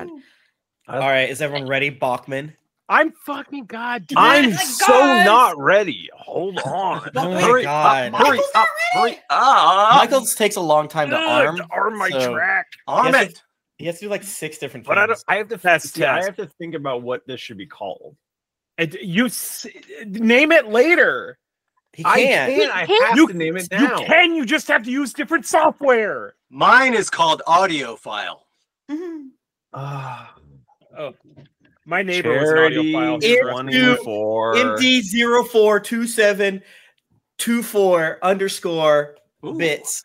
god. All right, is everyone ready? Bachmann. I'm fucking goddamn. I'm my so God. not ready. Hold on. Oh my Hurry God. up. Hurry Michael's up. not ready. Hurry up. Michael's takes a long time to arm. To arm my so track. he Arm has it. He has to do like 6 different But things. I have to Test, see, I test. have to think about what this should be called. Name it later. He I can't. can't. I have You- to name it You now. can. You just have to use different software. Mine is called audio file. Oh, my neighbor was an audiophile. Charity He one corrected me. for MD042724 Ooh. bits.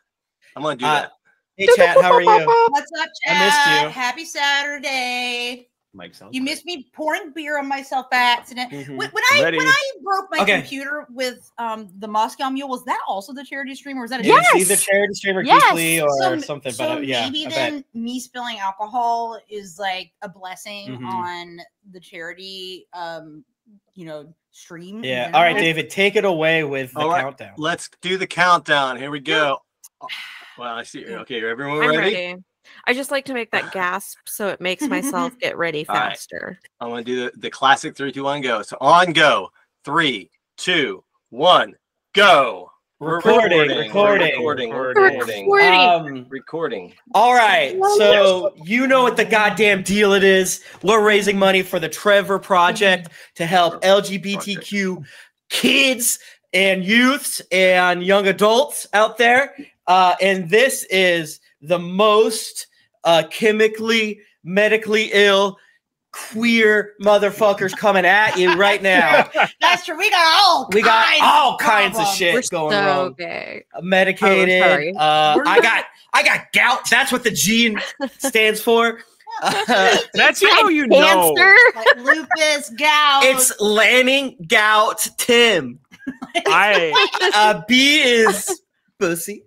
I'm gonna do that. Hey chat, how are you? What's up, Chad? I missed you. Happy Saturday. Mike sounds You missed me pouring beer on myself by accident. Mhm. When Ready. I broke my Okay. computer with the Moscow Mule, was that also the charity stream, or was that a It was Yes! either charity streamer Yes! Geekly or So- something, so but yeah, maybe I then bet. me spilling alcohol is like a blessing Mhm. on the charity stream. in Yeah. All right, general. David, take it away with the All right. countdown. Let's do the countdown. Here we go. Well, I see. Okay, everyone I'm ready? ready. I just like to make that gasp so it makes myself get ready All right. faster. I'm gonna do the classic 3, 2, 1, go. So on go. 3, 2, 1, go. We're Recording. Recording. All right, so you know what the goddamn deal it is. We're raising money for the Trevor Project to help LGBTQ kids and youths and young adults out there. And this is the most chemically, medically ill, queer motherfuckers coming at you right now. That's true. We got all kinds of problems. shit We're going so wrong. gay. Medicated. sorry. I got gout. That's what the G stands for. That's how you know. Cancer. Like lupus, gout. It's Lanning, gout, Tim. B is pussy.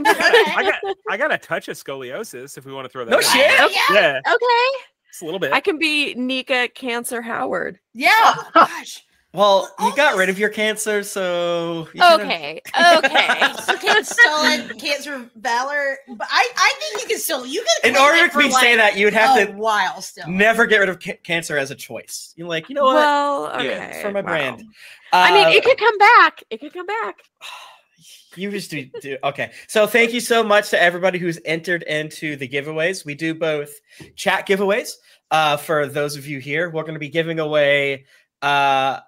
I got a touch of scoliosis if we want to throw that. No in. shit. Yeah, Okay. just a little bit. I can be Nika Cancer Howard. Yeah. Oh, gosh. Well, you got rid of your cancer, so you Okay. Okay. So cancer valor, but I think you can still In claim order it for me to for, say like, that, you would have a to while still. never get rid of cancer as a choice. You're like, you know what? Well, Yeah, okay. It's for my Wow. brand. I mean, it could come back. It could come back. You just do okay. So thank you so much to everybody who's entered into the giveaways. We do both chat giveaways. For those of you here, we're going to be giving away donor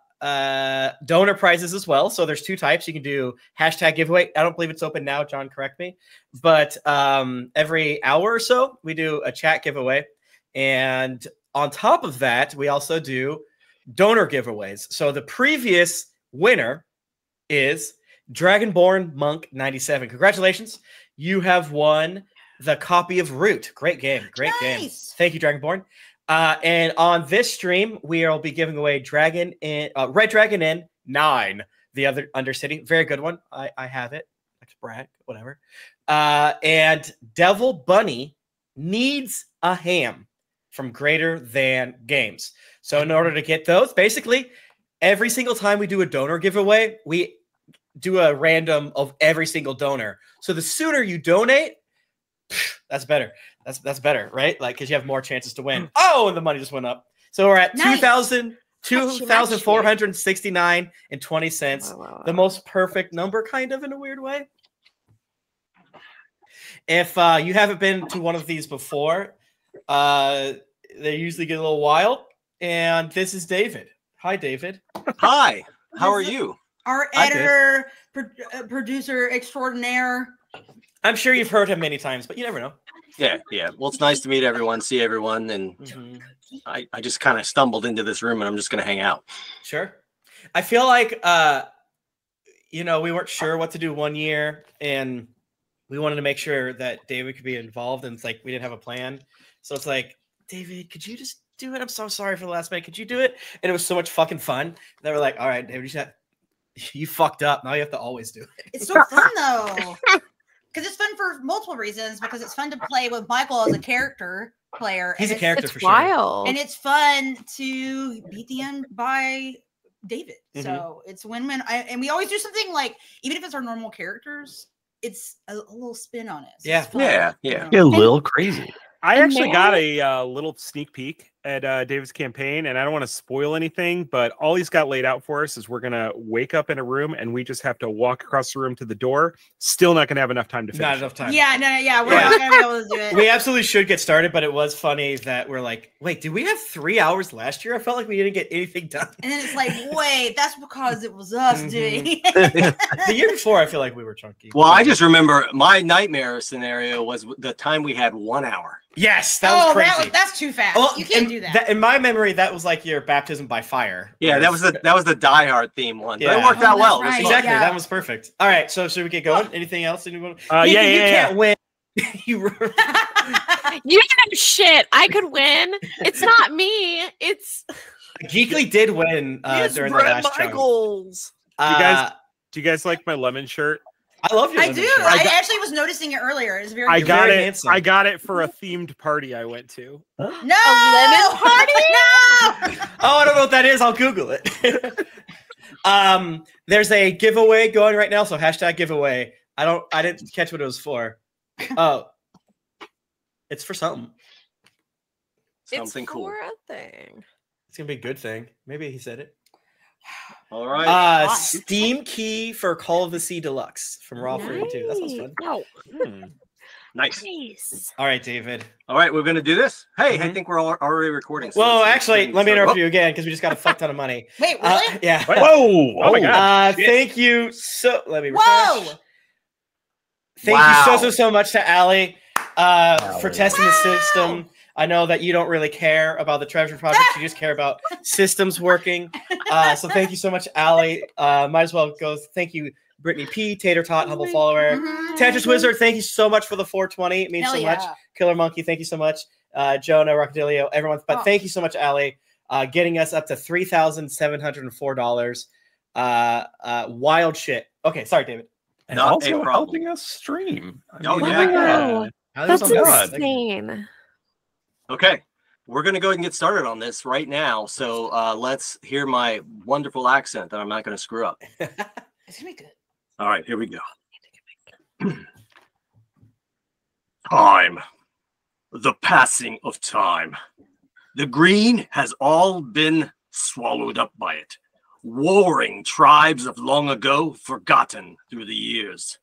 prizes as well. So there's 2 types. You can do hashtag giveaway. I don't believe it's open now. John, correct me. But every hour or so, we do a chat giveaway. And on top of that, we also do donor giveaways. So the previous winner is Dragonborn Monk 97. Congratulations. You have won the copy of Root. Great game. Great game. Thank you, Dragonborn. And on this stream, we will be giving away Red Dragon Inn 9, the other Undercity. Very good one. I have it. Let's brag, whatever. And Devil Bunny Needs a Ham from Greater Than Games. So in order to get those, basically, every single time we do a donor giveaway, we do a random of every single donor. So the sooner you donate, that's better. That's better, right? Like, because you have more chances to win. Oh, and the money just went up. So we're at Nice. 2,469 and 20 cents. Wow. The most perfect number, kind of, in a weird way. If you haven't been to one of these before, they usually get a little wild. And this is David. Hi, David. Hi. How are you? Our I did. editor, producer extraordinaire. I'm sure you've heard him many times, but you never know. Yeah. Well, it's nice to meet everyone, see everyone, and I just kind of stumbled into this room, and I'm just gonna hang out. Sure. I feel like we weren't sure what to do one year, and we wanted to make sure that David could be involved, and it's like we didn't have a plan. So it's like, David, could you just do it? I'm so sorry for the last minute. Could you do it? And it was so much fucking fun. They were like, all right, David, you fucked up. Now you have to always do it. It's so fun though, because it's fun for multiple reasons. Because it's fun to play with Michael as a character player. He's a and character It's for sure. wild. and it's fun to beat the end by David. So it's win-win. And we always do something like, even if it's our normal characters, it's a little spin on it. So Yeah. it's fun, Yeah. you Yeah. know? Get a little crazy. I And actually man- got a little sneak peek at David's campaign, and I don't want to spoil anything, but all he's got laid out for us is we're going to wake up in a room, and we just have to walk across the room to the door. Still not going to have enough time to finish. Not enough time. Yeah, no, yeah, we're Yeah. not gonna be able to do it. We absolutely should get started, but it was funny that we're like, wait, did we have 3 hours last year? I felt like we didn't get anything done. And then it's like, wait, that's because it was us doing The year before, I feel like we were chunky. Well, I just remember my nightmare scenario was the time we had 1 hour. Yes, that was crazy. that's too fast. Well, You can't in, do that. In my memory, that was like your baptism by fire. Yeah, that was the Die Hard theme one. But Yeah. it worked out Oh, well. that's It was fun. Exactly. Yeah. That was perfect. All right, so should we get going? Anything else? Anyone? Yeah, Nika, yeah, you yeah. can't win. You You don't know shit. I could win. It's not me. It's Geekly did win during the last chunk. Michaels. Do you guys like my lemon shirt? I love your I lemon do. shirt. I actually was noticing it earlier. It's very. I You're got very it. handsome. I got it for a themed party I went to. No lemon party? No. Oh, I don't know what that is. I'll Google it. There's a giveaway going right now, so hashtag giveaway. I didn't catch what it was for. Oh, it's for something. Something it's cool. for a thing. It's gonna be a good thing. Maybe he said it. All right. Steam key for Call of the Sea Deluxe from Raw 42. That sounds fun. No. Nice. Nice. All right, David. All right, we're gonna do this. Hey, I Mhm. think we're already recording. Well, let's actually, get let me started. interrupt you again because we just got a fuck ton of money. Wait, really? Yeah. Whoa! Oh my god! Thank you so. Let me refresh. Whoa! Thank you Wow. so much to Allie for Allie. testing the system. I know that you don't really care about the treasure project; you just care about systems working. So thank you so much, Allie. Might as well go. Thank you, Brittany P, Tater Tot, humble follower, Mhm. Tetris Wizard. Thank you so much for the 420. It means Hell so yeah. much. Killer Monkey, thank you so much. Jonah, Rockadilio, everyone. But Oh. thank you so much, Allie, getting us up to $3,704. Wild shit. Okay, sorry, David. And Not a also problem. helping us stream. Oh, mean, yeah. Wow. Allie That's was on board. insane. Okay, we're gonna go ahead and get started on this right now. So let's hear my wonderful accent that I'm not gonna screw up. It's gonna be good. All right, here we go. Time. The passing of time. The green has all been swallowed up by it. Warring tribes of long ago forgotten through the years.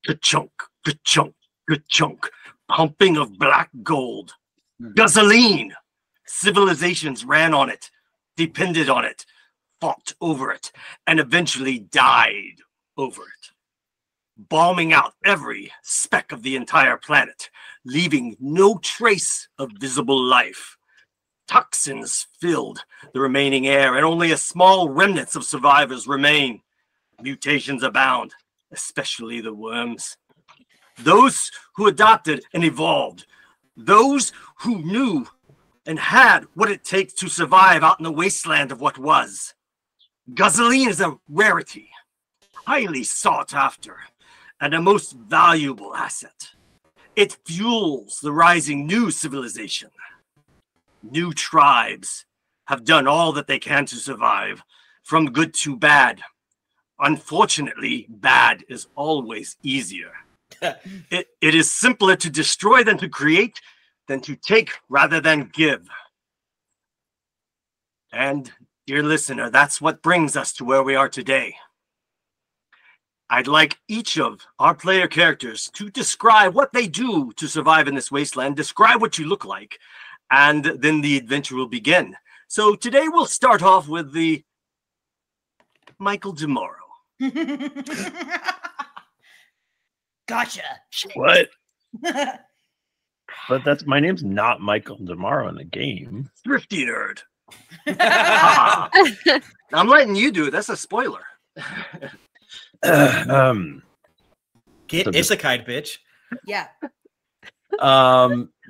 Ka-chunk, ka-chunk, ka-chunk. Pumping of black gold. Gasoline. Civilizations ran on it, depended on it, fought over it, and eventually died over it. Bombing out every speck of the entire planet, leaving no trace of visible life. Toxins filled the remaining air, and only a small remnants of survivors remain. Mutations abound, especially the worms. Those who adopted and evolved, those who knew and had what it takes to survive out in the wasteland of what was. Gasoline is a rarity, highly sought after, and a most valuable asset. It fuels the rising new civilization. New tribes have done all that they can to survive, from good to bad. Unfortunately, bad is always easier. It is simpler to destroy than to create, than to take rather than give. And, dear listener, that's what brings us to where we are today. I'd like each of our player characters to describe what they do to survive in this wasteland, describe what you look like, and then the adventure will begin. So today we'll start off with the Michael DiMauro. Gotcha. What? But that's my name's not Michael DiMauro in the game. Thrifty nerd. I'm letting you do it. That's a spoiler. Get So just- isekai, bitch. Yeah.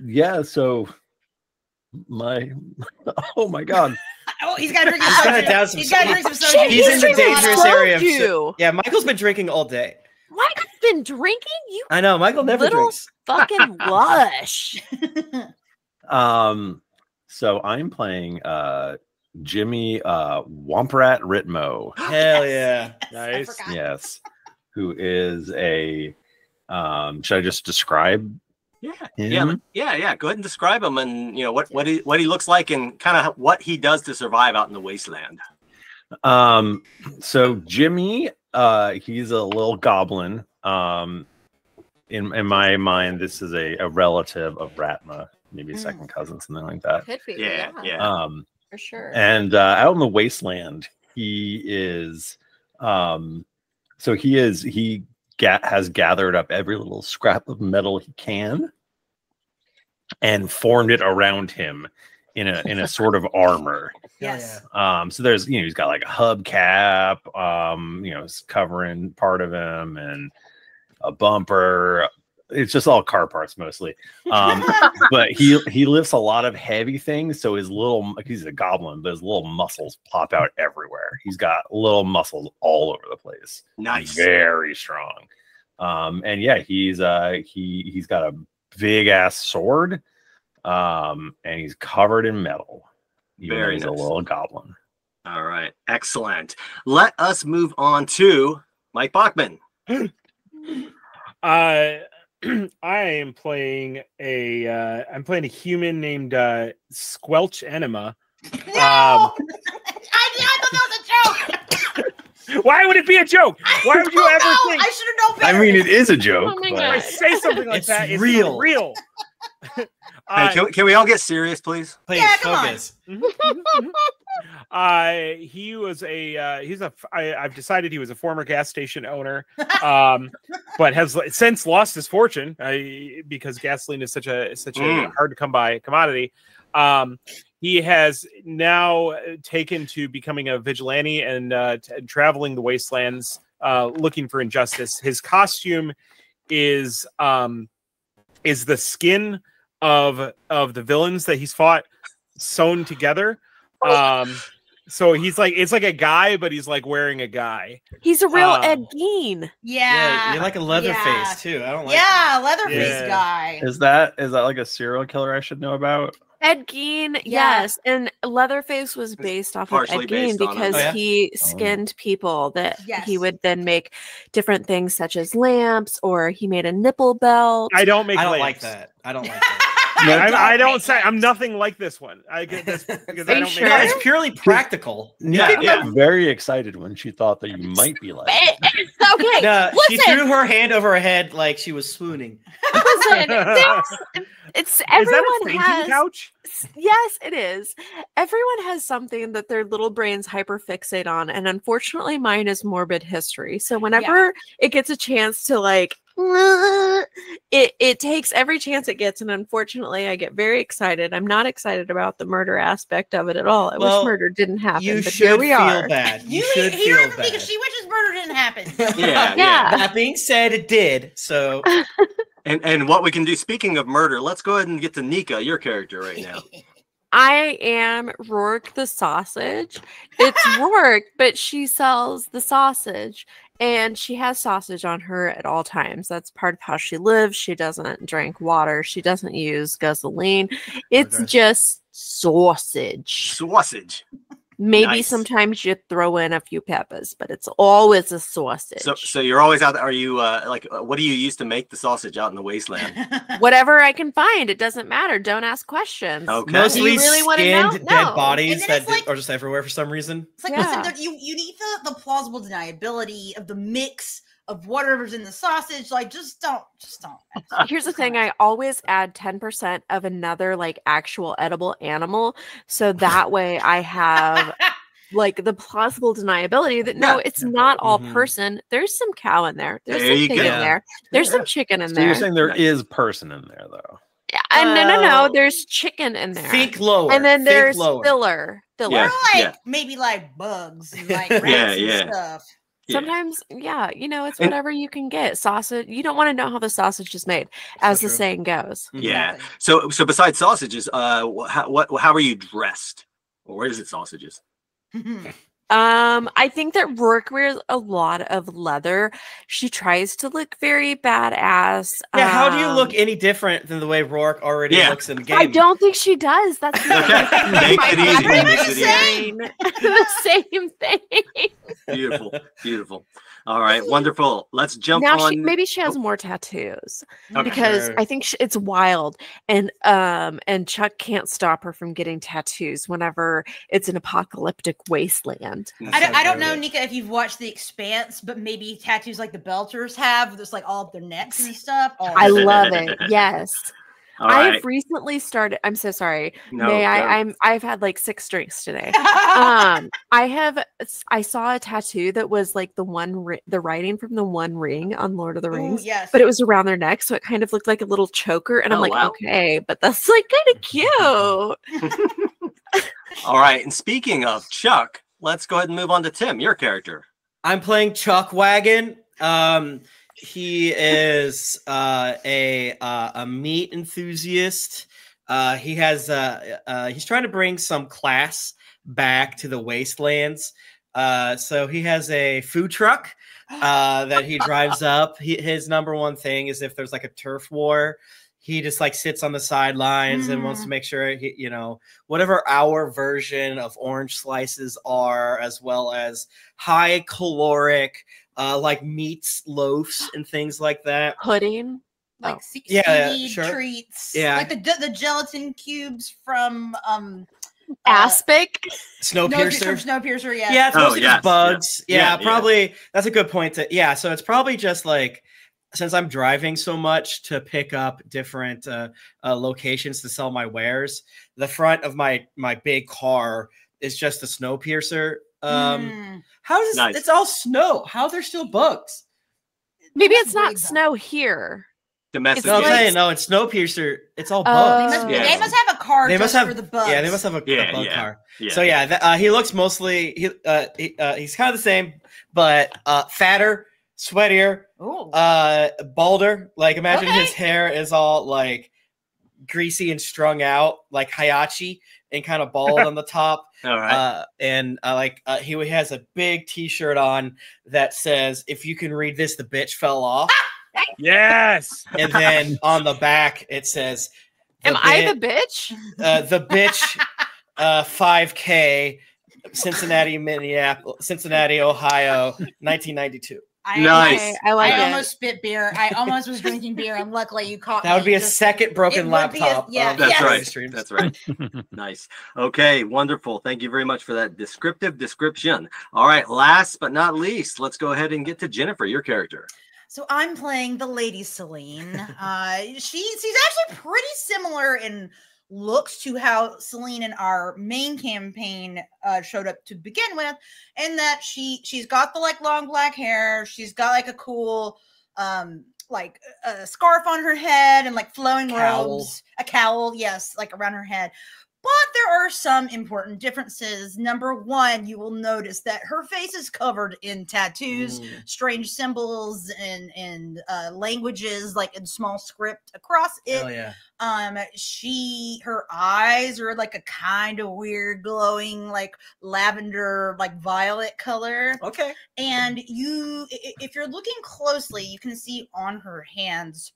Yeah, so my oh my god. Oh, he's got to drink He's some gotta soju. down some He's got to soju. drink some soju. He's in the drinking dangerous area. Of soju. Yeah, Michael's been drinking all day. Michael's been drinking? You I know. Michael never Little- drinks. fucking lush. So I'm playing Jimmy Womprat Ritmo. Hell yeah. Yes, I Nice. forgot. Yes. Who is a should I just describe Yeah. Go ahead and describe him, and what he looks like, and kind of what he does to survive out in the wasteland. So Jimmy, he's a little goblin. In my mind, this is a relative of Ratma, maybe a second cousin, something like that. Could be. Yeah. For sure. And out in the wasteland, he is. He has gathered up every little scrap of metal he can, and formed it around him in a sort of armor. Yes. So there's he's got like a hubcap, it's covering part of him, and a bumper. It's just all car parts mostly. But he lifts a lot of heavy things, so he's a goblin, but his little muscles pop out everywhere. He's got little muscles all over the place. Nice. Very strong. And yeah, he's got a big ass sword. And he's covered in metal. Very nice. A nice. little goblin. All right, excellent. Let us move on to Mike Bachmann. I am playing a human named Squelch Enema. No! I thought that was a joke. Why would it be a joke? Why would you ever think? I should have known better. I mean, it is a joke. Oh my If God. I say something like It's that, it's real. real. Hey, can we all get serious, please? Please Yeah, come on. focus. I've decided he was a former gas station owner, but has since lost his fortune because gasoline is such a hard to come by commodity. He has now taken to becoming a vigilante and traveling the wastelands, looking for injustice. His costume is the skin of the villains that he's fought sewn together. So it's like a guy, but he's like wearing a guy. He's a real Ed Gein. Yeah. You're like a Leatherface too. I don't like Leatherface guy. Is that like a serial killer I should know about? Ed Gein, yes. And Leatherface was based off of Ed partially Gein based on him. because Oh, yeah? he skinned people that Yes. he would then make different things such as lamps, or he made a nipple belt. I don't make I don't lamps. like that. I don't like that. I don't say I'm nothing like this one. I get this because Are I you don't sure? No, make it's purely practical. Nika yeah. got very excited when she thought that you might be like. Okay, No, she listen. threw her hand over her head like she was swooning. Listen, it's Is that everyone a fainting has. couch? Yes, it is. Everyone has something that their little brains hyperfixate on, and unfortunately, mine is morbid history. So whenever it gets a chance to it takes every chance it gets, and unfortunately, I get very excited. I'm not excited about the murder aspect of it at all. I wish murder didn't happen. You but should here we feel are. bad. You You should hear feel him bad. because she wishes murder didn't happen. Yeah. That being said, it did. So And what we can do, speaking of murder, let's go ahead and get to Nika, your character right now. I am Rourke the sausage. It's Rourke, but she sells the sausage, and she has sausage on her at all times. That's part of how she lives. She doesn't drink water. She doesn't use gasoline. It's Okay. just sausage. Sausage. Maybe Nice. sometimes you throw in a few peppers, but it's always a sausage. So you're always out there. Are you what do you use to make the sausage out in the wasteland? Whatever I can find, it doesn't matter. Don't ask questions. Okay. mostly You really wanna know? skinned No. dead bodies And then that it's like- are just everywhere for some reason. It's like, Yeah. listen, you need the plausible deniability of the mix of whatever's in the sausage. Like, just don't. Here's the thing, I always add 10% of another actual edible animal, so that way I have the plausible deniability that no, it's not all Mhm. person. There's some cow in there. There's There some you pig go. in there. There's some chicken in So there. you're saying there Nice. is person in there though? No. Well, There's chicken in there. Think lower. and then think there's lower. filler. Yeah. Or maybe bugs and rats Yeah. and stuff. Yeah. Sometimes, it's And- whatever you can get. Sausage. You don't want to know how the sausage is made, as the true. saying goes. Yeah. Exactly. So besides sausages, how are you dressed? Or where is it sausages? I think that Rourke wears a lot of leather. She tries to look very badass. Yeah, how do you look any different than the way Rourke already Yeah. looks in the game? I don't think she does. That's the Okay. Makes it easy. Makes it easy. the same thing. Beautiful. All right, wonderful. Let's jump Now on. maybe she has more tattoos Okay. because Sure. I think it's wild, and Chuck can't stop her from getting tattoos whenever it's an apocalyptic wasteland. I don't know, brilliant. Nika, if you've watched The Expanse, but maybe tattoos like the Belters have, just like all up their necks and stuff. Oh, I love it. Yes. All I right. have recently started. I'm so sorry. No, May go. I? I've had like 6 drinks today. I saw a tattoo that was like the writing from the One Ring on Lord of the Ooh, Rings, yes. but it was around their neck, so it kind of looked like a little choker. And I'm Oh, like, wow. okay, but that's like kind of cute. All right. And speaking of Chuck, let's go ahead and move on to Tim, your character. I'm playing Chuck Wagon. He is a meat enthusiast. He has he's trying to bring some class back to the wastelands. So he has a food truck that he drives up. His number one thing is if there's like a turf war, he just like sits on the sidelines and wants to make sure he, you know, whatever our version of orange slices are, as well as high caloric like meats, loaves, and things like that. Pudding. Like Yeah, seaweed sure. treats. Yeah. Like the gelatin cubes from Aspic. Snowpiercer. From Snowpiercer, yeah. Yeah, it's mostly yes, just bugs. yeah. Yeah, probably. That's a good point. So it's probably just like, since I'm driving so much to pick up different locations to sell my wares, the front of my big car is just a Snowpiercer. How is Nice. it's all snow? How are there still bugs? Maybe That's it's not big, though. snow here. Domestic. No, I'm like- saying no. It's Snowpiercer. It's all Oh. bugs. Yeah. They must have a car They just must have for the bugs. Yeah, they must have a Yeah, bug yeah. car. Yeah. So yeah, he looks mostly he's kind of the same, but fatter, sweatier, Ooh. balder. Like imagine Okay. his hair is all like greasy and strung out, like Hayachi, and kind of bald on the top. All right. He has a big T-shirt on that says, "If you can read this, the bitch fell off." Yes. And then on the back it says, Am I the bitch? the bitch 5K Cincinnati, Ohio, 1992. Nice. I like I it. almost spit beer. I almost was drinking beer, and luckily you caught That would me. be a Just- second broken it would be a- laptop. yeah, of That's yes. right. streams. That's right. Nice. Okay, wonderful. Thank you very much for that descriptive description. All right, last but not least, let's go ahead and get to Jennifer, your character. So I'm playing the Lady Celine. She's actually pretty similar in looks to how Celine in our main campaign showed up to begin with, and that she's got the like long black hair. She's got like a cool like a scarf on her head and like flowing Cowl. robes, a cowl, yes, like around her head. But there are some important differences. Number one, you will notice that her face is covered in tattoos, strange symbols, and languages, like in small script across it. Hell yeah. Her eyes are like a kind of weird glowing, like lavender, like violet color. Okay. And if you're looking closely, you can see on her hands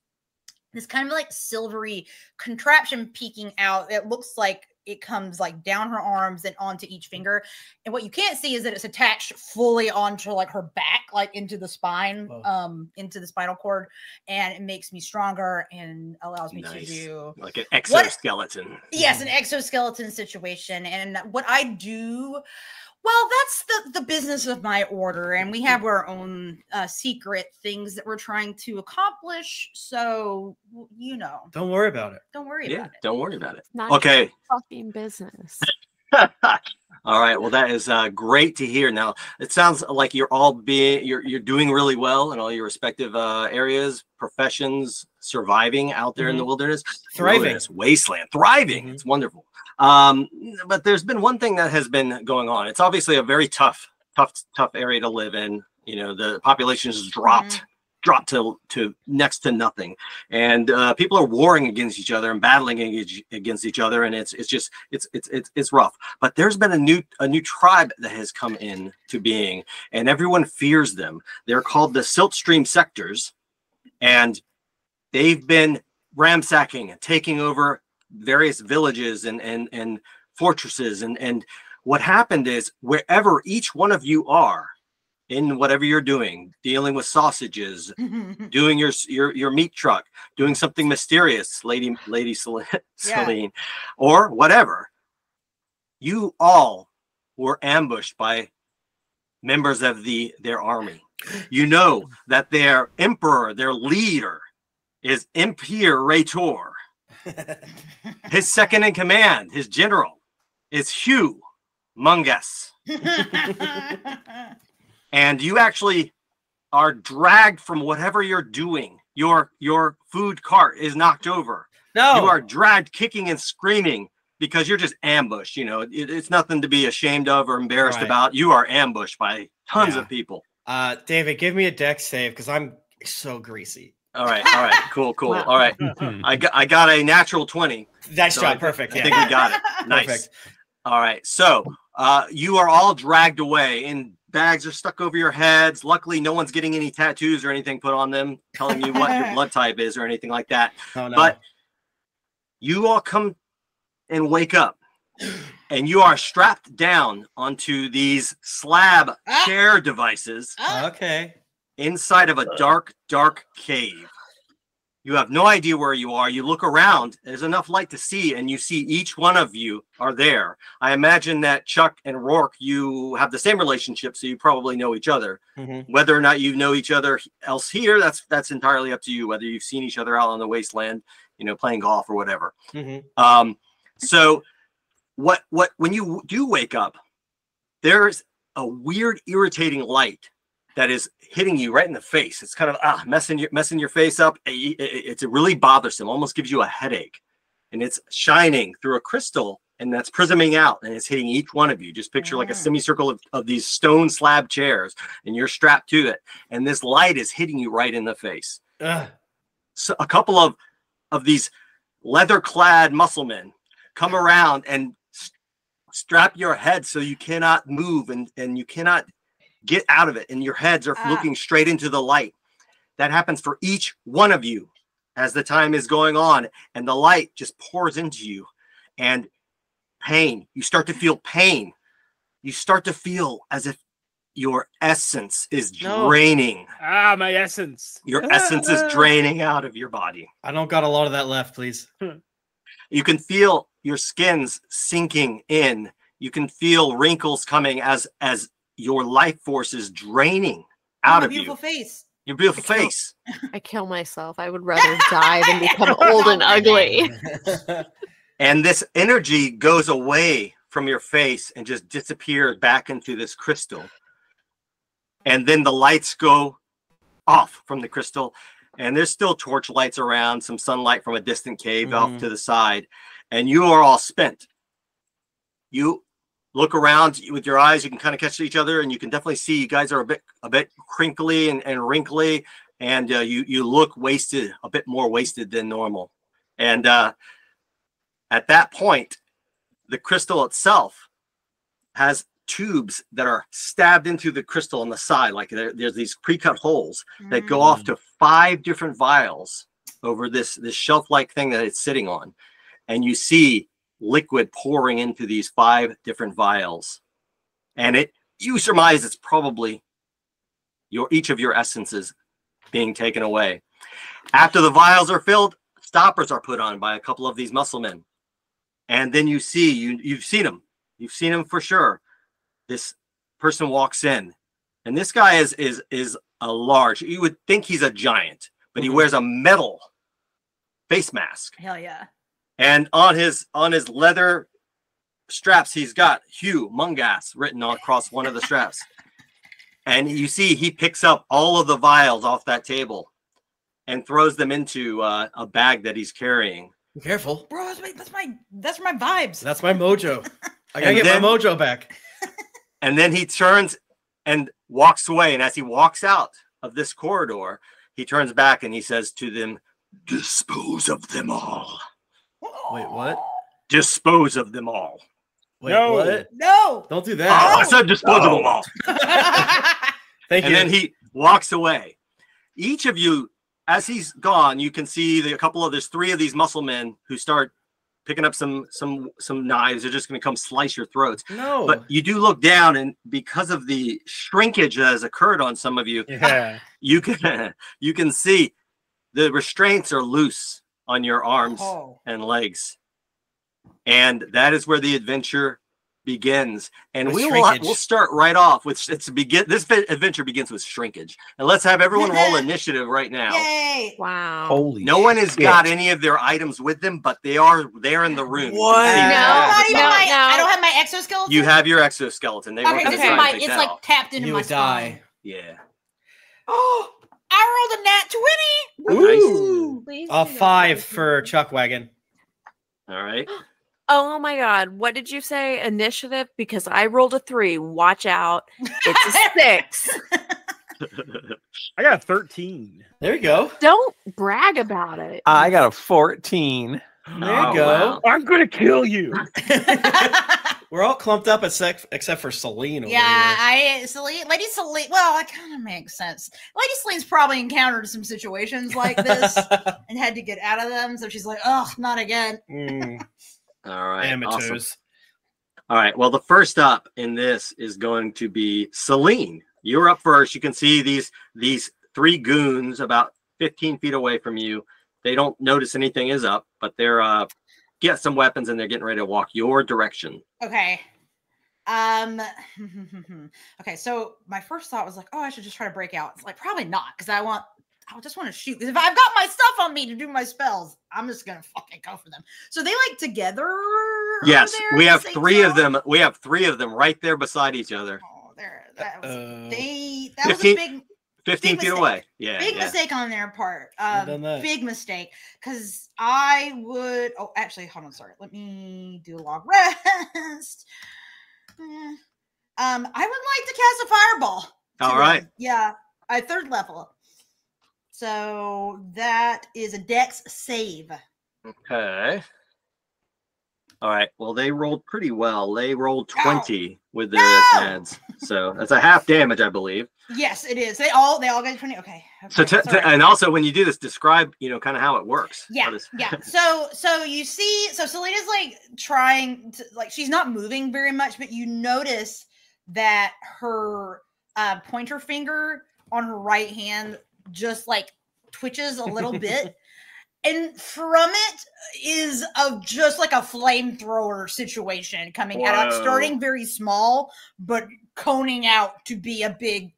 this kind of like silvery contraption peeking out. It looks like it comes like down her arms and onto each finger. And what you can't see is that it's attached fully onto like her back, like into the spine, into the spinal cord. And it makes me stronger and allows me to do like an exoskeleton. Yes, an exoskeleton situation. And what I do, well, that's the business of my order, and we have our own secret things that we're trying to accomplish. So, you know, Don't worry about it. don't worry Yeah, about it. don't worry about it. Not Okay. your fucking business. All right. Well, that is great to hear. Now, it sounds like you're all you're doing really well in all your respective areas, professions, surviving out there in the wilderness, Thriving. wilderness, wasteland, thriving. It's wonderful. But there's been one thing that has been going on. It's obviously a very tough area to live in. You know, the population has dropped to next to nothing, and people are warring against each other and battling against each other, and it's rough. But there's been a new tribe that has come into being, and everyone fears them. They're called the Siltstream Sectors, and they've been ransacking and taking over various villages and fortresses, and what happened is wherever each one of you are, in whatever you're doing, dealing with sausages, doing your meat truck, doing something mysterious, Lady Celine, or whatever. You all were ambushed by members of their army. You know that their emperor, their leader, is Imperator. His second in command, his general, is Hugh Mungus. And you actually are dragged from whatever you're doing. Your food cart is knocked over. No. You are dragged kicking and screaming because you're just ambushed. You know, it's nothing to be ashamed of or embarrassed about. You are ambushed by tons of people. David, give me a dex save because I'm so greasy. All right. Cool. Wow. All right. I got a natural 20. Nice so job. Perfect. I think we got it. Nice. Perfect. All right. So you are all dragged away, and bags are stuck over your heads. Luckily, no one's getting any tattoos or anything put on them telling you what your blood type is or anything like that. Oh, no. But you all come and wake up, and you are strapped down onto these slab chair devices. Okay. Inside of a dark cave. You have no idea where you are. You look around. There's enough light to see, and you see each one of you are there. I imagine that Chuck and Rourke, you have the same relationship, so you probably know each other. Mm-hmm. Whether or not you know each other else here, that's entirely up to you. Whether you've seen each other out on the wasteland, you know, playing golf or whatever. Mm-hmm. So what when you do wake up, there's a weird, irritating light that is hitting you right in the face. It's kind of messing your face up. It's really bothersome, almost gives you a headache. And it's shining through a crystal, and that's prisming out, and it's hitting each one of you. Just picture like a semicircle of these stone slab chairs, and you're strapped to it. And this light is hitting you right in the face. So a couple of these leather-clad muscle men come around and strap your head so you cannot move and you cannot get out of it, and your heads are looking straight into the light. That happens for each one of you as the time is going on, and the light just pours into you. And pain, you start to feel pain. You start to feel as if your essence is draining. My essence. Your essence is draining out of your body. I don't got a lot of that left, please. You can feel your skins sinking in. You can feel wrinkles coming as your life force is draining out of you. Beautiful face. Your beautiful face. I kill myself. I would rather die than become old and ugly. And this energy goes away from your face and just disappears back into this crystal. And then the lights go off from the crystal, and there's still torch lights around, some sunlight from a distant cave off to the side, and you are all spent. You look around with your eyes, you can kind of catch each other, and you can definitely see you guys are a bit crinkly and wrinkly, and you look wasted, a bit more wasted than normal. And at that point, the crystal itself has tubes that are stabbed into the crystal on the side, like there's these pre-cut holes that go off to 5 different vials over this shelf-like thing that it's sitting on, and you see liquid pouring into these 5 different vials, and you surmise it's probably each of your essences being taken away. After the vials are filled, stoppers are put on by a couple of these muscle men, and then you've seen them for sure. This person walks in, and this guy is a large, you would think he's a giant, but he wears a metal face mask. Hell yeah. And on his leather straps, he's got Hugh Mungus written across one of the straps. And you see he picks up all of the vials off that table and throws them into a bag that he's carrying. Be careful. Bro, that's my vibes. That's my mojo. I gotta get my mojo back. And then he turns and walks away. And as he walks out of this corridor, he turns back and he says to them, "Dispose of them all." Wait, what? Dispose of them all. Wait, No. what? No. Don't do that. I said dispose of them all. Thank you. And then he walks away. Each of you, as he's gone, you can see there's 3 of these muscle men who start picking up some knives. They're just going to come slice your throats. No. But you do look down, and because of the shrinkage that has occurred on some of you, Yeah. you can see the restraints are loose on your arms and legs, and that is where the adventure begins. And we'll start right off with this adventure begins with shrinkage. And let's have everyone roll initiative right now. Yay! Wow. Holy No one has shit. got any of their items with them, but they are there in the room. You What? can see them. No. I don't have my exoskeleton. You have your exoskeleton. They Okay, were this trying is to my. take It's that like off. tapped into You my would spine. die. Yeah. Oh, I rolled a nat 20. Nice. Please A do not 5 let for me- Chuck Wagon. All right. Oh my god, what did you say? Initiative? Because I rolled a 3. Watch out. It's a 6. I got a 13. There you go. Don't brag about it. I got a 14. There Oh, you go. wow. I'm gonna kill you. We're all clumped up except for Celine over Yeah, here. Lady Celine. Well, it kind of makes sense. Lady Celine's probably encountered some situations like this and had to get out of them. So she's like, "Oh, not again." All right. Amateurs. Awesome. All right. Well, the first up in this is going to be Celine. You're up first. You can see these 3 goons about 15 feet away from you. They don't notice anything is up, but they're get some weapons and they're getting ready to walk your direction. Okay. Okay. So my first thought was like, "Oh, I should just try to break out." It's like probably not because I just want to shoot. Because if I've got my stuff on me to do my spells, I'm just gonna fucking go for them. So they like together. Yes, over there we at have the 3 same of time? them. We have 3 of them right there beside each other. Oh, there. That was Uh-oh. that was a 15 big 15 big feet mistake. away. Yeah. big yeah. mistake on their part. Should've done that. Big mistake. Because I would. Oh, actually, hold on. Sorry. Let me do a long rest. I would like to cast a fireball. to All them. right. Yeah, at 3rd level. So that is a Dex save. Okay. All right. Well, they rolled pretty well. They rolled 20 with their No! ads. So that's a half damage, I believe. Yes, it is. They all get 20. Okay. So sorry. and also when you do this, describe, kind of how it works. Yeah, How this- yeah. So you see, so Selena's like trying to, like, she's not moving very much, but you notice that her pointer finger on her right hand just like twitches a little bit. And from it is just like a flamethrower situation coming out, Whoa. starting very small, but coning out to be a big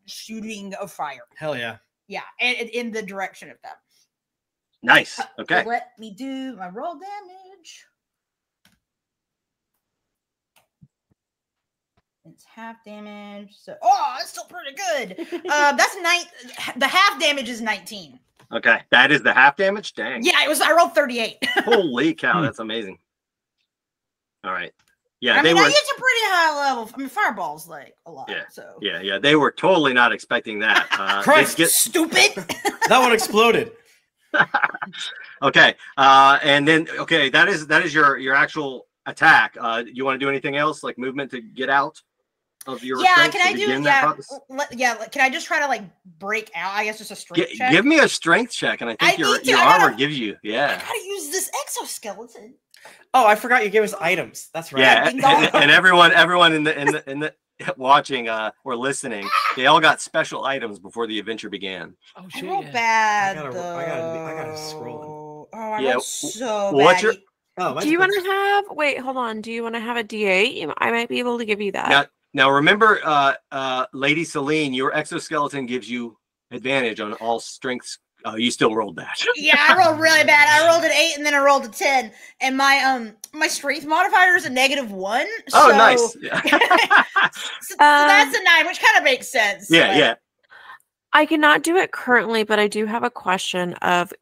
shooting of fire. Hell yeah. Yeah, and in the direction of them. Nice. Okay. So let me do my roll damage. It's half damage. So it's still pretty good. That's the half damage is 19. Okay. That is the half damage? Dang. Yeah, I rolled 38. Holy cow. That's amazing. All right. Yeah, I they mean, I were. used a pretty high level. I mean, fireball's like a lot. Yeah, So Yeah. They were totally not expecting that. Christ. stupid. That one exploded. Okay. And then that is your actual attack. You want to do anything else like movement to get out of your Yeah, restraints can I to do? begin that Yeah, process? Can I just try to like break out? I guess just a strength check. Give me a strength check, and I think I your need to. your I gotta- armor gives you. I Yeah. gotta use this exoskeleton. Oh, I forgot you gave us items. That's right. Yeah, ding dong. and everyone in the watching or listening, they all got special items before the adventure began. Oh I shit. roll yeah. bad. I gotta scroll Oh, I Yeah, rolled so what's bad. your- Oh, mine's Do you good. want to have? Wait, hold on. Do you want to have a D8? I might be able to give you that. Now remember, Lady Celine, your exoskeleton gives you advantage on all strengths. Oh, you still rolled that. Yeah, I rolled really bad. I rolled an 8 and then I rolled a 10. And my strength modifier is a -1. Oh, so, nice. Yeah. so that's a 9, which kind of makes sense. yeah, but- yeah. I cannot do it currently, but I do have a question of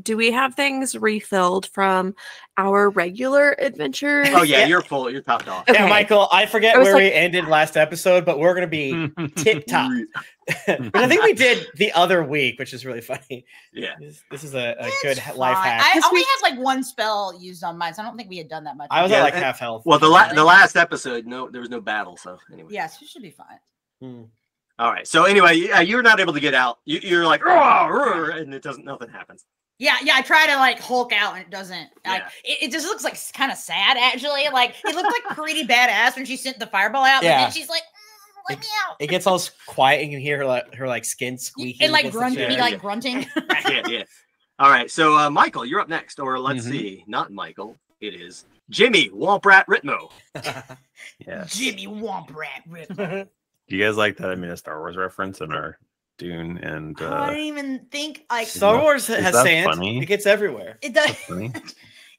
do we have things refilled from our regular adventures? Oh yeah, Yeah. you're full. You're topped off. Okay. Yeah, Michael, I forget I was where like- we ended last episode, but we're gonna be tip top. Which I think we did the other week, which is really funny. Yeah. This is a It's good life fine. hack. I This only week- had like one spell used on mine, so I don't think we had done that much. I was Yeah, at like and- half health. Well, the last episode, there was no battle, so anyway. Yeah, so it should be fine. Hmm. All right. So anyway, you're not able to get out. You're like, "Roar, roar," and nothing happens. Yeah, I try to like Hulk out and it doesn't. Like, Yeah. it just looks like kind of sad actually. Like it looked like pretty badass when she sent the fireball out, but Yeah. then she's like, "Let me out." It gets all quiet. You can hear her like skin squeaking. And like against the grunting, chair. like grunting. Yeah. All right, so Michael, you're up next, or let's Mhm. see, not Michael. It is Jimmy Womprat Ritmo. Yeah. Jimmy Womprat Rip. Do you guys like that? I mean, a Star Wars reference in our Dune and I didn't even think like Star Wars Is has that sand. funny? It gets everywhere. it does. funny.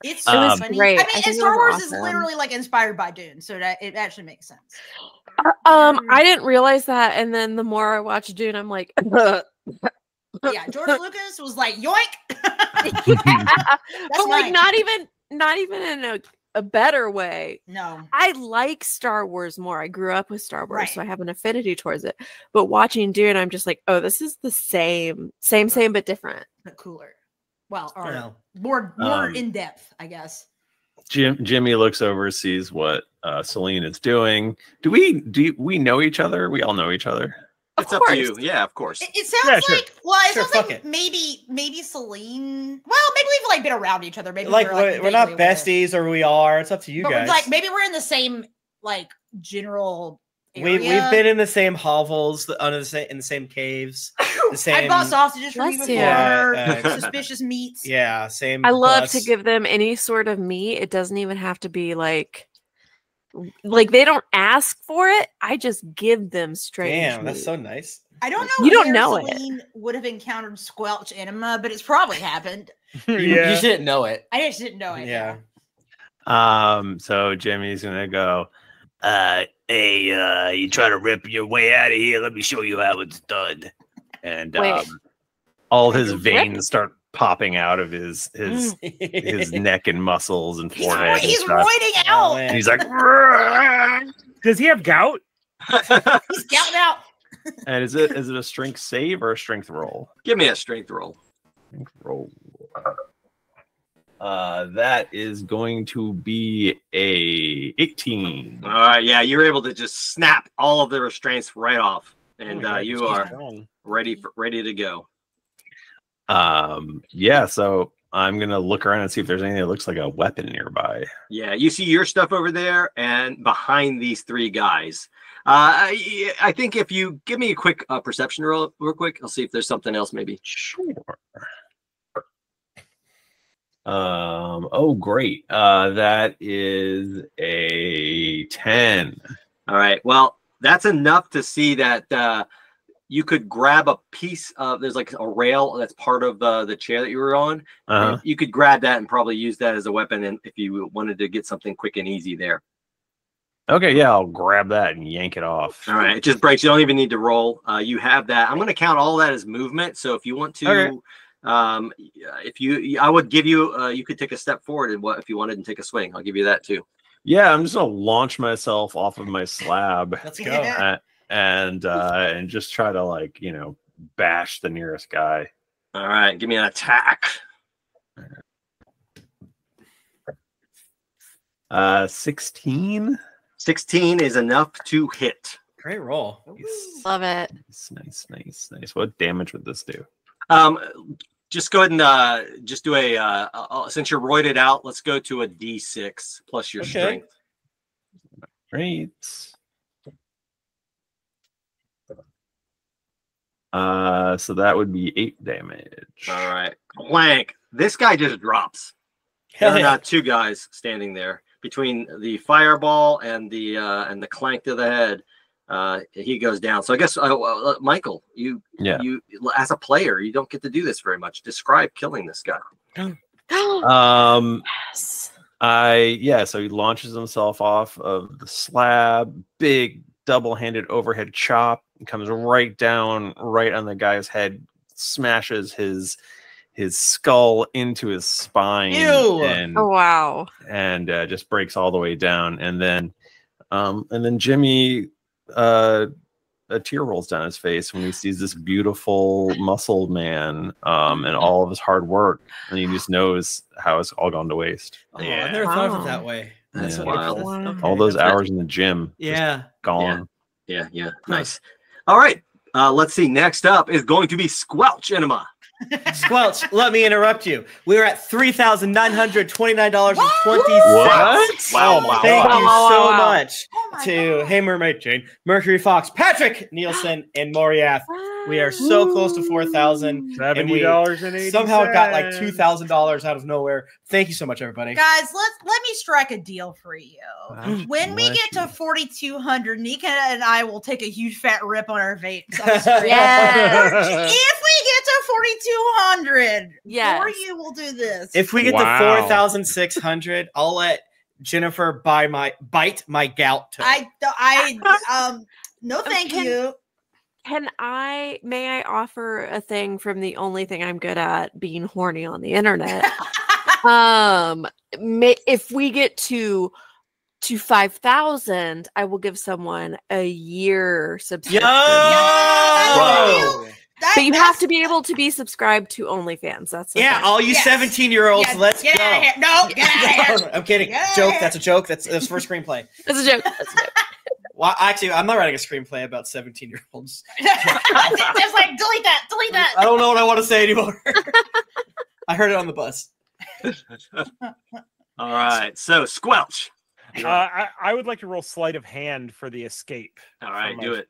It's It was funny. great. I I mean, think and it Star was Wars is awesome. literally like inspired by Dune, so that it actually makes sense. I didn't realize that, and then the more I watch Dune, I'm like, Yeah, George Lucas was like, "Yoink!" but like mine. not even in a better way. No, I like Star Wars more. I grew up with Star Wars, Right. so I have an affinity towards it. But watching Dune, I'm just like, oh, this is the same, but different. but cooler. Well, or Well, more Um, in depth, I guess. Jimmy looks over, sees what Celine is doing. Do we know each other? We all know each other. Of It's up to course. you. Yeah, of course. It sounds Yeah, sure. like it Sure, sounds fuck like it. maybe Celine. Well, maybe we've like been around each other. Maybe like we're we're not vaguely aware. besties, or we are. It's up to you But guys. we're like maybe we're in the same like general area. We've been in the same hovels, in the same caves, the same. I bought sausages from you Bless before. you. Yeah, Suspicious meats. Yeah, same. I love to bus. give them any sort of meat. It doesn't even have to be like they don't ask for it. I just give them straight. Damn, that's so nice. I don't know. You don't where know it. Celine would have encountered squelch enema, but it's probably happened. You Yeah. shouldn't know it. I just didn't know it. Yeah. So Jimmy's gonna go. Hey, you try to rip your way out of here? Let me show you how it's done. And Wait. all his Rip? veins start popping out of his neck and muscles and forehead. He's and stuff. roiding Oh, out. man. And he's like, Does he have gout? He's scouting out. and is it a strength save or a strength roll? Give me a strength roll. Strength roll. That is going to be a 18. All right, yeah, you're able to just snap all of the restraints right off, and you are ready to go. Yeah, so I'm gonna look around and see if there's anything that looks like a weapon nearby. Yeah, you see your stuff over there, and behind these three guys. I think if you give me a quick perception roll, real quick, I'll see if there's something else maybe. Sure. Oh great. That is a 10. All right, well, that's enough to see that you could grab a piece of, there's like a rail that's part of the chair that you were on. Uh-huh. You could grab that and probably use that as a weapon, and if you wanted to get something quick and easy there. Okay, yeah, I'll grab that and yank it off. All right, it just breaks. You don't even need to roll. You have that. I'm going to count all that as movement. So if you want to, Okay. I would give you, you could take a step forward and if you wanted and take a swing, I'll give you that too. Yeah, I'm just gonna launch myself off of my slab Let's go. and just try to bash the nearest guy. All right, give me an attack. 16. 16 is enough to hit. Great roll. Love it. Nice. What damage would this do? Just go ahead and just do since you're roided out, let's go to a D6 plus your strength. Great. So that would be 8 damage. All right, clank. This guy just drops. There are not two guys standing there between the fireball and the clank to the head. He goes down. So I guess Michael, you as a player, you don't get to do this very much. Describe killing this guy. Yes. So he launches himself off of the slab, big double-handed overhead chop, and comes right down right on the guy's head, smashes his skull into his spine. Ew. And Oh wow. and just breaks all the way down, and then Jimmy, a tear rolls down his face when he sees this beautiful muscle man and all of his hard work, and he just knows how it's all gone to waste. Oh, I never thought of it that Wow. way. That's Yeah. wild. All those That's- hours in the gym, just Yeah. gone. Yeah, nice. All right, let's see. Next up is going to be Squelch Enema. Squelch, let me interrupt you. We're at $3,929.20. What? Wow. Thank you so Wow. much Oh my to God. Hey Mermaid Jane, Mercury Fox, Patrick Nielsen, and Moriath. We are so close to 4,000. $70.80. Somehow got like $2,000 out of nowhere. Thank you so much, everybody. Guys, let me strike a deal for you. When we Bless get to you. 4,200, Nika and I will take a huge fat rip on our vapes. on stream. Yes. If we get to 4,200, Yes. or you will do this. If we get Wow. to 4,600, I'll let Jennifer bite my gout toe. No, thank Can- you. May I offer a thing from the only thing I'm good at, being horny on the internet? If we get to 5,000, I will give someone a year subscription. Yo! But you have to be able to be subscribed to OnlyFans. That's the Yeah, thing. all you Yes. 17-year-olds, Yes, let's get go. out of here. No, get out of here. No, I'm kidding. Get out of Joke. here. That's a joke. That's for screenplay. That's a joke. That's a joke. Well, actually, I'm not writing a screenplay about 17-year-olds. Just like delete that. Delete that. I don't know what I want to say anymore. I heard it on the bus. All right. So Squelch. I would like to roll sleight of hand for the escape. All right, do it.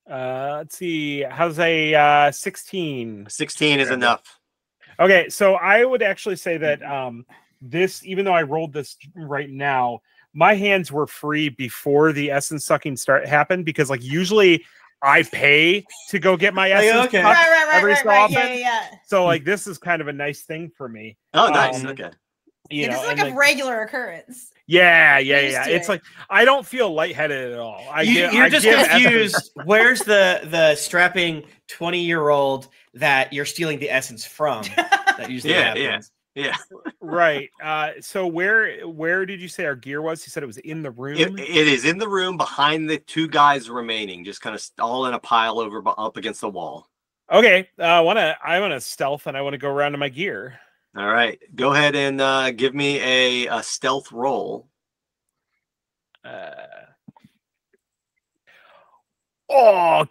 Let's see. How's a 16? 16 is enough. Okay, so I would actually say that this, even though I rolled this right now, my hands were free before the essence sucking happened, because like usually I pay to go get my essence okay. sucked Right. every so Yeah, often. yeah. So like this is kind of a nice thing for me. Oh, nice. Um, Okay. You This know, is like and, a regular occurrence. yeah. used to It's it. like I don't feel lightheaded at all. You're just confused. Where's the strapping 20-year-old that you're stealing the essence from? That usually happens. Yeah. Right. So where did you say our gear was? You said it was in the room. It is in the room behind the two guys remaining, just kind of all in a pile up against the wall. Okay. I want to stealth, and I want to go around to my gear. All right. Go ahead and give me a stealth roll.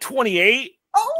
28.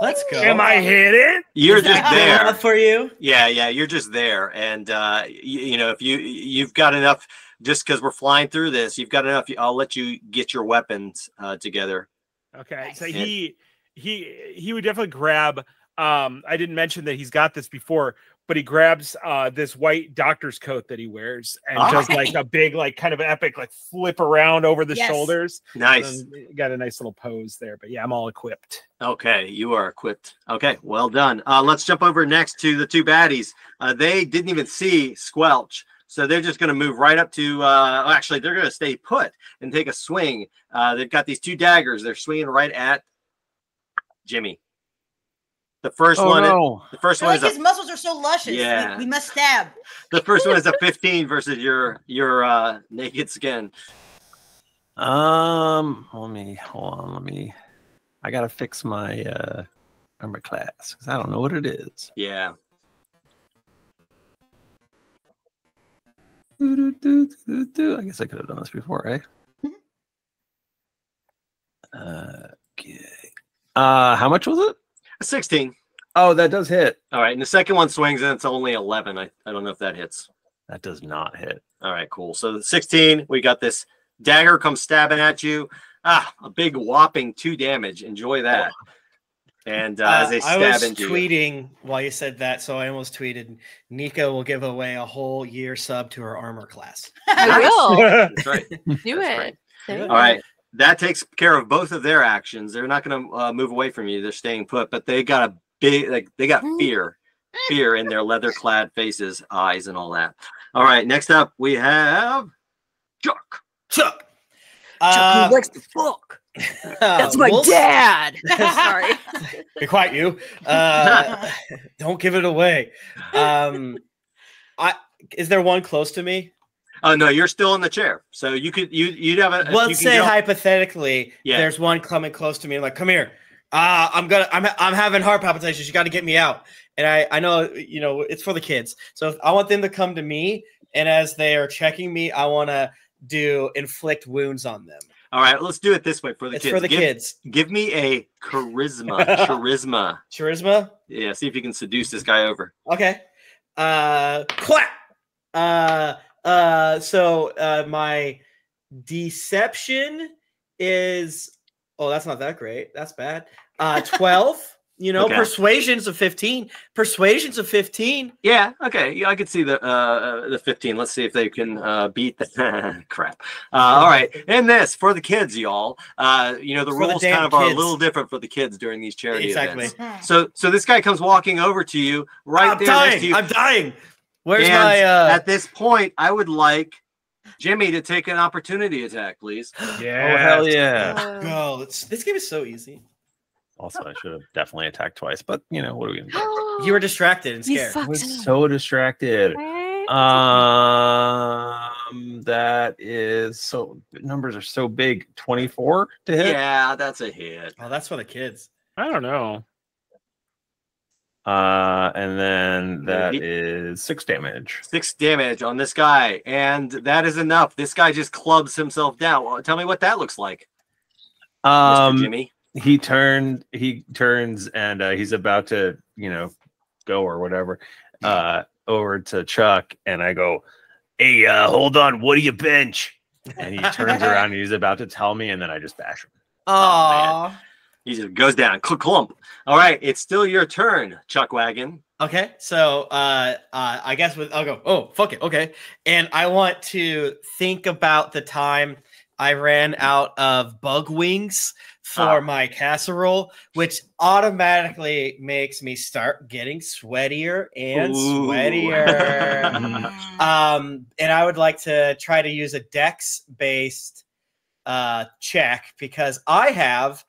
Let's go. Am I hidden? You're Is that just good there. enough for you? Yeah, you're just there, and you know, if you've got enough, just because we're flying through this, you've got enough. I'll let you get your weapons together. Okay, so And- he would definitely grab. I didn't mention that he's got this before, but he grabs this white doctor's coat that he wears and does like a big, like kind of epic, like flip around over the Yes. shoulders. Nice. Got a nice little pose there, but yeah, I'm all equipped. Okay, you are equipped. Okay, well done. Let's jump over next to the two baddies. They didn't even see Squelch, so they're just going to move right up to. Actually, they're going to stay put and take a swing. They've got these two daggers. They're swinging right at Jimmy. The first one. No. The first I feel one like is his muscles are so luscious. Yeah. We must stab. the first one is a 15 versus your naked skin. Let me hold on. I gotta fix my armor class because I don't know what it is. Yeah. I guess I could have done this before, right? Okay. How much was it? 16. Oh, that does hit. All right, and the second one swings and it's only 11. I don't know if that hits. That does not hit. All right, cool. So the 16, we got this dagger comes stabbing at you. A big whopping 2 damage. Enjoy that. And as they I stab was into you. tweeting while you said that, so I almost tweeted, Nika will give away a whole year sub to her armor class. I will That's right. do That's it. right. Thank All you. right. That takes care of both of their actions. They're not going to move away from you. They're staying put, but they got a big, like they got fear in their leather-clad faces, eyes, and all that. All right. Next up, we have Chuck. Chuck! Chuck, who likes to fuck. That's my Wolf- dad. Sorry. Be quiet, you. Don't give it away. Is there one close to me? Oh no, you're still in the chair, so you'd have a. Let's you can say go- hypothetically, Yeah. there's one coming close to me. I'm like, come here. I'm having heart palpitations. You got to get me out. And I know, it's for the kids. So I want them to come to me. And as they are checking me, I want to inflict wounds on them. All right, let's do it this way for the It's kids. for the kids. Give me a charisma. Charisma. Yeah, see if you can seduce this guy over. Okay. Clap. So my deception is. Oh, that's not that great. That's bad. 12. You know, Okay. persuasion's of 15. Persuasion's of 15. Yeah, okay. Yeah, I could see the 15. Let's see if they can beat the crap. All right. And this for the kids, y'all. You know, the For the rules damn kind of are a kids. little different for the kids during these charity Exactly. events. So this guy comes walking over to you right I'm there dying. next to you. I'm dying. Where's And my at this point, I would like Jimmy to take an opportunity attack, please. Yeah. Oh, hell yeah. Go. This game is so easy. Also, I should have definitely attacked twice, but you know, what are we gonna do? You were distracted and You scared. I fucked was it up. so distracted. Right? That is so numbers are so big. 24 to hit. Yeah, that's a hit. Oh, that's for the kids. I don't know. And then that is 6 damage. 6 damage on this guy, and that is enough. This guy just clubs himself down. Well, tell me what that looks like, Mr. Jimmy. He turns and he's about to, you know, go or whatever, over to Chuck, and I go, "Hey, hold on, what do you bench?" And he turns around and he's about to tell me, and then I just bash him. Oh, He just goes down, clump. All right, it's still your turn, Chuck Wagon. okay. So I guess I'll go. Oh, fuck it. Okay. And I want to think about the time I ran out of bug wings for my casserole, which automatically makes me start getting sweatier and sweatier. And I would like to try to use a dex-based check because I have.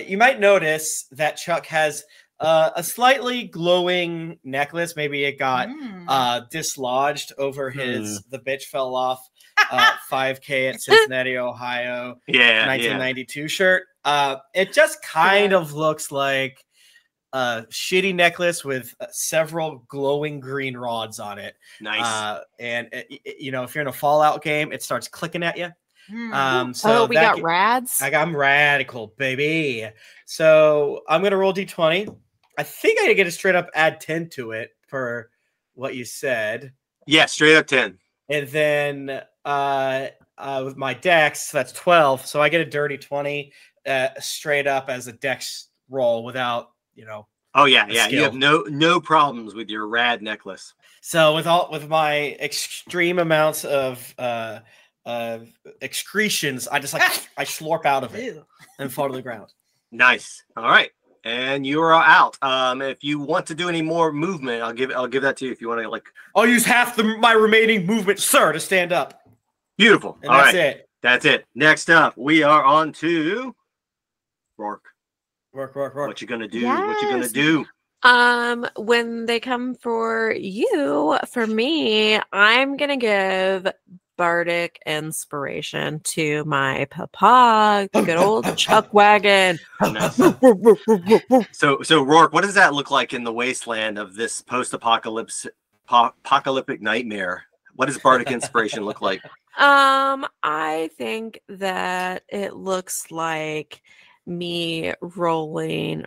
You might notice that Chuck has a slightly glowing necklace. Maybe it got dislodged over his "The Bitch Fell Off" 5K at Cincinnati, Ohio, 1992 shirt. It just kind of looks like a shitty necklace with several glowing green rods on it. Nice. And you know, if you're in a Fallout game, it starts clicking at you. So we got rads. I'm radical, baby. So I'm gonna roll d20. I think I get a straight up add 10 to it for what you said. Yeah, straight up 10. And then with my dex, that's 12. So I get a dirty 20 straight up as a dex roll without, you know. Oh yeah, yeah. skill. You have no problems with your rad necklace. So with my extreme amounts of excretions, I just I slurp out of it and fall to the ground. Nice. All right. And you are out. If you want to do any more movement, I'll give that to you if you want to like. I'll use half my remaining movement, sir, to stand up. Beautiful. And All that's right. it. That's it. Next up, we are on to Rourke. Rourke. What you gonna do? What you gonna do? When they come for you, for me, I'm gonna give bardic inspiration to my papa, the good old Chuck Wagon. So Rourke, what does that look like in the wasteland of this post-apocalyptic nightmare? What does bardic inspiration look like? I think that it looks like me rolling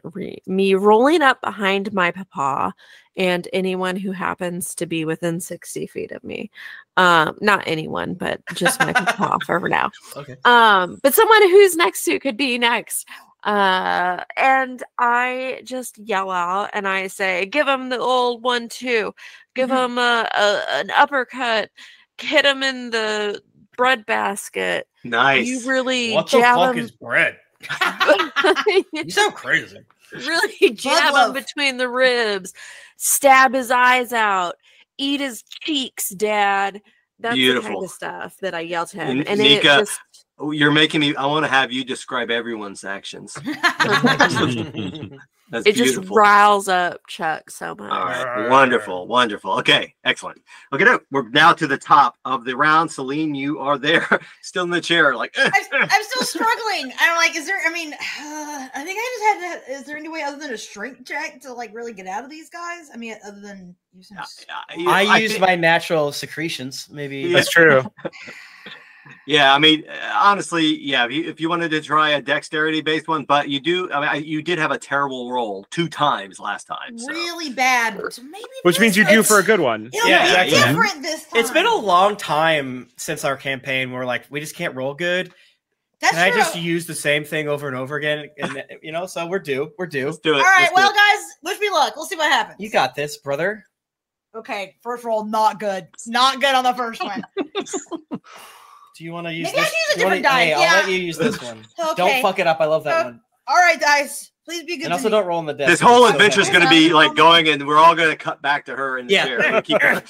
up behind my papa and anyone who happens to be within 60 feet of me. Not anyone, but just my papa for now. Okay. But someone who's next to could be next. And I just yell out and I say, give him the old 1-2, give him an uppercut, hit him in the bread basket. Nice. You really What the jab fuck him. is bread? You sound crazy. Really jab him between the ribs, stab his eyes out, eat his cheeks, Dad. That's the kind of stuff that I yell to him. And Nika, it just you're making me. I want to have you describe everyone's actions. That's it beautiful. just riles up Chuck so much. All right, wonderful. Okay, excellent. Okay, no, we're now to the top of the round. Celine, you are there, still in the chair, like. I'm still struggling. I'm like, is there? I mean, I think I just had to. Is there any way other than a strength check to like really get out of these guys? I mean, other than using. I use my natural secretions. Maybe That's true. Yeah, I mean, honestly, yeah. If you wanted to try a dexterity-based one, but you do, I mean, you did have a terrible roll 2 times last time. So. Really bad. So maybe Which means you're due for a good one. It'll Yeah, be exactly. different this time. It's been a long time since our campaign where like we just can't roll good. That's Can I true. just use the same thing over and over again? And you know, so we're due. We're due. Let's do it. All right, Let's do well, it. guys, wish me luck. We'll see what happens. You got this, brother. Okay, first roll, not good. Not good on the first one. Do you want to use Maybe I this? should use a Do you wanna- different die. Hey, Yeah. I'll let you use this one. Okay. Don't fuck it up. I love that one. All right, guys. Please be good And to also me. don't roll in the desk. This whole It's so adventure is heavy. going to be like going, and we're all going to cut back to her in the chair. We're gonna keep going.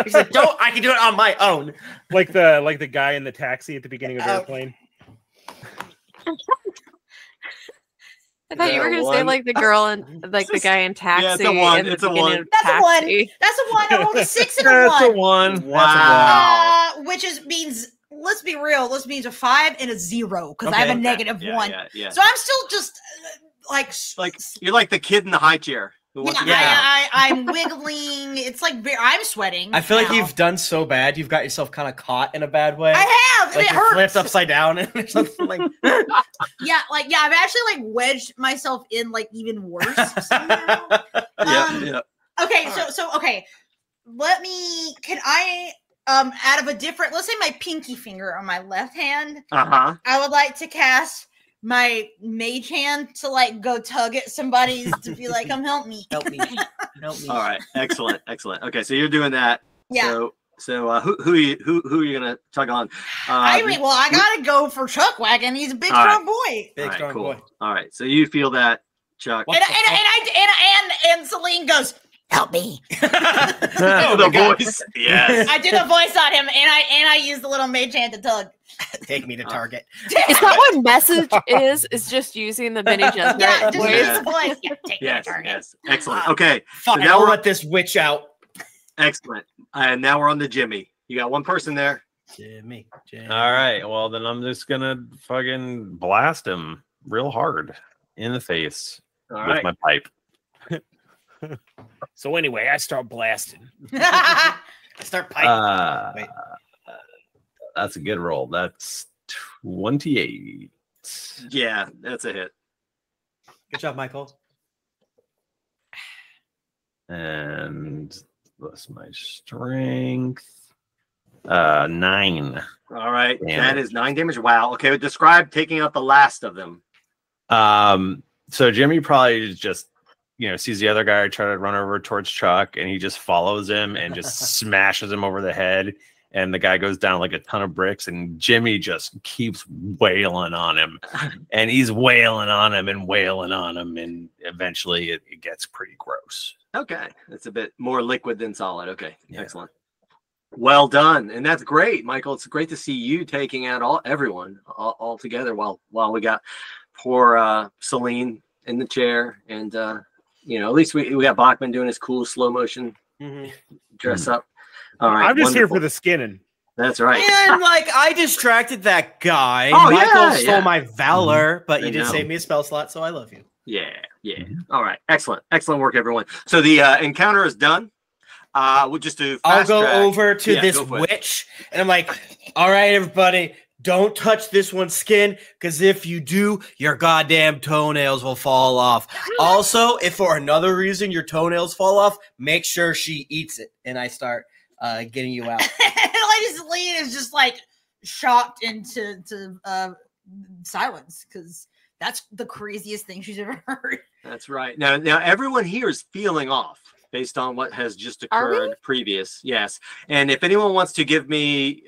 He's like, don't. I can do it on my own. Like the guy in the taxi at the beginning of the airplane. I thought you were going to say like the girl and like the guy in taxi. Yeah, it's a one. in the It's a beginning one. of That's a one. Taxi. That's a one. I rolled a 6 and a That's a 1. one. Wow. Which means, let's be real, this means a 5 and a 0 because I have a Okay. negative Yeah, 1. yeah. So I'm still just like You're like the kid in the high chair who wants to get out. I'm wiggling. It's like I'm sweating. I feel like now. you've done so bad. You've got yourself kind of caught in a bad way. I have. Like It you're hurts. flipped upside down or something like. Yeah, I've actually like wedged myself in like even worse somehow. Yeah. Okay, so okay. Can I out of a different, let's say my pinky finger on my left hand, Uh-huh. I would like to cast my mage hand to like go tug at somebody's to be like, come help me. Help me. Help me. All right. Excellent. Okay, so you're doing that. Yeah. So who are you gonna tug on? I gotta go for Chuck Wagon. He's a big All strong boy. Big all right, strong cool. boy. All right. So you feel that, Chuck? What? And Celine goes, help me. Oh, the voice. Yes. I did a voice on him, and I used the little mage hand to tug. Take me to Target. Is that what message is? Is just using the Benny Jesnert Yeah, just voice? use the voice. Yeah, take me Yes. to Target. Yes. Excellent. Okay. Fine, now I'll we're- let this witch out. Excellent. And now we're on the Jimmy. You got one person there. Jimmy. All right. Well, then I'm just gonna fucking blast him real hard in the face All with right. my pipe. So anyway, I start blasting. Start piping. Wait. That's a good roll. That's 28. Yeah, that's a hit. Good job, Michael. And that's my strength. 9. All right. Damn That it. is 9 damage. Wow. Okay. Describe taking out the last of them. So Jimmy probably just sees the other guy try to run over towards Chuck, and he just follows him and just smashes him over the head. And the guy goes down like a ton of bricks, and Jimmy just keeps wailing on him, and he's wailing on him, and eventually it gets pretty gross. Okay. That's a bit more liquid than solid. Okay. Yeah. Excellent. Well done. And that's great, Michael. It's great to see you taking out everyone all together while we got poor Celine in the chair. And, at least we got Bachmann doing his cool slow motion dress up. All right. I'm just here wonderful. for the skinning. That's right. And like I distracted that guy. Oh, Michael yeah, stole yeah. my valor, but I you did know. save me a spell slot, so I love you. Yeah. All right. Excellent work, everyone. So the encounter is done. We'll just do. I'll fast go track. over to Yeah, this go for it. witch, and I'm like, all right, everybody, don't touch this one's skin, because if you do, your goddamn toenails will fall off. Also, if for another reason your toenails fall off, make sure she eats it. And I start getting you out. Lady Celine is just like shocked into silence because that's the craziest thing she's ever heard. That's right. Now everyone here is feeling off based on what has just Are we? occurred previous. Yes. And if anyone wants to give me,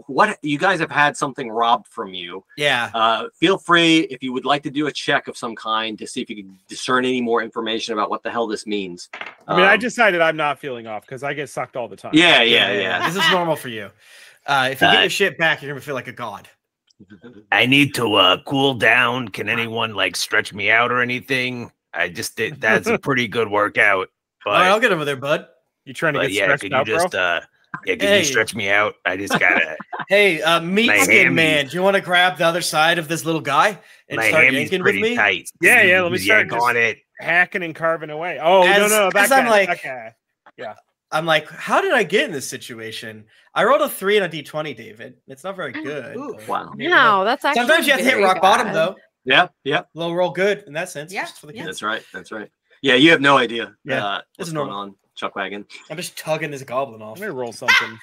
what you guys have had something robbed from you, Yeah. feel free if you would like to do a check of some kind to see if you can discern any more information about what the hell this means. I mean, I decided I'm not feeling off because I get sucked all the time. Yeah. This is normal for you. If you get your shit back, you're gonna feel like a god. I need to cool down. Can anyone stretch me out or anything? I just did. That's a pretty good workout. But, All right, I'll get over there, bud. You trying to but get yeah, stretched could you out, just bro? can Hey. you stretch me out? I just gotta. Hey, meat My skin hammies. man, do you want to grab the other side of this little guy and My start hammy's yanking with pretty me? tight. Yeah, You let me just start yank on it. Hacking and carving away. Oh, As- no, that as I'm guy, like- that guy. I'm like, how did I get in this situation? I rolled a 3 on a D20, David. It's not very good. Ooh, but wow. you never know. No, that's actually Sometimes you have to hit very rock bottom, bad. though. Yeah, yeah, Little roll good in that sense. Yeah, Just for the yeah. kids. that's right. That's right. Yeah, you have no idea. Yeah, what's is going normal. on, Chuckwagon. I'm just tugging this goblin off Let me roll something.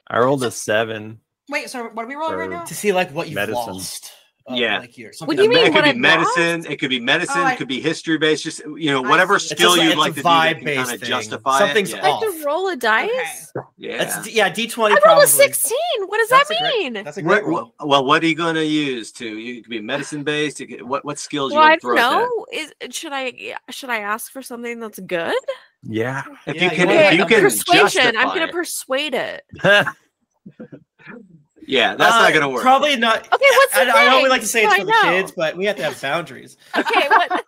I rolled a 7. Wait, so what are we rolling right now? to see like what you've Medicine. lost. Yeah. Like here. What do you mean? It could what be I've medicine. lost? It could be medicine. Oh, It could be history based. Just I whatever see. skill It's you'd a like to do that can vibe-based kind of thing. justify Something's it. I off. have to roll a dice. Yeah. That's D20. I rolled probably. a 16. What does That's that a great- mean? That's a great roll. Well, what are you going to use to? You could be medicine based. What skills you Well, I want to throw don't at know. Should I ask for something that's good? Yeah. that? If Yeah, you can, you if want you a can Persuasion. I'm justify gonna it. persuade it. Yeah, that's not going to work. Probably not. Okay, what's the I know we thing? like to say it's So for I the know. kids, but we have to have boundaries. Okay, what?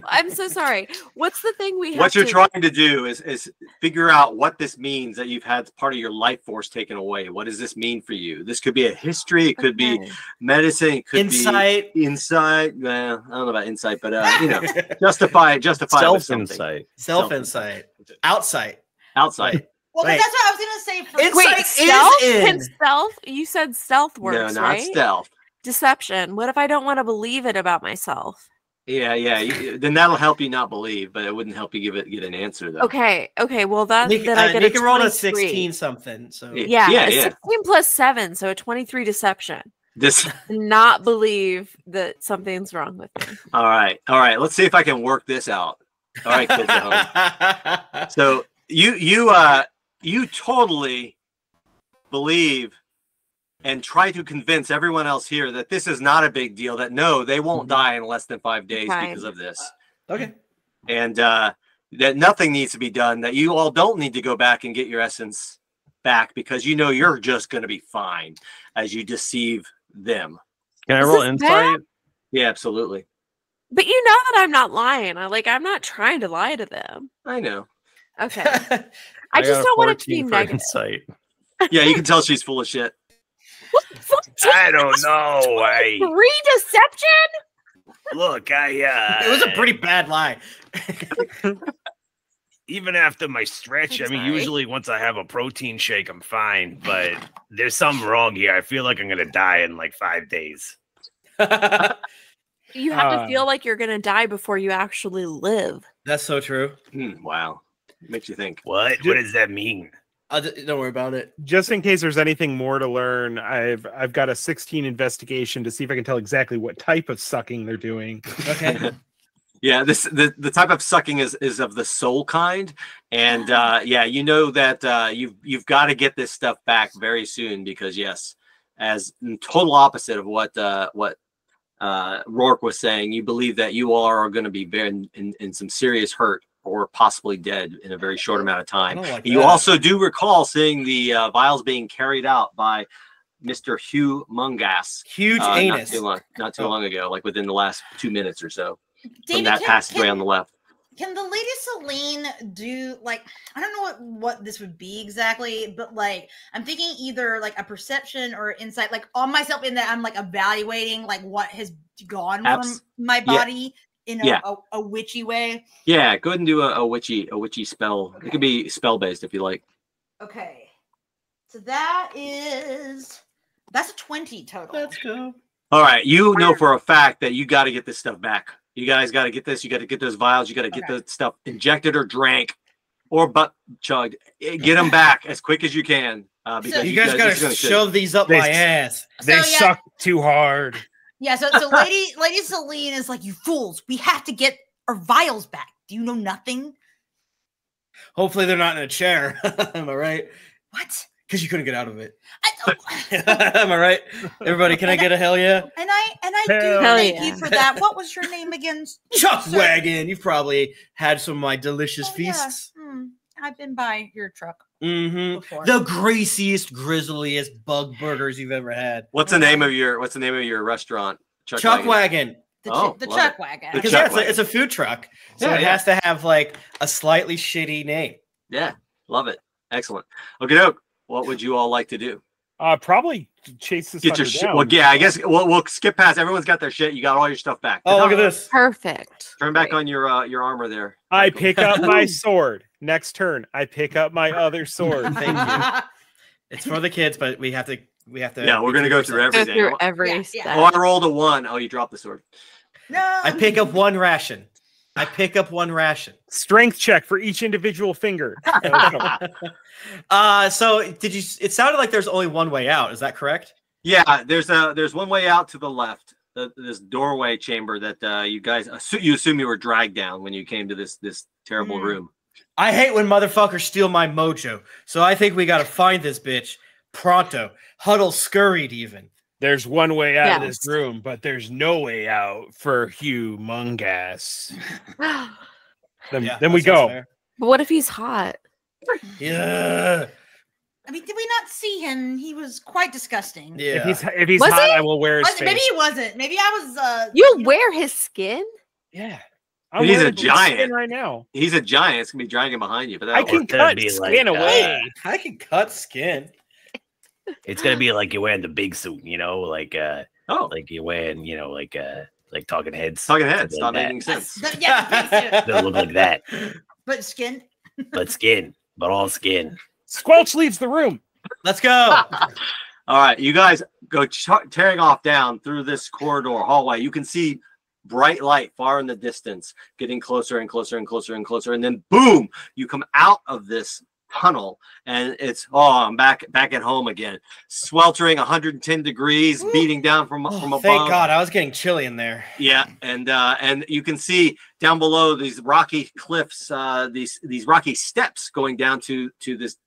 I'm so sorry. What's the thing we have What you're to trying to do is figure out what this means that you've had part of your life force taken away. What does this mean for you? This could be a history. It could be Okay. medicine. It could Insight. be insight. Well, I don't know about insight, but justify it with Self something. insight. Self-insight. Outsight. Outside. Well, Wait. that's what I was gonna say. For It's- Wait, Insight stealth? is Can in. stealth? You said stealth works, No, not right? stealth. Deception. What if I don't want to believe it about myself? Yeah. Then that'll help you not believe, but it wouldn't help you get an answer though. Okay. Well, then Nika, I get a Nika rolled a 23. 16 something. So Yeah, Yeah, a yeah. 16 plus 7, so a 23 deception. This. Not believe that something's wrong with me. All right. Let's see if I can work this out. All right, kids at home. So you totally believe and try to convince everyone else here that this is not a big deal, that no, they won't die in less than 5 days Fine. because of this. Okay. And that nothing needs to be done, that you all don't need to go back and get your essence back because you know you're just going to be fine as you deceive them. Can I Is roll this insight? Yeah, absolutely. But you know that I'm not lying. I'm not trying to lie to them. I know. Okay. I I just got a don't want it to be 14 for negative. Insight. Yeah, you can tell she's full of shit. I don't know. 3 deception? Look, It was a pretty bad lie. even after my stretch, I'm I mean, sorry. usually once I have a protein shake, I'm fine. But there's something wrong here. I feel like I'm gonna die in like 5 days. You have to feel like you're going to die before you actually live. That's so true. Wow. Makes you think. What? What does that mean? Don't worry about it. Just in case there's anything more to learn, I've got a 16 investigation to see if I can tell exactly what type of sucking they're doing. Okay. Yeah, the type of sucking is of the soul kind, and yeah, you know that you've got to get this stuff back very soon because yes, as total opposite of what Rourke was saying, you believe that you all are going to be very in some serious hurt or possibly dead in a very short amount of time. I don't like You that. also do recall seeing the vials being carried out by Mr. Hugh Mungas. Huge anus. Not too long ago, like within the last 2 minutes or so. From David, that passageway on the left. Can the Lady Celine do like I don't know what this would be exactly, but like I'm thinking either like a perception or insight, like on myself in that I'm like evaluating like what has gone from my body in a witchy way. Yeah, go ahead and do a witchy spell. It could be spell based if you like. Okay. So that's a 20 total. Let's go. All right, you know for a fact that you got to get this stuff back. You guys got to get this. You got to get those vials. You got to get the stuff injected or drank or butt chugged. Get them back as quick as you can. Because You guys got to shove these up my ass. They suck too hard. Yeah, so Lady Celine is like, you fools, we have to get our vials back. Do you know nothing? Hopefully they're not in a chair. Am I right? What? Because you couldn't get out of it. Am I right? Everybody, can I get a hell yeah? And I do Hell thank you for that. What was your name again? Chuck sir? Wagon. You've probably had some of my delicious Oh, yeah. feasts. I've been by your truck Mm-hmm. before. The greasiest, grisliest bug burgers you've ever had. What's the name of your restaurant? Chuck Wagon. The Oh, the love truck it. wagon. Because Chuck it's a food truck. So Yeah, it yeah. has to have like a slightly shitty name. Yeah, love it. Excellent. Okay, doke. What would you all like to do? Probably chase this Get your fucker shit. down. Well, yeah, I guess we'll skip past. Everyone's got their shit. You got all your stuff back. Oh, look at this. Perfect. Turn back on your armor there. I Michael. pick up my sword. Next turn, I pick up my other sword. Thank you. It's for the kids, but we have to. Yeah, we're gonna go through Go everything. through every Yeah, step. yeah. Oh, I rolled a 1. Oh, you dropped the sword. No. I pick up one ration. Strength check for each individual finger. So did you? It sounded like there's only one way out. Is that correct? Yeah, there's one way out to the left. This doorway chamber that you guys you assume you were dragged down when you came to this terrible room. I hate when motherfuckers steal my mojo. So I think we got to find this bitch pronto. Huddle scurried even. There's one way out of Yes. this room, but there's no way out for humongous. Then Yeah, we that sounds go. fair. But what if he's hot? Yeah. I mean, did we not see him? He was quite disgusting. Yeah. If he's Was hot, he? I will wear his face. Maybe he wasn't. Maybe I was. You wear his skin? Yeah. But he's a wearing his giant. skin right now. He's a giant. It's gonna be dragging behind you. But I can gonna cut be skin like, away. I can cut skin. It's gonna be like you're wearing the big suit, like oh, like you're wearing, like Talking Heads. talking heads. Something Not like making sense. Yeah, They'll look like that, but skin. but skin, but all skin. Squelch leaves the room. Let's go. All right, you guys go tearing off down through this corridor hallway. You can see bright light far in the distance, getting closer and closer and closer and closer, and then boom, you come out of this tunnel, and it's I'm back at home again, sweltering 110 degrees, beating down from above. Thank God, I was getting chilly in there. Yeah, and you can see down below these rocky cliffs, these rocky steps going down to this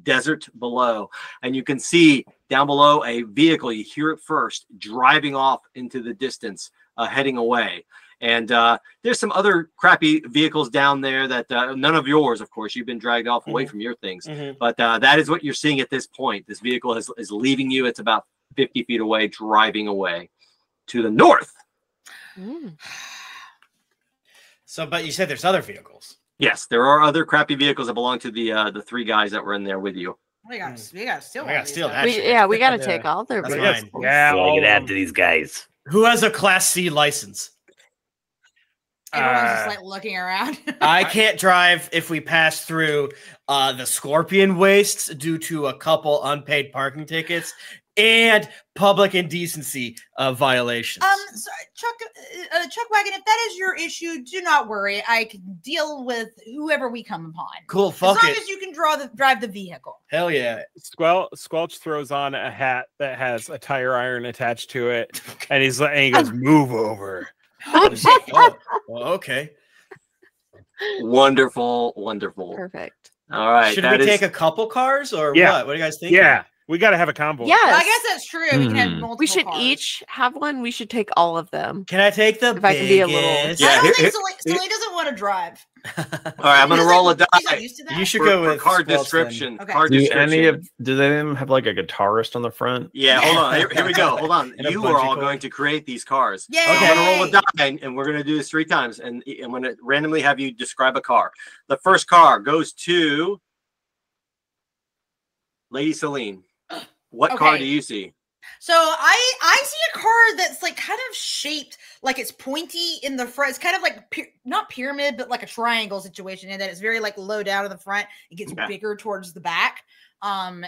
desert below, and you can see down below a vehicle. You hear it first driving off into the distance, heading away. And there's some other crappy vehicles down there that none of yours, of course. You've been dragged off away from your things. But that is what you're seeing at this point. This vehicle is leaving you. It's about 50 feet away, driving away to the north. So, but you said there's other vehicles. Yes, there are other crappy vehicles that belong to the 3 guys that were in there with you. We got steal. We gotta all steal these that guys. shit. We got to Yeah. take all their That's vehicles. mine. Yeah, We'll all get of after them. these guys. Who has a Class C license? Everyone's just like looking around. I can't drive if we pass through the Scorpion Wastes due to a couple unpaid parking tickets and public indecency violations. Sorry, Chuck Wagon, if that is your issue, do not worry. I can deal with whoever we come upon. Cool, As fuck long it. as you can drive the vehicle. Hell yeah. Squelch throws on a hat that has a tire iron attached to it, and he goes, "Move over." Oh, well, okay. Wonderful, wonderful. Perfect. All right. Should that we is- take a couple cars or Yeah. what? What do you guys think? Yeah, we got to have a convoy. Yes. Well, I guess that's true. We can have multiple we should cars. each have one. We should take all of them. Can I take the If I can be a little- biggest? Yeah, I don't here- think Celine doesn't want to drive. All right, I'm gonna roll a die. She's not used to that. You should for, go for with card Squelch description. Okay. Card Do description. any of them have like a guitarist on the front? Yeah, hold on. Here we go. Hold on. And a You are bungee all cord. going to create these cars. Yay! I'm going to roll a die, and we're going to do this 3 times. And I'm going to randomly have you describe a car. The first car goes to Lady Celine. What car Okay. do you see? So I see a car that's like kind of shaped like it's pointy in the front. It's kind of like not pyramid, but like a triangle situation in that it's very like low down in the front. It gets Okay. bigger towards the back. And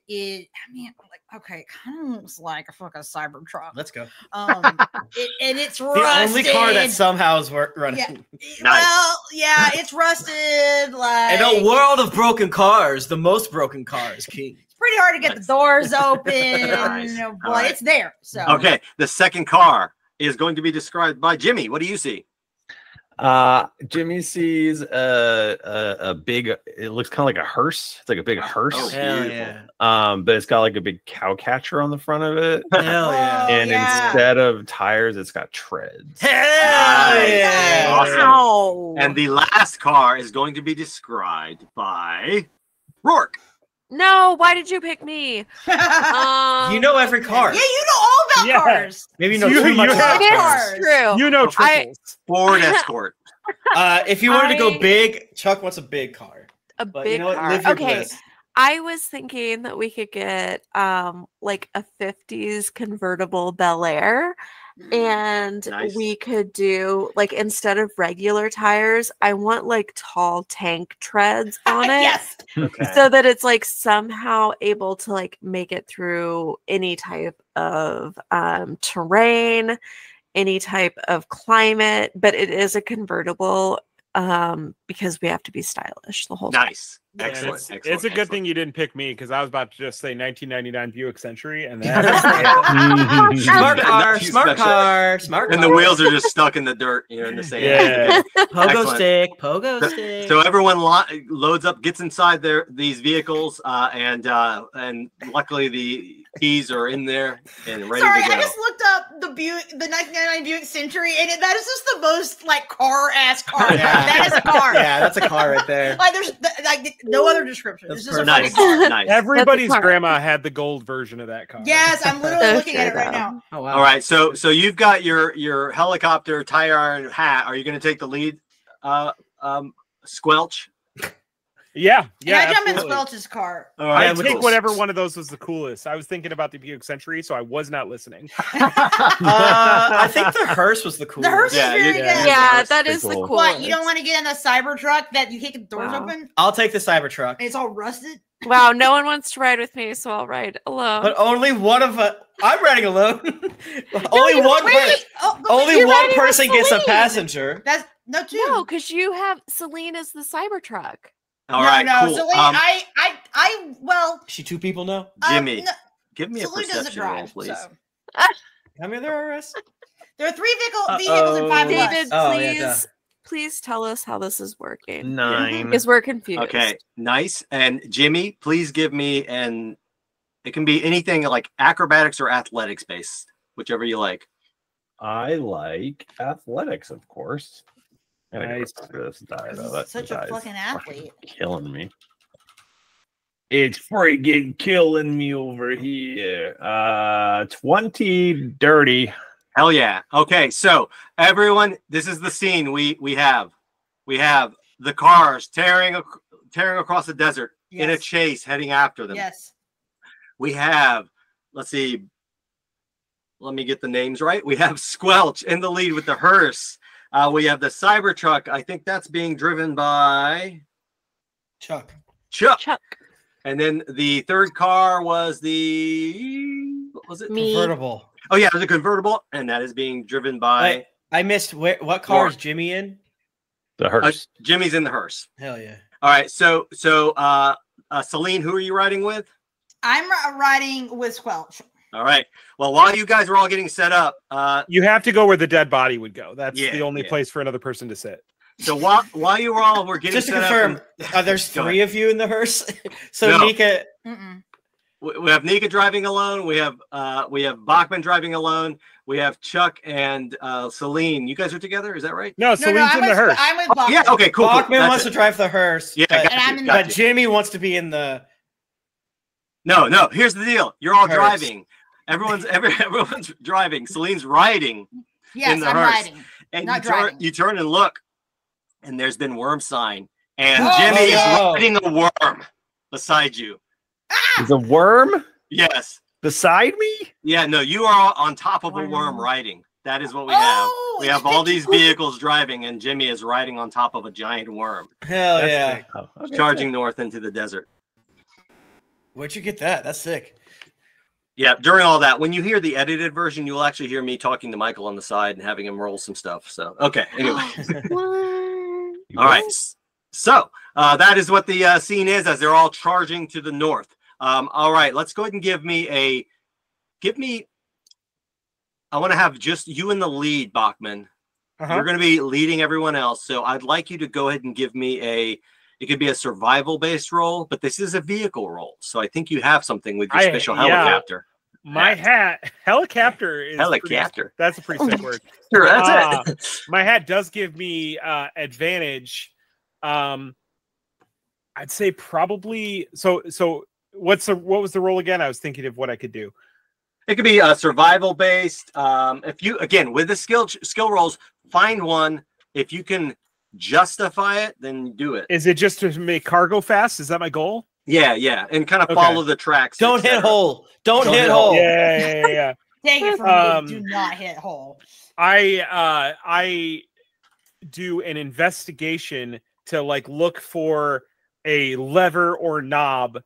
it, I mean, like, okay, it kind of looks like a fucking Cybertruck. Let's go. And it's The rusted. only car that somehow is running. Yeah. Nice. Well, yeah, it's rusted. Like In a world of broken cars, the most broken car is king. it's pretty hard to get Nice. the doors open, Nice. but All right. it's there. So Okay, the second car is going to be described by Jimmy. What do you see? Jimmy sees a big. It looks kind of like a hearse. It's like a big hearse. Oh, Hell beautiful. yeah. But it's got like a big cow catcher on the front of it. Hell yeah. Oh, And yeah. instead of tires, it's got treads. Hell Nice. yeah. Awesome. Ow. And the last car is going to be described by Rourke. No, why did you pick me? You know every car. Yeah, you know all about Yeah. cars. Maybe you know You- too much you about It cars. is true. You know I- trickles. Ford Escort. If you wanted to go I- big, Chuck wants a big car. A But big you know what? car. Live your Okay, bliss. I was thinking that we could get like a 50s convertible Bel Air, and Nice. we could do like, instead of regular tires, I want like tall tank treads on it. Yes. Okay. So that it's like somehow able to like make it through any type of terrain, any type of climate, but it is a convertible because we have to be stylish the whole time. Nice. And Excellent. it's, Excellent. it's a good excellent. thing you didn't pick me because I was about to just say 1999 Buick Century, and Smart that car, Nothing smart special. car, smart And car. the wheels are just stuck in the dirt, in the sand. Yeah. Pogo Excellent. stick, pogo stick. So everyone loads up, gets inside these vehicles, and luckily the keys are in there and ready Sorry, to go. I just looked up the 1999 Buick Century, and that is just the most like car-ass car. Yeah. That is a car. Yeah, that's a car right there. Like there's like no other description. That's It's just a perfect. fucking Nice, car. nice. everybody's That's a car. grandma had the gold version of that car. Yes, I'm literally So looking at it true, right though. now. Oh wow. All right, so you've got your helicopter tire iron hat. Are you going to take the lead, Squelch? Yeah, Yeah, I jump in absolutely. Squelch's car. All right, I'd with take the- whatever one of those was the coolest. I was thinking about the Buick Century, so I was not listening. I think the hearse was the coolest. The hearse is Yeah, very you- good. Yeah, that's that pretty is the cool. cool. What, you don't want to get in the Cybertruck that you kick the doors Wow. open? I'll take the Cybertruck, And it's all rusted? Wow, no one wants to ride with me, so I'll ride alone. but only one of us. I'm riding alone. only you- one Wait, person. wait, oh, but Only you're one riding with person gets a Celine. passenger. That's no two. No, because you have Celine as the Cybertruck. All right, no, cool. Celine, well, She two people now. Jimmy, no, give me a Celine doesn't perception roll, drive, please. so. How many there are, Russ? There are three vehicles and five Uh-oh. David, buses. Oh, yeah, please, please tell us how this is working. 9. Because we're confused. Okay, nice. And Jimmy, please give me it can be anything like acrobatics or athletics based, whichever you like. I like athletics, of course. I gotta Nice. go back to this die, This though. is That such a die is fucking athlete. killing me. It's freaking killing me over here. 20 dirty. Hell yeah. Okay, so everyone, this is the scene we have. We have the cars tearing across the desert in a Yes. chase heading after them. Yes. We have, let's see, let me get the names right. We have Squelch in the lead with the hearse. We have the Cybertruck. I think that's being driven by Chuck. Chuck. Chuck. And then the third car was what was it? Me. Convertible. Oh yeah, it was a convertible, and that is being driven by I missed what car is Jimmy in? The hearse. Jimmy's in the hearse. Hell yeah. All right, so Celine, who are you riding with? I'm riding with Squelch. All right. Well, while you guys are all getting set up, You have to go where the dead body would go. That's Yeah, the only yeah. place for another person to sit. so while you all were getting Just to set confirm, up, there's Go three of you in the hearse. So No. Nika, Mm-mm. we have Nika driving alone. We have Bachmann driving alone. We have Chuck and Celine. You guys are together, is that right? No, Celine's in the hearse. I'm with Oh, Bachmann. yeah. Okay. Cool. Bachman That's wants it. to drive the hearse. Yeah. but, Got And you, I'm in got but you. Jimmy wants to be in the. No. Here's the deal. You're all Hearse. driving. Everyone's driving. Celine's riding, Yes, in the I'm hearse. riding. and Not you turn driving. you turn and look, and there's been worm sign, and Oh, Jimmy yeah. is riding a worm beside you. Is a worm Yes. beside me? Yeah. No, you are on top of a worm Worm. riding. That is what we Oh, have. We it's have all pretty these cool. vehicles driving, and Jimmy is riding on top of a giant worm, Hell That's yeah. sick. Oh, okay. charging north into the desert. Where'd you get that? That's sick. Yeah, during all that, when you hear the edited version, you'll actually hear me talking to Michael on the side and having him roll some stuff. So, okay, anyway. What? All right. So, that is what the scene is as they're all charging to the north. All right, let's go ahead and give me, I want to have just you in the lead, Bachman. Uh-huh. You're going to be leading everyone else. So I'd like you to go ahead and give me it could be a survival based role, but this is a vehicle role. So I think you have something with your special yeah. helicopter. My helicopter is Helicopter. That's a pretty sick word. Sure, that's it. My hat does give me advantage. I'd say probably so. What was the role again? I was thinking of what I could do. It could be survival based. If you again with the skill rolls, find one. If you can justify it, then do it. Is it just to make cargo fast? Is that my goal? Yeah, and kind of Okay. follow the tracks. Don't hit etc. hole. Don't hit hit hole. hole. Yeah. Take it from me. Do not hit hole. I do an investigation to like look for a lever or knob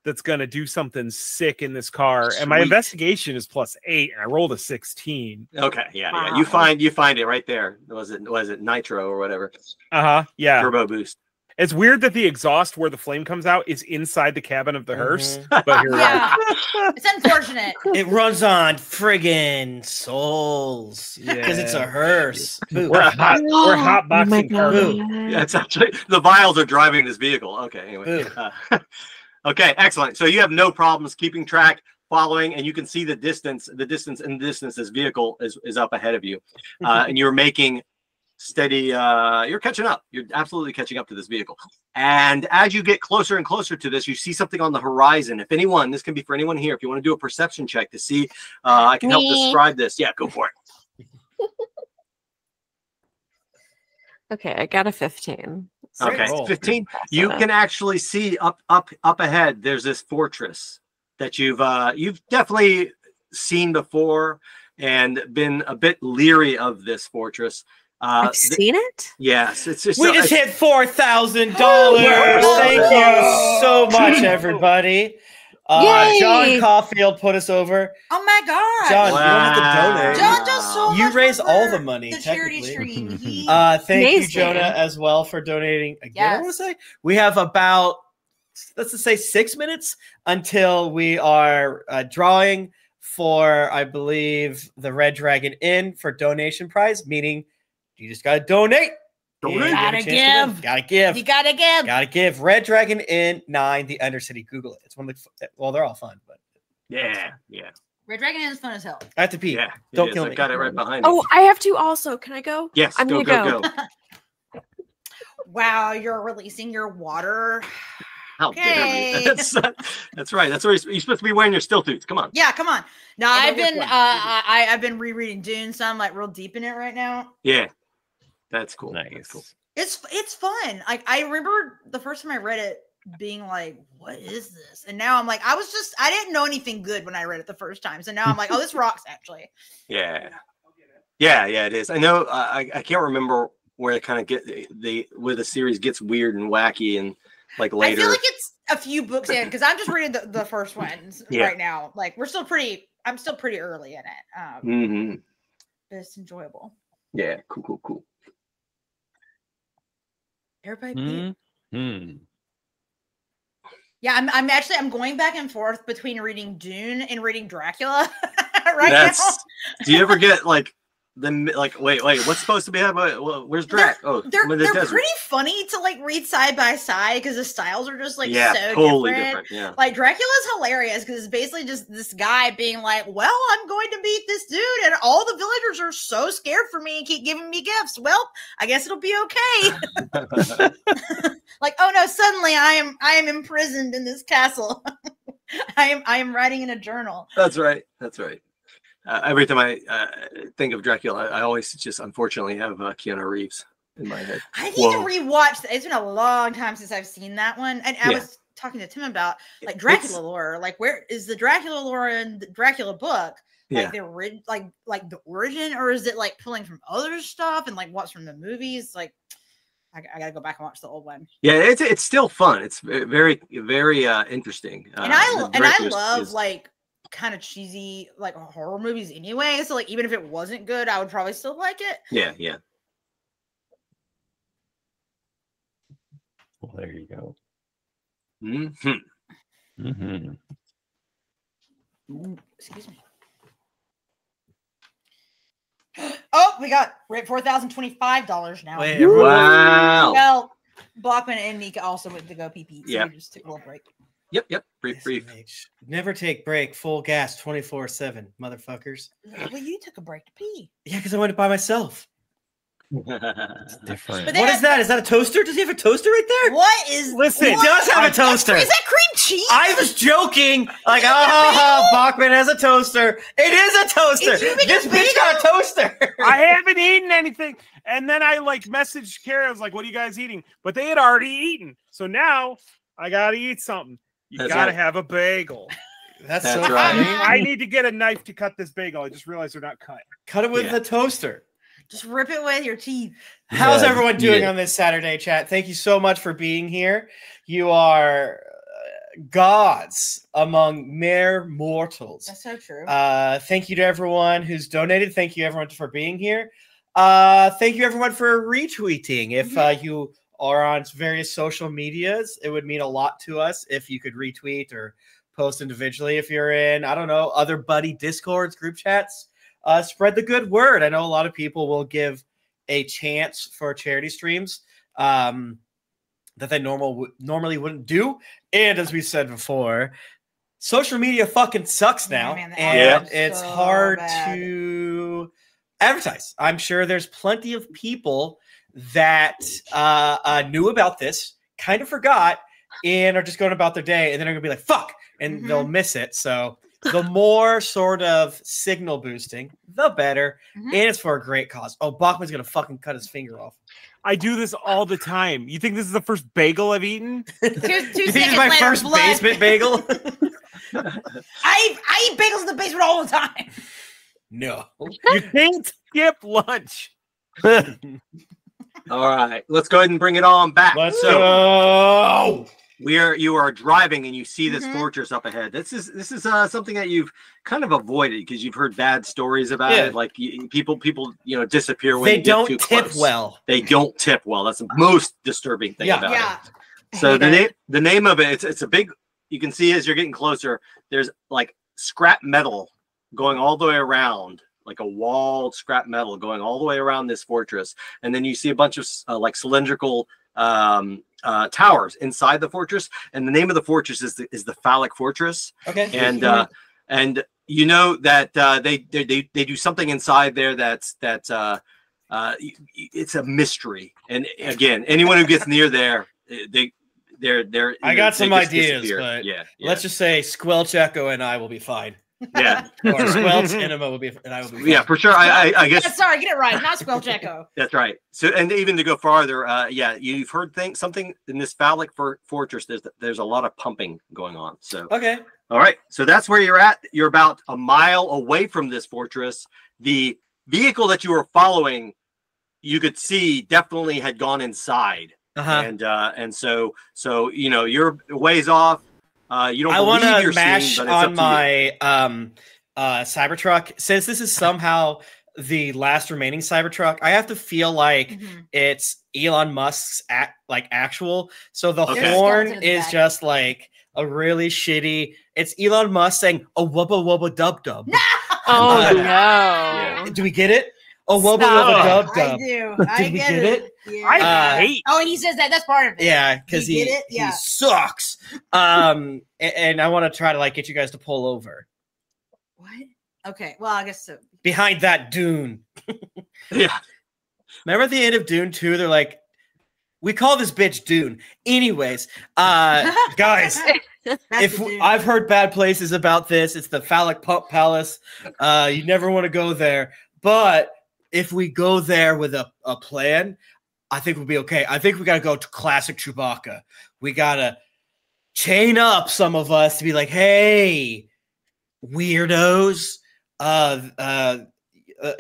that's gonna do something sick in this car, and my Sweet. investigation is +8, and I rolled a 16. Okay, yeah. Wow. You find it right there. Was it nitro or whatever? Yeah. Turbo boost. It's weird that the exhaust where the flame comes out is inside the cabin of the hearse, but here we Yeah, are. it's unfortunate. It runs on friggin' souls because it's a hearse. Boo. We're hot boxing cars. Boo. Yeah, it's actually the vials are driving this vehicle. Okay, anyway. Okay, excellent. So you have no problems keeping track, following, and you can see the distance. The distance this vehicle is up ahead of you, and you're making steady. You're catching up. You're absolutely catching up to this vehicle. And as you get closer and closer to this, you see something on the horizon. If anyone, this can be for anyone here. If you want to do a perception check to see, I can help describe this. Yeah, go for it. Okay, I got a 15. Okay, roll. 15. You can actually see up ahead. There's this fortress that you've definitely seen before and been a bit leery of this fortress. I've seen it? Yes, it's just We just hit $4,000. Thank you so much, everybody. Yay! John Caulfield put us over. Oh my god! John, you don't have to donate. John does so You much raise work all for the money, The charity technically. stream. Thank you, Amazing. Jonah, as well for donating again. I want to say we have about, let's just say 6 minutes until we are drawing for, I believe, the Red Dragon Inn for donation prize, meaning you just got to donate. Donate. And you have a Gotta chance to win. give. Gotta give. You gotta give. Gotta give. Red Dragon Inn 9, the Undercity. Google it. It's one of the, well, they're all fun, but yeah. Red Dragon is fun as hell. I have to pee. Yeah, Don't it is. kill I've me. got it right behind me. Oh, I have to also. Can I go? Yes, I'm go. gonna Wow, you're releasing your water. How dare Okay. you? That's right. That's where you're supposed to be wearing your still toots. Come on. Yeah, come on. No, I I've don't been look I've been rereading Dune, so I'm like real deep in it right now. Yeah, that's cool. Nice. That's cool. It's fun. Like I remember the first time I read it being like, what is this? And now I'm like, I didn't know anything good when I read it the first time. So now I'm like, oh, this rocks actually. Yeah, it is. I know. I can't remember where it kind of where the series gets weird and wacky and like later. I feel like it's a few books in because I'm just reading the first ones right now. Like I'm still pretty early in it. But it's enjoyable. Yeah, cool. Everybody. Mm-hmm. Yeah, I'm going back and forth between reading Dune and reading Dracula now. Do you ever get like wait, what's supposed to be happening? Where's Drac? They're pretty funny to like read side by side because the styles are just like so totally different. Yeah. Like Dracula's hilarious because it's basically just this guy being like, well, I'm going to meet this dude and all the villagers are so scared for me and keep giving me gifts. Well, I guess it'll be okay. Like, oh no, suddenly I am imprisoned in this castle. I am writing in a journal. That's right. Every time I think of Dracula, I always just unfortunately have Keanu Reeves in my head. I need to rewatch. It's been a long time since I've seen that one, and I was talking to Tim about like Dracula lore. Like, where is the Dracula lore in the Dracula book? Like the like the origin, or is it like pulling from other stuff and like what's from the movies? Like, I gotta go back and watch the old one. Yeah, it's still fun. It's very very interesting. And I love like kind of cheesy like horror movies anyway. So like even if it wasn't good, I would probably still like it. Yeah. Well, there you go. Excuse me. Oh, we're at $4,025 now. Wait, everyone. Wow. Well, Bachmann and Nika also went to go pee. So we just took a little break. Yep. Brief. Never take break. Full gas 24/7, motherfuckers. Well, you took a break to pee. Yeah, because I went by myself. It's different. But What is that? Is that a toaster? Does he have a toaster right there? What is? Listen, He does have a toaster. Is that cream cheese? I was joking. Like, Bachmann has a toaster. It is a toaster. Did you make This a bitch got a toaster. I haven't eaten anything. And then I like messaged Kara. I was like, what are you guys eating? But they had already eaten. So now I got to eat something. You That's gotta right. have a bagel. That's That's so right. funny. I need to get a knife to cut this bagel. I just realized they're not cut. Cut it with Yeah. the toaster. Just rip it with your teeth. How's Yeah, everyone eat doing it. on this Saturday, chat? Thank you so much for being here. You are gods among mere mortals. That's so true. Thank you to everyone who's donated. Thank you everyone for being here. Thank you everyone for retweeting. If you are on various social medias, it would mean a lot to us if you could retweet or post individually. If you're in, I don't know, other buddy Discords, group chats, spread the good word. I know a lot of people will give a chance for charity streams that they normally wouldn't do. And as we said before, social media fucking sucks now, man, the and algorithm's it's so hard bad. to advertise. I'm sure there's plenty of people that knew about this, kind of forgot, and are just going about their day, and then they're gonna be like, "Fuck," and they'll miss it. So the more sort of signal boosting, the better, and it's for a great cause. Oh, Bachmann's gonna fucking cut his finger off. I do this all the time. You think this is the first bagel I've eaten? Two You think seconds it's my later, first blood. basement bagel? I eat bagels in the basement all the time. No. You can't skip lunch. All right, let's go ahead and bring it on back. Let's so go. you are driving and you see this fortress up ahead. This is something that you've kind of avoided because you've heard bad stories about Yeah. it. Like people disappear when They you get don't too tip close. well. They don't tip well. That's the most disturbing thing about Yeah. it. So Hate the name of it, it's a big. You can see as you're getting closer, there's like scrap metal going all the way around, like a walled scrap metal going all the way around this fortress, and then you see a bunch of like cylindrical towers inside the fortress. And the name of the fortress is the Phallic Fortress. Okay. And you know that they do something inside there that's it's a mystery. And again, anyone who gets near there, they're I got they some just ideas, disappear. but yeah. let's just say Squelch Echo and I will be fine. Yeah. Or Squelch Enema will be, and I will be fine. Yeah, for sure. I guess Sorry, get it right. Not Squelch Echo. that's right. So, and even to go farther, you've heard something in this phallic fortress. There's a lot of pumping going on. So, Okay. all right. So that's where you're at. You're about a mile away from this fortress. The vehicle that you were following, you could see definitely had gone inside. And so you're ways off. You don't. I want believe to you're mash seeing, but it's up on to you. my Cybertruck. Since this is somehow the last remaining Cybertruck, I have to feel like it's Elon Musk's actual. So the Okay. horn Skeleton in the is back. just like a really shitty. It's Elon Musk saying "a wubba wubba dub dub." Oh Uh, no. Yeah. Do we get it? A wubba Stop. wubba dub I dub. do. Did I we get get it. it? Yeah. I hate. Oh, and he says that. That's part of it. Yeah, because You he, get it? Yeah. he sucks. And I want to try to get you guys to pull over What? Okay. Well, I guess so. behind that dune. Yeah. Remember at the end of Dune 2, they're like, we call this bitch Dune. Anyways, guys, That's if the dude. I've heard bad places about this, it's the Phallic Pump Palace. You never want to go there. But if we go there with a plan, I think we'll be okay. I think we got to go to classic Chewbacca. We got to chain up some of us to be like, hey, weirdos.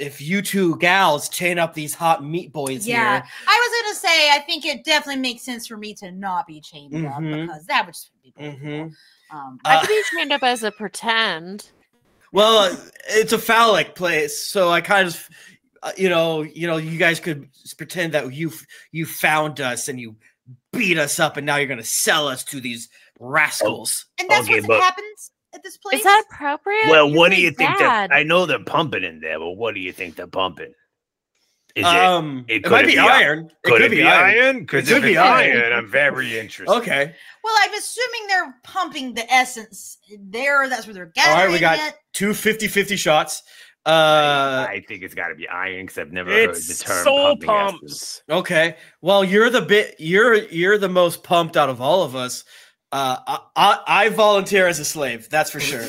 If you two gals chain up these hot meat boys Yeah, here. I was gonna say I think it definitely makes sense for me to not be chained up Mhm. because that would just be believable. Mhm. I could be trained up as a pretend. Well, it's a phallic place, so I kind of, you guys could pretend that you found us and you beat us up, and now you're gonna sell us to these rascals. And that's Okay, what but- happens at this place. Is that appropriate? Well, You're what do my you think dad. that I know they're pumping in there, but what do you think they're pumping? Is It could might it be be iron. could it be iron? Because It if could be it's iron, I'm very interested. Okay. Well, I'm assuming they're pumping the essence there. That's where they're All gathering right, we got it. two 50-50 shots. I think it's got to be iron because I've never heard the It's term soul pumping pumps. essence. Okay. Well, you're the most pumped out of all of us. I volunteer as a slave. That's for sure.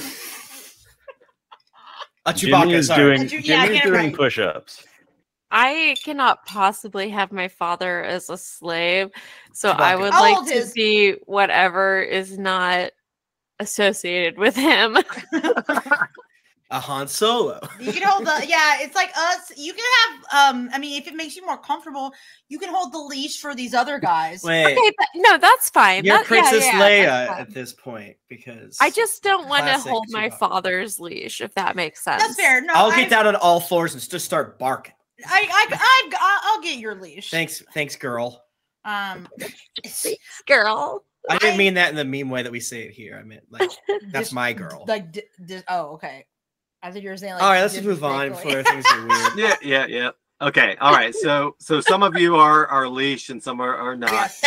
A Jimmy Chewbacca. is Sorry. Yeah, Jimmy's get it doing right. push-ups. I cannot possibly have my father as a slave, so I Chewbacca. would How like old to is- be whatever is not associated with him. A Han Solo. You can hold the it's like us. You can have I mean, if it makes you more comfortable, you can hold the leash for these other guys. Wait, Okay, but no, that's fine. you're That- Princess that's Leia fine. at this point because I just don't want to Classic hold my Chewbacca. father's leash, if that makes sense. That's fair. No, I'll get down on all fours and just start barking. I'll get your leash. Thanks, girl. Thanks, girl. I didn't mean that in the meme way that we say it here. I meant like that's Dis- my girl. Like, okay. I think you were saying like. All right, let's just move on before things get weird. Yeah. Okay. All right. So some of you are leashed and some are not. Yes.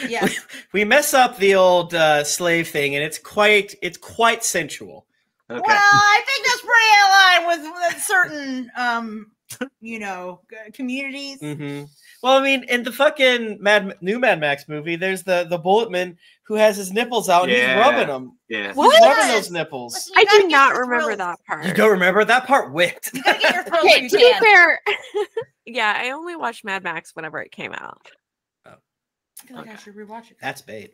Yes. We mess up the old slave thing, and it's quite sensual. Okay. Well, I think that's pretty in line with certain, communities. Mm-hmm. Well, I mean, in the fucking new Mad Max movie, there's the bulletman who has his nipples out and he's rubbing them. Yeah. He's What? rubbing those nipples. Listen, you I gotta do get not your remember thrills. that part. You don't remember that part? Whipped. You gotta get your thrills Okay, when to you be can. fair, yeah, I only watched Mad Max whenever it came out. I feel like I Okay. should rewatch it. That's bait.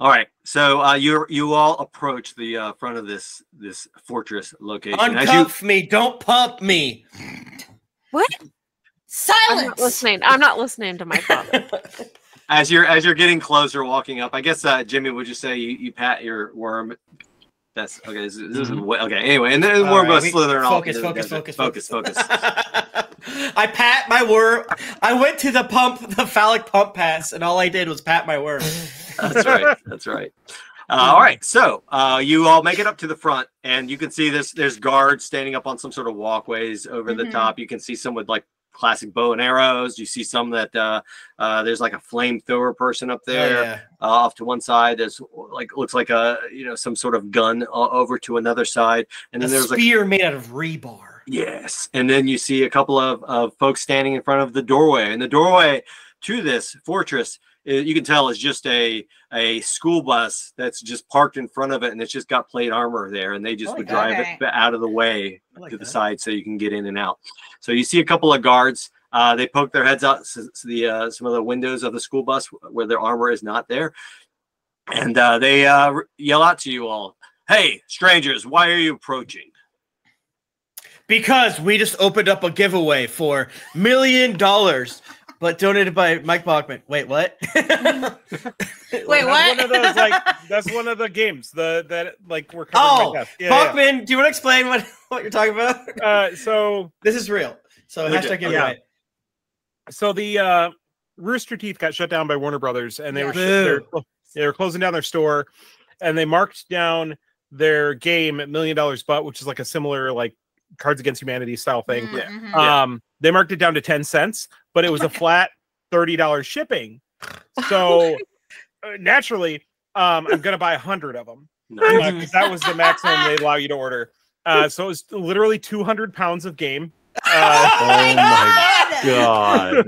All right. So you all approach the front of this fortress location. Uncuff me! Don't pump me! What? Silence. I'm not listening to my father. As you're getting closer, walking up, I guess Jimmy, would you say you pat your worm? That's okay. This is okay. Anyway, and then the worm goes slithering off. Focus. I pat my worm. I went to the phallic pump pass, and all I did was pat my worm. That's right. All right. So you all make it up to the front, and you can see there's guards standing up on some sort of walkways over the top. You can see some with like classic bow and arrows. You see some that there's like a flamethrower person up there off to one side. There's like looks like some sort of gun over to another side, and then there's a spear made out of rebar. Yes, and then you see a couple of folks standing in front of the doorway, and the doorway to this fortress, you can tell, is just a school bus that's just parked in front of it, and it's just got plate armor there, and they just would drive it out of the way to the side so you can get in and out. So you see a couple of guards. They poke their heads out some of the windows of the school bus where their armor is not there, and they yell out to you all, "Hey, strangers, why are you approaching?" Because we just opened up a giveaway for $1 million, but donated by Mike Bachmann. Wait, what? Wait, what? One of those, that's one of the games that we're covering. Bachmann, do you want to explain what you're talking about? So this is real. So hashtag giveaway. Yeah. So the Rooster Teeth got shut down by Warner Brothers, and they were closing down their store, and they marked down their game at $1 million, but which is like a similar Cards Against Humanity style thing. They marked it down to 10 cents, but it was a flat $30 shipping. So naturally, I'm gonna buy 100 of them. That was the maximum they allow you to order. So it was literally 200 pounds of game. Oh my god!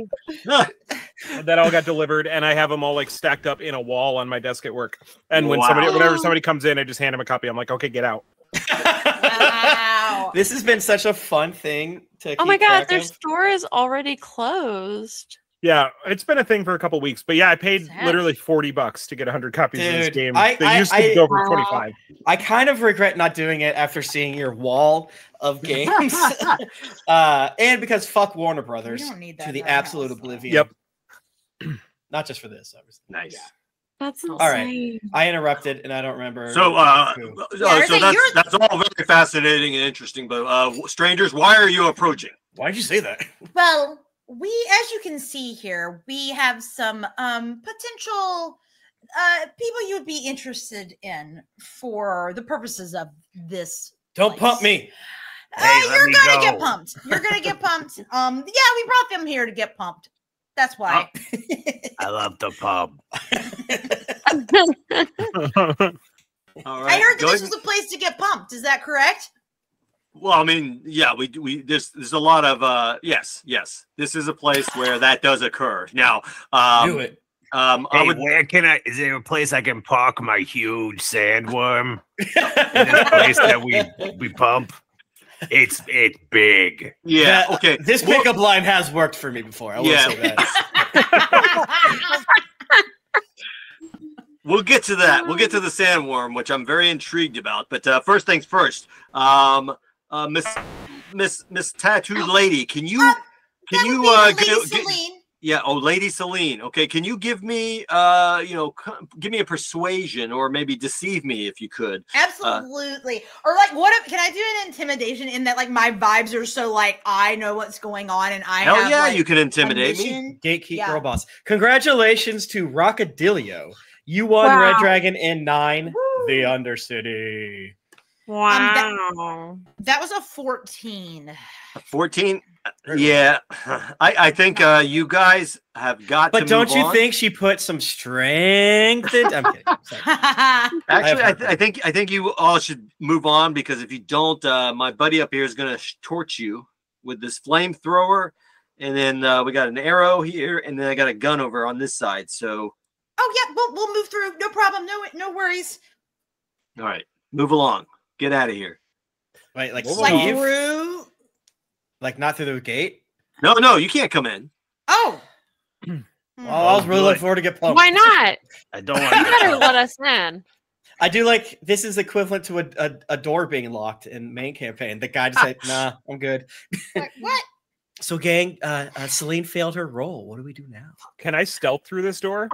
That all got delivered, and I have them all stacked up in a wall on my desk at work. And whenever somebody comes in, I just hand them a copy. I'm like, okay, get out. Wow. This has been such a fun thing to Oh my god, track their of. store is already closed. Yeah, it's been a thing for a couple weeks, but yeah, I paid literally $40 to get 100 copies of this game. They used to go for 25. I kind of regret not doing it after seeing your wall of games, and because fuck Warner Brothers You don't need that to the in our absolute house, oblivion. Yep. Not just for this, obviously. Nice. That's insane. All right, I interrupted and I don't remember. So, who. that's all very fascinating and interesting. But strangers, why are you approaching? Why'd you say that? Well, as you can see here, we have some potential people you would be interested in for the purposes of this. Don't pump me. You're gonna get pumped. You're gonna get pumped. We brought them here to get pumped. That's why. I love the pub. All right. I heard that this was a place to get pumped. Is that correct? Well, I mean, yeah, we there's a lot of yes. This is a place where that does occur. Now, Do it. Where can I? Is there a place I can park my huge sandworm? In this place that we pump. It's big. Yeah. Okay. This pickup line has worked for me before. I will say that. We'll get to that. We'll get to the sandworm, which I'm very intrigued about. But first things first, Miss Tattooed Lady, can you Lady Celine. Yeah. Oh, Lady Celine. Okay. Can you give me, give me a persuasion or maybe deceive me if you could? Absolutely. Or like, can I do an intimidation in that like my vibes are so like I know what's going on and I Hell have, yeah, like, you can intimidate me. Gatekeep Girl Boss. Congratulations to Rockadilio. You won Wow. Red Dragon in 9, the Undercity. Wow. That was a 14. 14. Yeah, I think you guys have got to. But don't move you on. think she put some strength in? I'm kidding. Sorry. Actually, I think you all should move on because if you don't, my buddy up here is going to torch you with this flamethrower, and then we got an arrow here, and then I got a gun over on this side. So, oh yeah, we'll move through. No problem. No worries. All right, move along. Get out of here. Wait, like Like through. Like not through the gate? No, you can't come in. Oh. Well, I was really looking forward to get pumped. Why not? I don't want You to better let us in. I do like this is equivalent to a door being locked in main campaign. The guy just said, "Nah, I'm good." Like, what? So, gang, Celine failed her roll. What do we do now? Can I stealth through this door?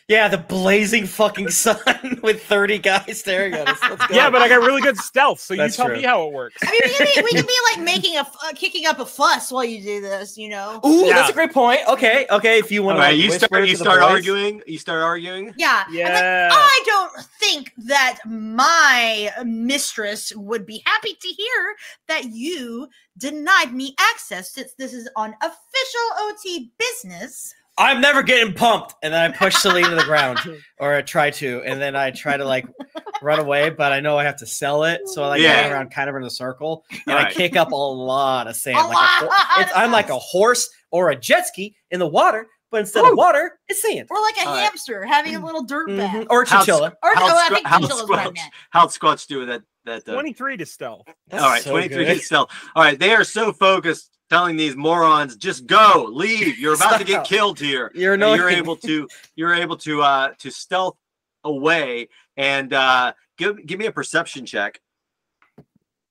Yeah, the blazing fucking sun with 30 guys staring at us. Let's go. Yeah, but I got really good stealth, so That's you tell true. me how it works. I mean, we could be like making kicking up a fuss while you do this, you know? Ooh, Yeah. that's a great point. Okay. If you want All to, right, you start boys. arguing. You start arguing. Yeah. Yeah. Like, I don't think that my mistress would be happy to hear that you denied me access since this is on official OT business. I'm never getting pumped. And then I push Celine to the ground, or I try to, and then I try to like run away, but I know I have to sell it. So I like run around kind of in a circle, and I kick up a lot of sand. I'm like a horse or a jet ski in the water, but instead of water, it's sand. Or like a hamster having a little dirt bath. Or a chinchilla. I think chinchilla's what I meant. How'd Squatch do with that? 23 to stealth. All right, so 23 good. to stealth. All right, they are so focused telling these morons, just go, leave. You're about to get killed here. You're able to stealth away and give me a perception check.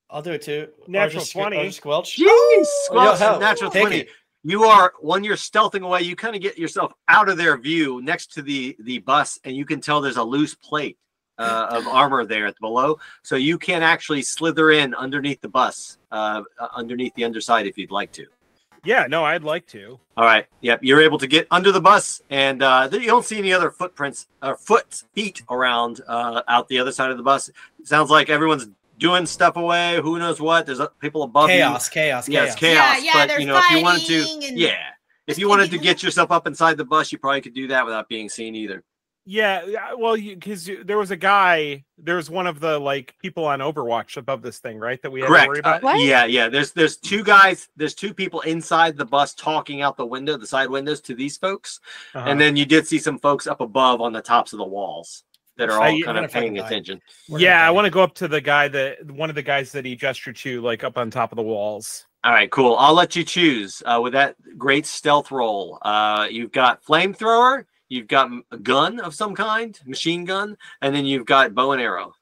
I'll do it too. Natural 20. Squelch. Jeez, Squelch, Yo, natural take 20. it. You are, when you're stealthing away, you kind of get yourself out of their view next to the bus, and you can tell there's a loose plate of armor there at below, so you can actually slither in underneath the bus, underneath the underside if you'd like to. Yeah, no, I'd like to. All right. Yep. You're able to get under the bus, and you don't see any other footprints or feet around out the other side of the bus. It sounds like everyone's doing stuff away. Who knows what? There's people above you. Chaos. Yeah, it's chaos. Yeah, but they're if you wanted to, fighting if you wanted to get yourself up inside the bus, you probably could do that without being seen either. Yeah, well, because there was one of the like people on Overwatch above this thing, right? That we had to worry about. Yeah. There's two guys. There's two people inside the bus talking out the window, the side windows to these folks, and then you did see some folks up above on the tops of the walls that are all kind of paying attention. Yeah, I want to go up to one of the guys that he gestured to, like up on top of the walls. All right, cool. I'll let you choose with that great stealth roll. You've got flamethrower. You've got a gun of some kind, machine gun, and then you've got bow and arrow.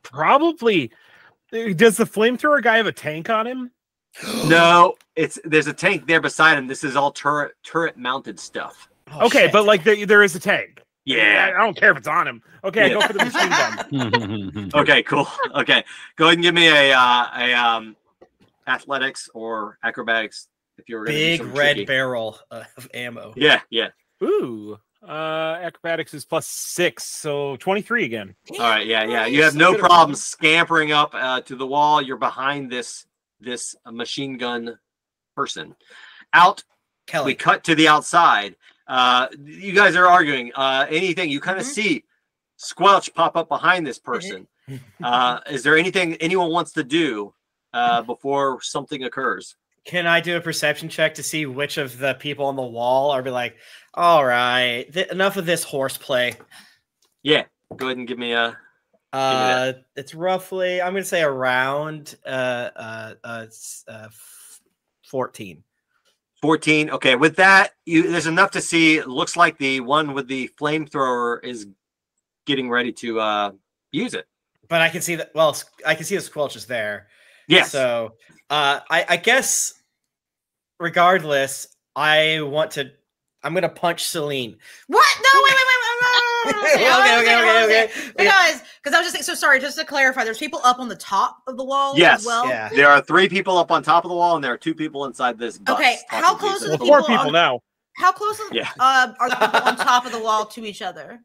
Probably. Does the flamethrower guy have a tank on him? No, there's a tank there beside him. This is all turret mounted stuff. Oh, okay, shit. but like there is a tank. Yeah, I don't care if it's on him. Okay, I go for the machine gun. Okay, cool. Okay, go ahead and give me a athletics or acrobatics. If you're big red barrel of ammo. Yeah. Ooh, acrobatics is +6, so 23 again. All right, yeah. You have no problem scampering up to the wall. You're behind this machine gun person. Out, Kelly. we cut to the outside. You guys are arguing. Anything you kind of see Squelch pop up behind this person. Is there anything anyone wants to do before something occurs? Can I do a perception check to see which of the people on the wall are be like, all right, enough of this horseplay? Yeah, go ahead and give me a. It's roughly, I'm going to say around 14. 14. Okay, with that, there's enough to see. It looks like the one with the flamethrower is getting ready to use it. But I can see that. Well, I can see the squelch is there. Yes. So I guess regardless, I'm gonna punch Celine. What? No, wait. Okay. Because I was just thinking, so sorry, just to clarify, there's people up on the top of the wall Yes. as well. Yeah. There are 3 people up on top of the wall, and there are 2 people inside this bus. Okay, how close are the Well, 4 people people now. How close are the people on top of the wall to each other?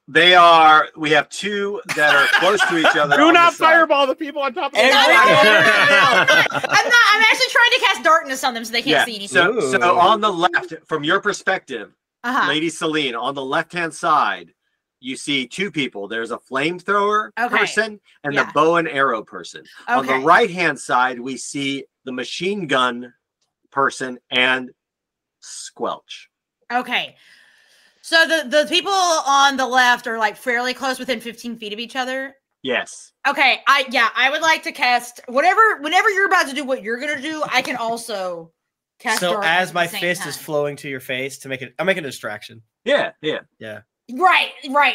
They are. We have 2 that are close to each other. Do not fireball the people on top of the wall. I'm actually trying to cast darkness on them so they can't see anything. So on the left, from your perspective, Uh-huh. Lady Celine, on the left-hand side, you see 2 people. There's a flamethrower person and the bow and arrow person. On the right-hand side, we see the machine gun person and Squelch. Okay. So the people on the left are like fairly close, within 15 feet of each other. Yes. Okay. I would like to cast whenever you're about to do what you're gonna do, I can also cast. So darkness as at my the same fist time. is flowing to your face I'm making a distraction. Yeah. Right,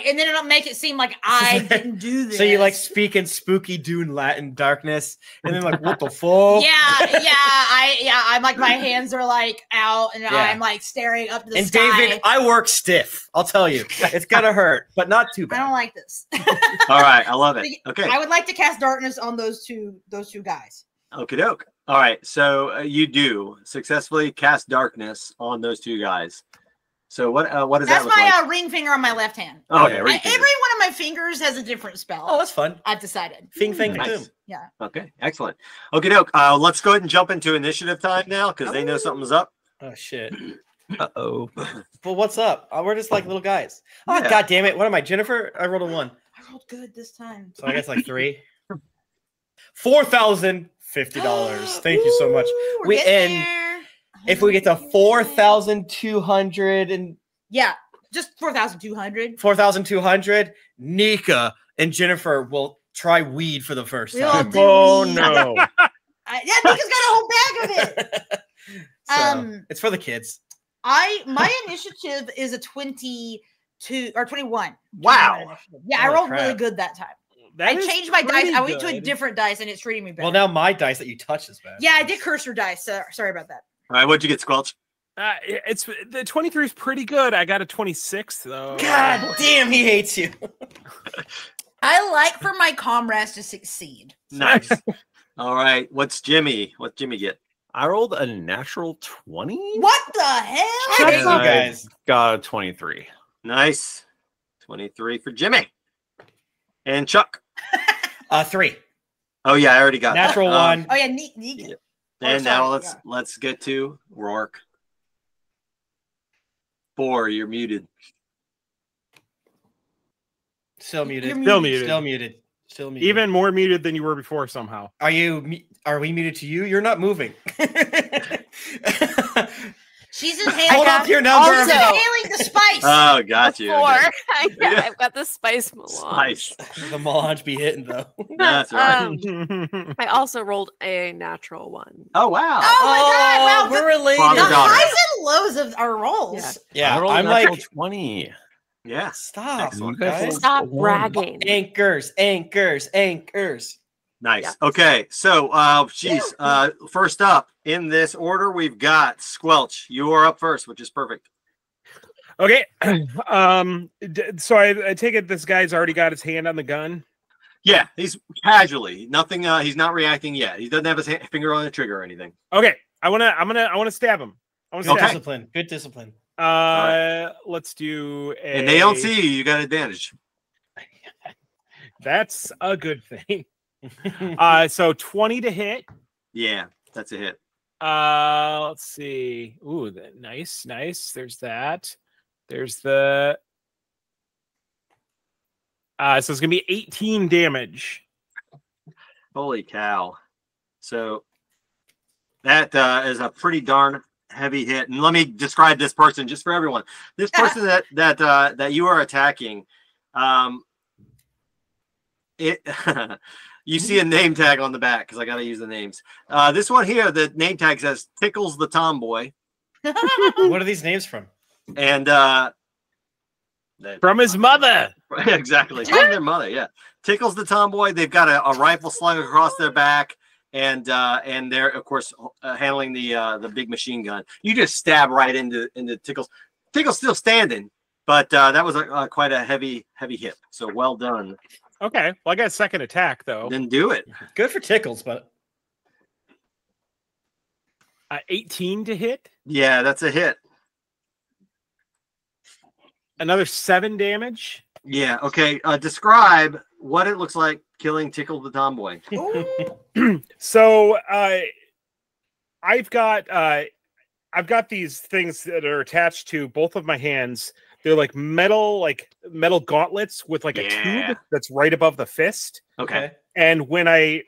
and then it'll make it seem like I didn't do this. So you like speak in spooky Dune Latin darkness, and then like what the fuck? I'm like my hands are like out, and I'm like staring up to the sky. And David, I work stiff. I'll tell you, it's gonna hurt, but not too I bad. don't like this. All right, I love it. Okay. I would like to cast darkness on those two guys. Okie doke. All right, so you do successfully cast darkness on those 2 guys. So what does that That's look my like? ring finger on my left hand. Okay, Every one of my fingers has a different spell. Oh, that's fun. I've decided. Fing, fing, Nice. boom. Yeah. Okay, excellent. Okie doke. Let's go ahead and jump into initiative time now because they know something's up. Oh shit. Uh-oh. Well, what's up? We're just like little guys. Oh Yeah. god damn it! What am I, Jennifer? I rolled a 1, I rolled good this time. so I guess like 3. $4,050. Thank you so much. Ooh, We we're end getting there. if we get to 4,200 and Yeah, just 4,200. 4,200. Nika and Jennifer will try weed for the first We all time. do. Oh weed. no. Yeah, Nika's got a whole bag of it. So, it's for the kids. My initiative is a 22 or 21. Wow. Yeah, I Holy rolled crap. really good that time. That I is changed my dice. pretty I went to a good. different dice, and it's treating me better. Well, now my dice that you touch is bad. Yeah, I did cursor dice. So, sorry about that. All right, what'd you get, Squelch? It's the 23 is pretty good. I got a 26 though. God damn, he hates you. I like for my comrades to succeed. Nice. All right, what's Jimmy? What's Jimmy get? I rolled a natural 20. What the hell? I hate you I guys. got a 23. Nice. 23 for Jimmy. And Chuck. 3. Oh yeah, I already got that. Natural 1. Oh yeah, Nika. And Oh, now sorry, let's get to Rourke. 4, you're muted. Still muted. You're Still muted. Still muted. Still muted. Even more muted than you were before somehow. Are we muted to you? You're not moving. She's inhaling. Hold up your number. She's inhaling the spice. Oh, got you. 4. Okay. I've got the spice melange. Nice. The melange be hitting though. That's right. I also rolled a natural 1. Oh wow. Oh my god! Wow, we're related. Father the daughter. highs and lows of our rolls. Yeah, I rolled I'm a natural like, 20. Yeah. stop, Excellent. guys. Excellent. Stop One. bragging. Anchors. Nice. Yeah. Okay. So, first up in this order, we've got Squelch. You are up first, which is perfect. Okay. So I take it this guy's already got his hand on the gun. Yeah, he's casually. Nothing. He's not reacting yet. He doesn't have his finger on the trigger or anything. Okay. I want to stab him. I want to Good stab him. discipline. Good discipline. Let's do a. And they don't see you. You got advantage. That's a good thing. So 20 to hit. Yeah, that's a hit. Let's see. Ooh, nice. There's that. There's the. So it's gonna be 18 damage. Holy cow! So that is a pretty darn heavy hit. And let me describe this person just for everyone. This person that you are attacking, You see a name tag on the back because I got to use the names. This one here, the name tag says Tickles the Tomboy. What are these names from? And From his mother. exactly. From their mother, yeah. Tickles the Tomboy. They've got a rifle slung across their back. And they're, of course, handling the big machine gun. You just stab right into Tickles. Tickles still standing, but that was quite a heavy hit. So well done. Okay. Well, I got a second attack, though. Then do it. Good for Tickles, but 18 to hit. Yeah, that's a hit. Another 7 damage. Yeah. Okay. Describe what it looks like killing Tickle the Tomboy. So I've got these things that are attached to both of my hands. They're like metal gauntlets with like a tube that's right above the fist. Okay. And when I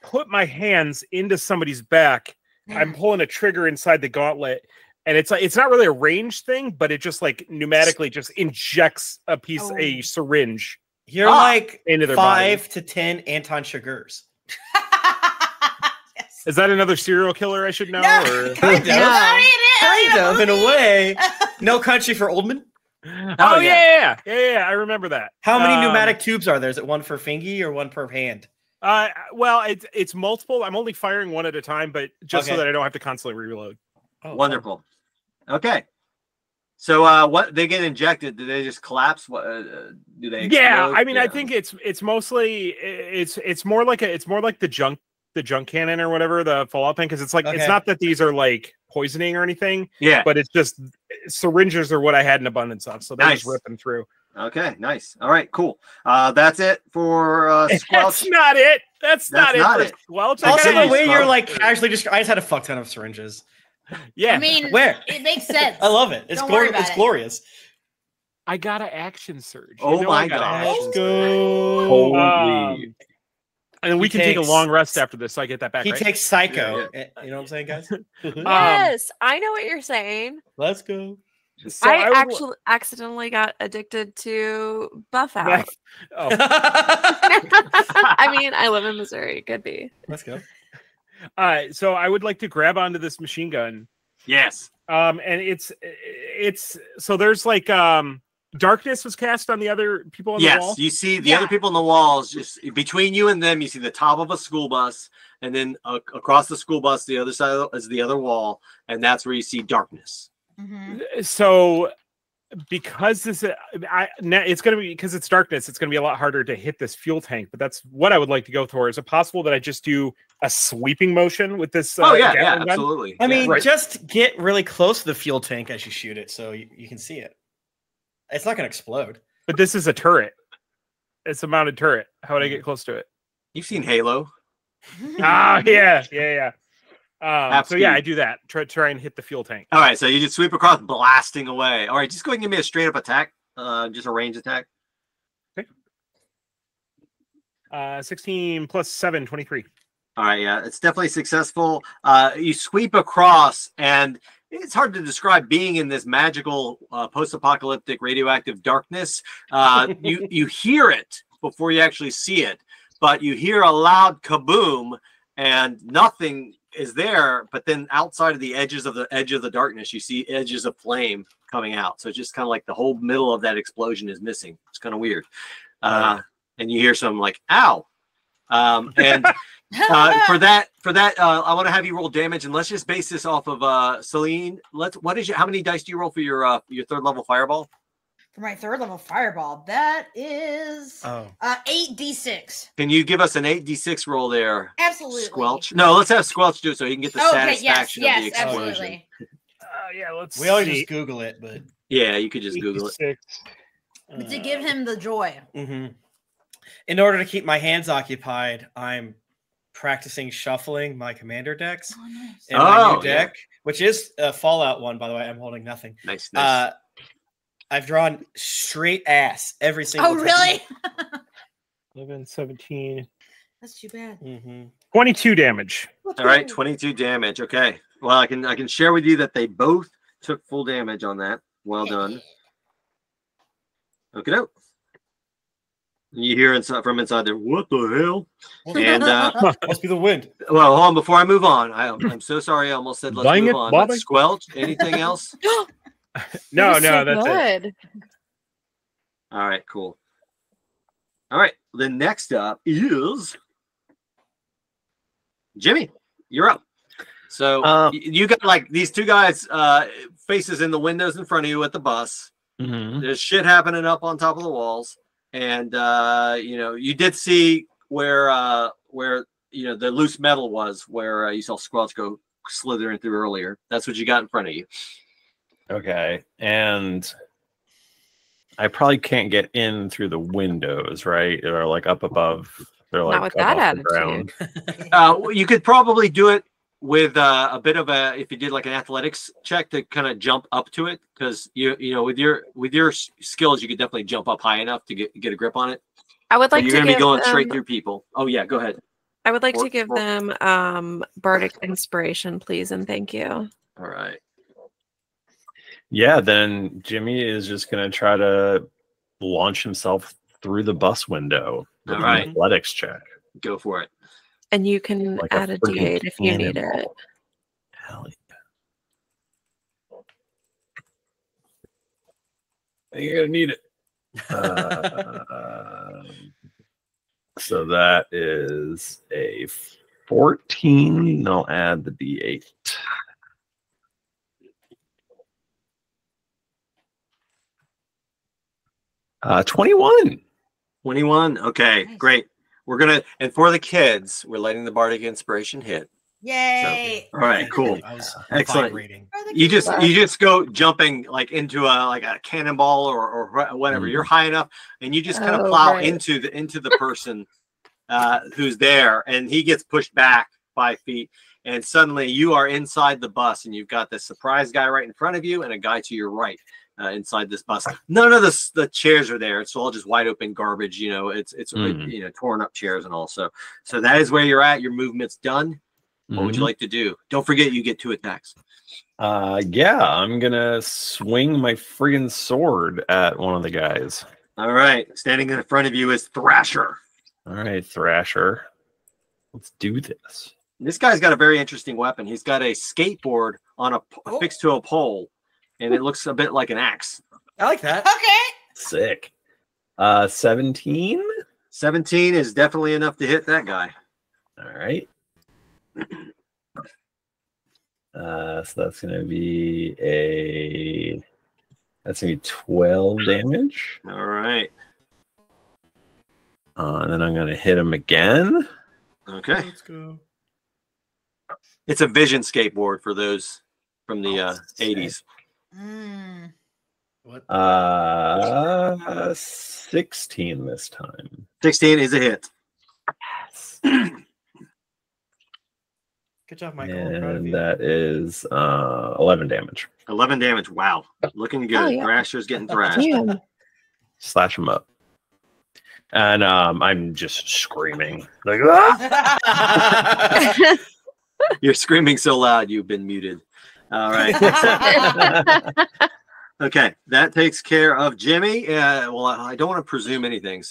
put my hands into somebody's back, I'm pulling a trigger inside the gauntlet. And it's not really a ranged thing, but it just like pneumatically just injects a syringe. You're like into their 5 to 10 Anton Chigurhs. Yes. Is that another serial killer I should know? No. Or? Kind of. Yeah. Kind of, in a way. No Country for Old Men. Oh yeah. I remember that. How many pneumatic tubes are there? Is it one for fingy or one per hand? Well, it's multiple. I'm only firing one at a time, but just so that I don't have to constantly reload. Oh, wonderful. Okay. So what they get injected? Do they just collapse? What do they? Yeah, explode? I mean, I think it's mostly it's more like the junk cannon or whatever, the Fallout thing, because it's like it's not that these are like poisoning or anything. Yeah, but it's just syringes are what I had in abundance of, so they're just ripping through. Okay, nice. All right, cool. That's it for Squelch. That's not it. That's not it for Squelch. Also, the way you're like casually just, I just had a fuck ton of syringes. Yeah, I mean, where it makes sense. I love it. It's glorious. It's it. glorious. I got an action surge. Oh my god! Let's go. And then we can take a long rest after this, so I get that back. He takes Psycho. Yeah. You know what I'm saying, guys? Yes, I know what you're saying. Let's go. So I actually accidentally got addicted to Buff Out. Oh. I mean, I live in Missouri. It could be. Let's go. So I would like to grab onto this machine gun. Yes. And it's so there's like darkness was cast on the other people on the wall. Yes, you see the other people on the walls. Just between you and them, you see the top of a school bus, and then across the school bus, the other side is the other wall, and that's where you see darkness. Mm-hmm. So because it's going to be, because it's darkness, it's going to be a lot harder to hit this fuel tank, but that's what I would like to go for. Is it possible that I just do a sweeping motion with this? Yeah, absolutely. I mean, just get really close to the fuel tank as you shoot it, so you can see it. It's not going to explode. But this is a turret. It's a mounted turret. How would I get close to it? You've seen Halo. Yeah. So yeah, I do that. Try and hit the fuel tank. All right, so you just sweep across, blasting away. All right, just go ahead and give me a straight up attack. Just a range attack. Okay. 16 plus 7, 23. All right, yeah, it's definitely successful. You sweep across, and it's hard to describe being in this magical post-apocalyptic radioactive darkness. You hear it before you actually see it, but you hear a loud kaboom, and nothing is there. But then outside of the edge of the darkness, you see edges of flame coming out. So it's just kind of like the whole middle of that explosion is missing. It's kind of weird. And you hear some like "ow," and. For that, I want to have you roll damage, and let's just base this off of Celine. How many dice do you roll for your 3rd level fireball? For my 3rd level fireball, that is 8d6. Can you give us an 8d6 roll there? Absolutely. Squelch. No, let's have Squelch do it so he can get the satisfaction of the explosion. Absolutely. Yeah, we always just Google it, but yeah, you could just Google it. But to give him the joy. Mm-hmm. In order to keep my hands occupied, I'm practicing shuffling my commander decks in my new deck, which is a Fallout one, by the way. I'm holding nothing. Nice. I've drawn straight ass every single time. Oh, really? 11, 17. That's too bad. 22 damage. All right, 22 damage. Okay. Well, I can share with you that they both took full damage on that. Well done. Okay. You hear inside from inside there, what the hell? And Must be the wind. well, hold on, before I move on, I'm so sorry I almost said let's Dang move it, on. Bobby. But Squelch, anything else? No, was so that's it. good. All right, cool. All right, then next up is Jimmy. You're up. So you got like these two guys faces in the windows in front of you at the bus. There's shit happening up on top of the walls, and you know, you did see where you know the loose metal was, where you saw Squelch go slithering through earlier. That's what you got in front of you. Okay, and I probably can't get in through the windows, right? Or like up above. They're like Not with up that off the attitude. ground. You could probably do it with a bit of a, if you did like an athletics check to kind of jump up to it, because you know with your skills you could definitely jump up high enough to get a grip on it. I would like you're to gonna be give going them, straight through people. Oh yeah, go ahead. I would like to give them bardic inspiration, please, and thank you. All right. Yeah, then Jimmy is just gonna try to launch himself through the bus window with All an right. athletics check. Go for it. And you can Like add a a freaking D8 if you need it. cannonball. Hell yeah. You're gonna need it. So that is a 14. I'll add the D8. 21. 21. Okay, Nice. great. We're gonna, and for the kids, we're letting the bardic inspiration hit. Yay! All right, cool. I was Excellent. vibrating. You just go jumping like into like a cannonball or whatever. You're high enough, and you just kind of plow into the person who's there, and he gets pushed back 5 feet, and suddenly you are inside the bus, and you've got this surprise guy right in front of you and a guy to your right. Inside this bus, none of the chairs are there. It's all just wide open garbage. You know, it's you know, torn up chairs and all. So that is where you're at. Your movement's done. What would you like to do? Don't forget, you get 2 attacks. Yeah, I'm gonna swing my friggin' sword at one of the guys. All right, standing in front of you is Thrasher. All right, Thrasher, let's do this. This guy's got a very interesting weapon. He's got a skateboard on affixed to a pole, and it looks a bit like an axe. I like that. Okay. Sick. 17. 17 is definitely enough to hit that guy. All right. So that's gonna be 12 damage. All right. And then I'm gonna hit him again. Okay. Let's go. It's a Vision skateboard for those from the 80s. Mm. What? 16 this time. 16 is a hit. Good job, Michael. I'm proud of And you. that is 11 damage. 11 damage. Wow. Looking good. Oh, yeah. Thrasher's getting thrashed. Damn. Slash him up. And I'm just screaming. Like, ah! You're screaming so loud, you've been muted. All right. Okay, that takes care of Jimmy. Well, I don't want to presume anything,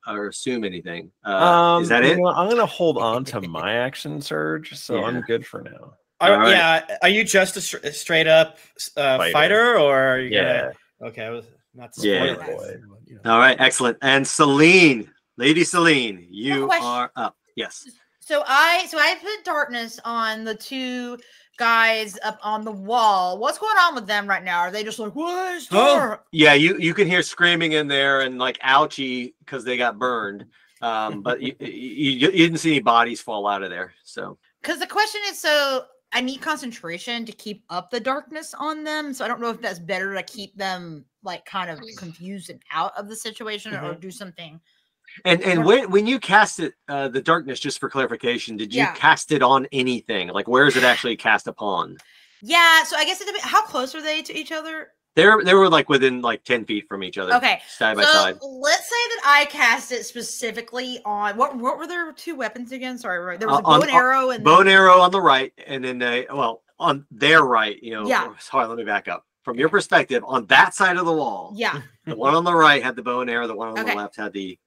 or assume anything. Is that it? You know, I'm going to hold on to my action surge, so Yeah. I'm good for now. Alright. Yeah. Are you just a straight up fighter, or are you Yeah. gonna... Okay, I was not to Yeah. spoil it. You know. All right, excellent. And Celine, Lady Celine, you question. are up. Yes. So I put darkness on the 2 guys up on the wall. What's going on with them right now? Are they just like, what is dark? Yeah, you can hear screaming in there and like ouchie because they got burned. But you didn't see any bodies fall out of there. So Because the question is, so I need concentration to keep up the darkness on them. So I don't know if that's better to keep them like kind of confused and out of the situation or do something. And when you cast it, the darkness, just for clarification, did you cast it on anything? Like, where is it actually cast upon? Yeah, so I guess how close are they to each other? They were like within like 10 feet from each other. Okay, side by side. Let's say that I cast it specifically on what were their 2 weapons again? Sorry, there was a bow and arrow and bow and arrow on the right, and then on their right. You know, Yeah. Sorry, let me back up. From your perspective, on that side of the wall, Yeah. the one on the right had the bow and arrow. The one on the left had the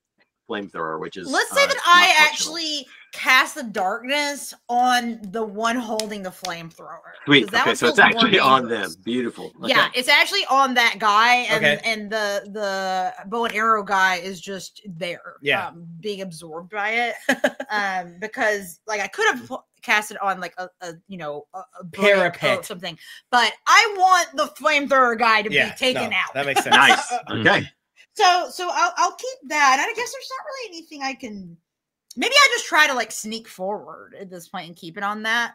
flamethrower, which is. Let's say that not I functional. actually cast the darkness on the one holding the flamethrower. Sweet. 'Cause that Okay, one so it's feels more actually on them. dangerous. Beautiful. Okay. Yeah, it's actually on that guy, and Okay. and the bow and arrow guy is just there, being absorbed by it. Because like I could have cast it on like a brick Parapet or something, but I want the flamethrower guy to be Yeah, taken no, out. that makes sense. Nice. Okay. So I'll keep that. And I guess there's not really anything I can. Maybe I just try to like sneak forward at this point and keep it on that.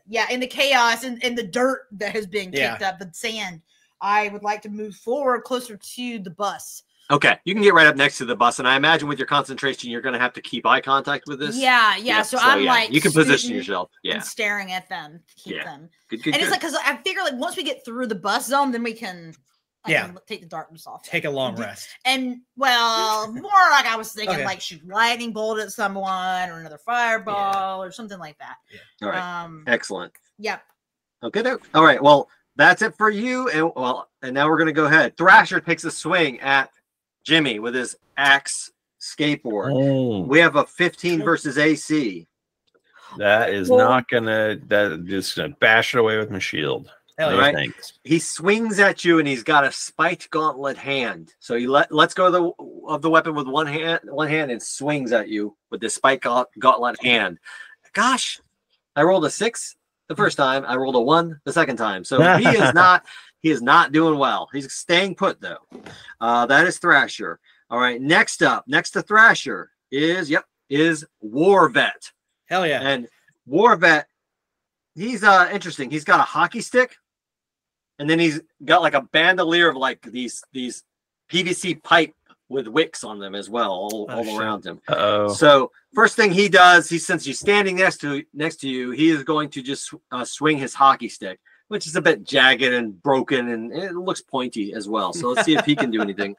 Yeah, in the chaos and the dirt that has been kicked up, the sand, I would like to move forward closer to the bus. Okay, you can get right up next to the bus, and I imagine with your concentration, you're going to have to keep eye contact with this. Yeah. Yep, So I'm like, you can position scooting yourself. Yeah, and staring at them to keep them. Good. And it's like because I figure like once we get through the bus zone, then we can. I can take the darkness off. Take a long rest. And well, more like I was thinking, like shoot lightning bolt at someone or another fireball or something like that. All right. Excellent. Yep. Okay. All right. Well, that's it for you. And now we're gonna go ahead. Thrasher takes a swing at Jimmy with his axe skateboard. Oh. We have a 15 versus AC. That is not gonna. That just gonna bash it away with my shield. All right. He swings at you, and he's got a spiked gauntlet hand. So he lets go of the weapon with one hand, and swings at you with this spiked gauntlet hand. Gosh, I rolled a 6 the first time. I rolled a 1 the second time. So he is not doing well. He's staying put though. That is Thrasher. All right. Next to Thrasher is War Vet. Hell yeah. And War Vet, he's interesting. He's got a hockey stick. And then he's got like a bandolier of like these PVC pipe with wicks on them as well, all around him. So first thing he does, since he's standing next to you, he is going to just swing his hockey stick, which is a bit jagged and broken, and it looks pointy as well. So let's see if he can do anything.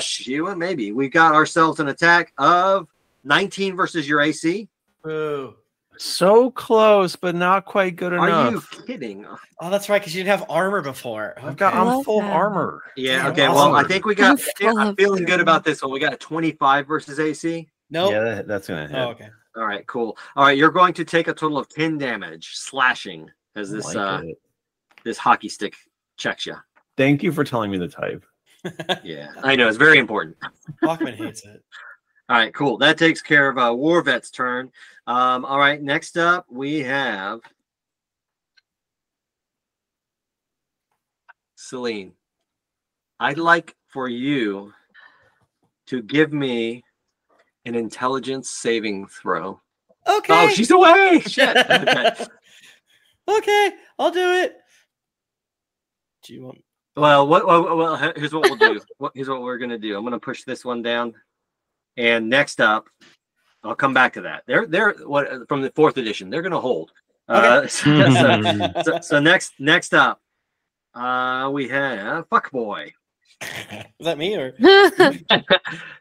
Sheila, maybe. We got ourselves an attack of 19 versus your AC. Boo. So close, but not quite good enough. Are you kidding? Oh, that's right, because you didn't have armor before. I'm full armor. Yeah, okay. Well, I think we got. I'm feeling good about this one. We got a 25 versus AC. Nope. Yeah, that's gonna hit. Oh, okay. All right, cool. All right, you're going to take a total of 10 damage slashing as this this hockey stick checks you. Thank you for telling me the type. Yeah, I know, it's very important. Bachmann hates it. All right, cool. That takes care of War Vet's turn. All right, next up we have Celine. I'd like for you to give me an intelligence saving throw. Okay. Oh, she's away. Shit. Okay. Okay, I'll do it. Do you want? Well, here's what we'll do. Here's what we're gonna do. I'm gonna push this one down. And next up, I'll come back to that. They're from the 4th edition. They're going to hold. Okay. So next up, we have Fuckboy. Is that me or?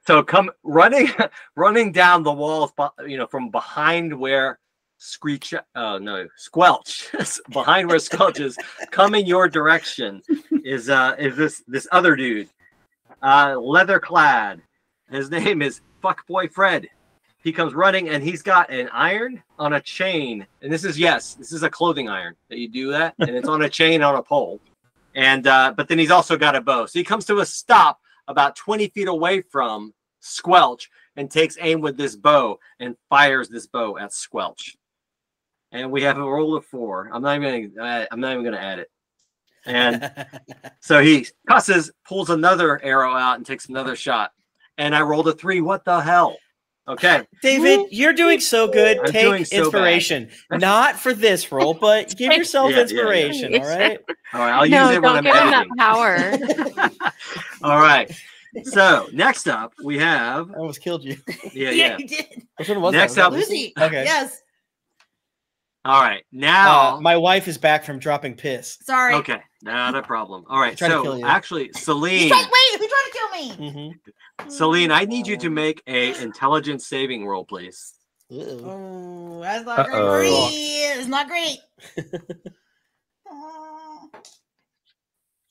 So come running down the walls, from behind where Squelch behind where Squelch is coming your direction is this other dude, leather clad. His name is Fuckboy Fred. He comes running, and he's got an iron on a chain. And this is a clothing iron that you do that, and it's on a chain on a pole. And but then he's also got a bow. So he comes to a stop about 20 feet away from Squelch and takes aim with this bow and fires this bow at Squelch. And we have a roll of 4. I'm not even gonna add it. And so he cusses, pulls another arrow out, and takes another shot. And I rolled a 3. What the hell? Okay. David, you're doing so good. I'm Take doing so inspiration. Not for this roll, but give yourself inspiration, all right? All right, I'll use it when I'm editing. That power. All right. So next up, we have. I almost killed you. Yeah, you did. Which one was next that? up. Lucy. Okay. Yes. All right. Now. My wife is back from dropping piss. Sorry. Okay. Not a problem. All right. Trying to kill So you. actually, Celine. Wait, who tried to kill me? Mm-hmm. Celine, I need you to make a intelligence saving roll, please. Oh, that's not great. It's not great.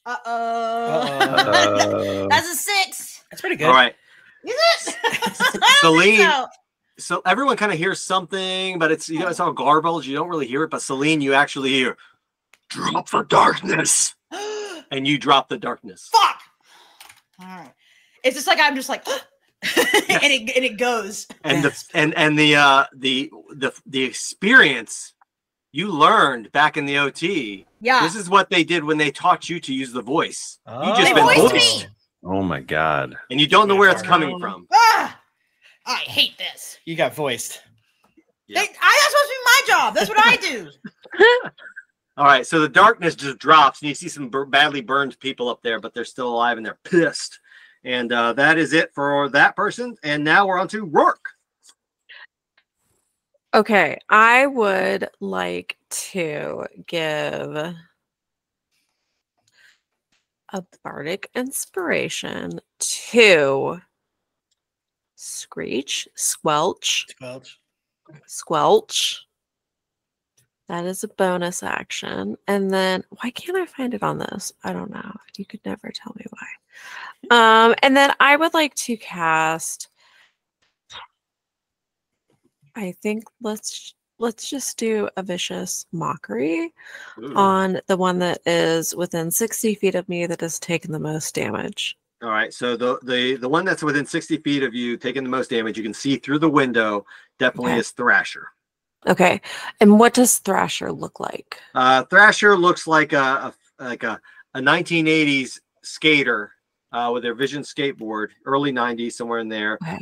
Uh-oh. That's a 6. That's pretty good. All right. Is it? Celine. So everyone kind of hears something, but it's all garbled. You don't really hear it. But Celine, you actually hear, "Drop the darkness," and you drop the darkness. Fuck. All right. It's just like I'm just like, Yes. and it goes. And the experience you learned back in the OT. Yeah. This is what they did when they taught you to use the voice. You Oh. just They been voiced voiced, me. Oh my god. and you don't know where it's coming from. Ah, I hate this. You got voiced. Yeah. That's supposed to be my job. That's what I do. All right, so the darkness just drops, and you see some badly burned people up there, but they're still alive and they're pissed. And that is it for that person. And now we're on to Rourke. Okay, I would like to give a bardic inspiration to Screech, Squelch, Squelch. That is a bonus action. And then why can't I find it on this? I don't know. You could never tell me why. And then I would like to cast, I think let's just do a vicious mockery on the one that is within 60 feet of me that has taken the most damage. All right, so the one that's within 60 feet of you, taking the most damage, you can see through the window, definitely Okay. is Thrasher. Okay. And what does Thrasher look like? Thrasher looks like a 1980s skater with their Vision skateboard, early 90s, somewhere in there. Okay.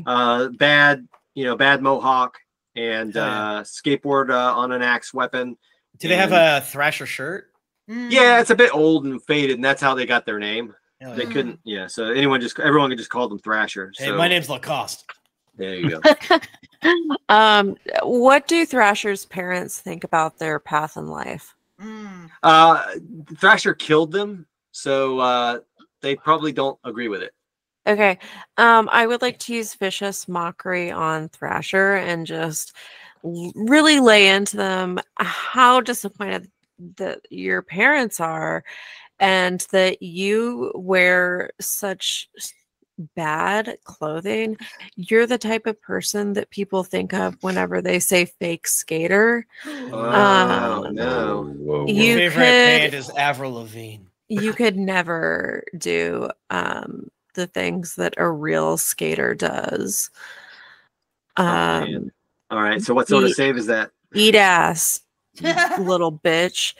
Bad mohawk and yeah. skateboard on an axe weapon. Do they have a Thrasher shirt? Yeah, it's a bit old and faded, and that's how they got their name. Oh, They yeah. couldn't, yeah. So everyone could just call them Thrasher. Hey, So my name's Lacoste. there you go. What do Thrasher's parents think about their path in life? Thrasher killed them, so they probably don't agree with it. Okay. I would like to use vicious mockery on Thrasher and just really lay into them how disappointed that your parents are and that you wear such bad clothing. You're the type of person that people think of whenever they say fake skater. Oh no! Whoa. You Your favorite could- band is Avril Lavigne. You could never do the things that a real skater does. Man. All right. So what sort of eat- save is that? Eat ass, you little bitch.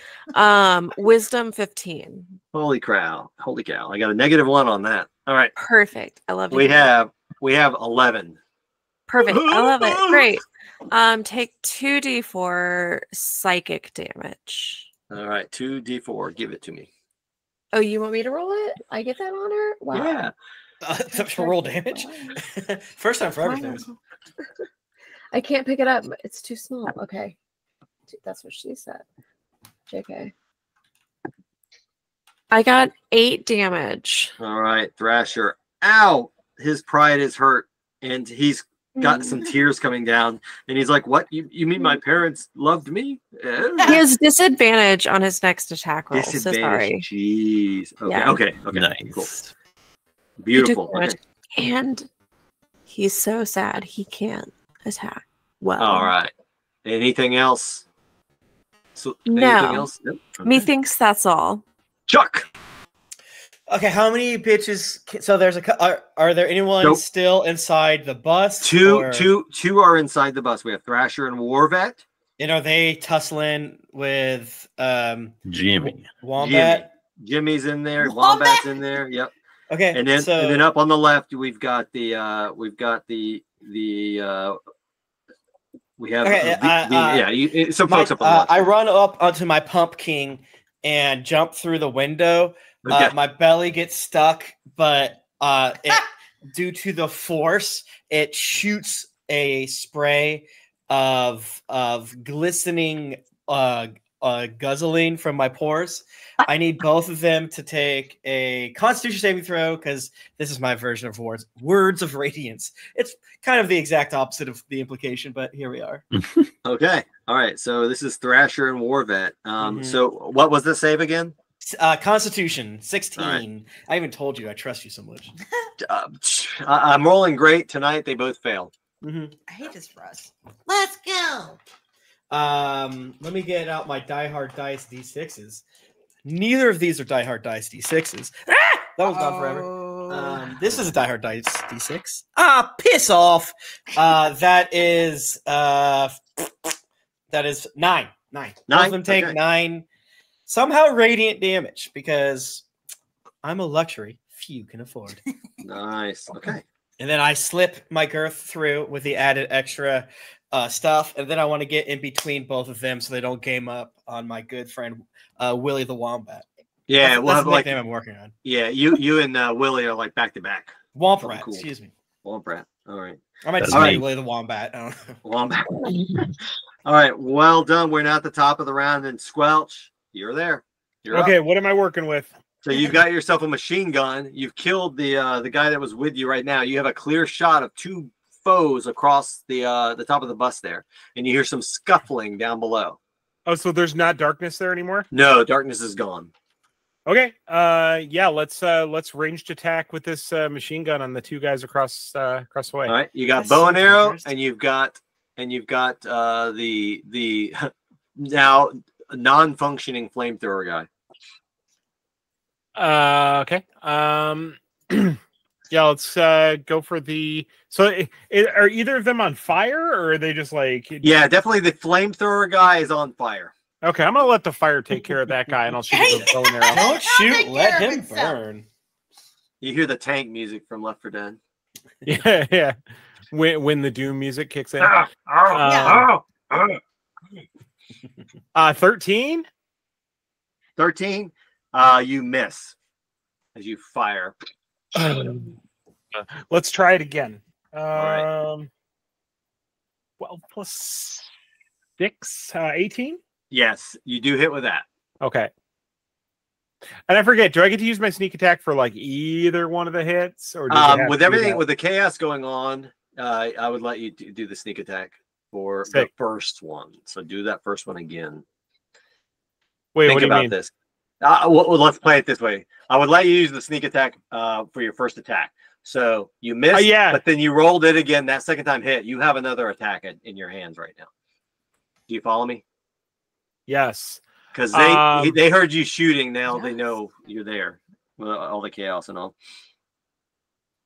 Wisdom 15. Holy cow! Holy cow! I got a -1 on that. All right. Perfect. I love it. We have 11. Perfect. I love it. Great. Take 2d4 psychic damage. All right. 2d4. Give it to me. Oh, you want me to roll it? I get that honor? Wow. Yeah. For roll damage. First time for everything. I can't pick it up. It's too small. Okay. That's what she said. JK. I got 8 damage. All right. Thrasher. Ow! His pride is hurt, and he's got some tears coming down, and he's like, "What? You mean my parents loved me?" He has disadvantage on his next attack roll. So sorry. Jeez. Okay. Yeah. Okay. Nice. Cool. He took Beautiful. damage, Okay. and he's so sad he can't attack. Well, All right. Anything else? So No. anything else? Nope. Methinks that's all. Chuck. Okay, how many bitches? So there's are there anyone Nope. still inside the bus? Two or- are inside the bus. We have Thrasher and Warvet. And are they tussling with Jimmy. Wombat? Jimmy's in there. Wombat! Wombat's in there. Yep. Okay, And then so and then up on the left we have Okay, some folks up on the left. I run up onto my pumpkin and jump through the window. Okay. My belly gets stuck, but due to the force, it shoots a spray of glistening guzzling from my pores. I need both of them to take a Constitution saving throw because this is my version of words of radiance. It's kind of the exact opposite of the implication, but here we are. Okay. All right. So this is Thrasher and Warvet. Mhm. So what was the save again? Constitution 16. All I even told you I trust you so much. I'm rolling great tonight. They both failed. Mm-hmm. I hate this for us. Let's go. Let me get out my Die Hard Dice D6s. Neither of these are Die Hard Dice D6s. Ah! That was gone forever. This is a Die Hard Dice D6. Ah, piss off. That is 9. Both of them take 9. Somehow radiant damage because I'm a luxury few can afford. Nice. Okay. And then I slip my girth through with the added extra stuff, and then I want to get in between both of them so they don't game up on my good friend Willie the Wombat. Yeah, that's the like nickname I'm working on. Yeah, you and Willie are like back to back. Womp Rat, cool. excuse me. Womp Rat. All right. I might say Willie the Wombat. I don't know. Wombat. All right. Well done. We're now at the top of the round, and Squelch, you're there. You're okay. up. What am I working with? So you've got yourself a machine gun. You've killed the guy that was with you right now. You have a clear shot of 2 foes across the top of the bus there, and you hear some scuffling down below. Oh, so there's not darkness there anymore? No, darkness is gone. Okay. Yeah. Let's ranged attack with this machine gun on the 2 guys across the way. All right. You got That's bow and so arrow, dangerous. and you've got the now non-functioning flamethrower guy. Okay. Yeah, let's go for the. So, are either of them on fire, or are they just like? Yeah, definitely the flamethrower guy is on fire. Okay, I'm gonna let the fire take care of that guy, and I'll shoot with a bow and arrow. Don't shoot, take let care of him itself. burn. You hear the tank music from Left 4 Dead. Yeah, yeah. When the Doom music kicks in. 13. 13. You miss as you fire. Let's try it again. right. 12 plus 6, 18. Yes, you do hit with that. Okay. And I forget, do I get to use my sneak attack for like either one of the hits, or does it have With to be everything that? with the chaos going on, I would let you do the sneak attack for Sick. the first one. So do that first one again. Wait, Think what do you about mean? this. Well, let's play it this way. I would let you use the sneak attack for your first attack. So you missed, yeah. but then you rolled it again. That second time hit. You have another attack in your hands right now. Do you follow me? Yes. Because they heard you shooting. Now they know you're there. With all the chaos and all.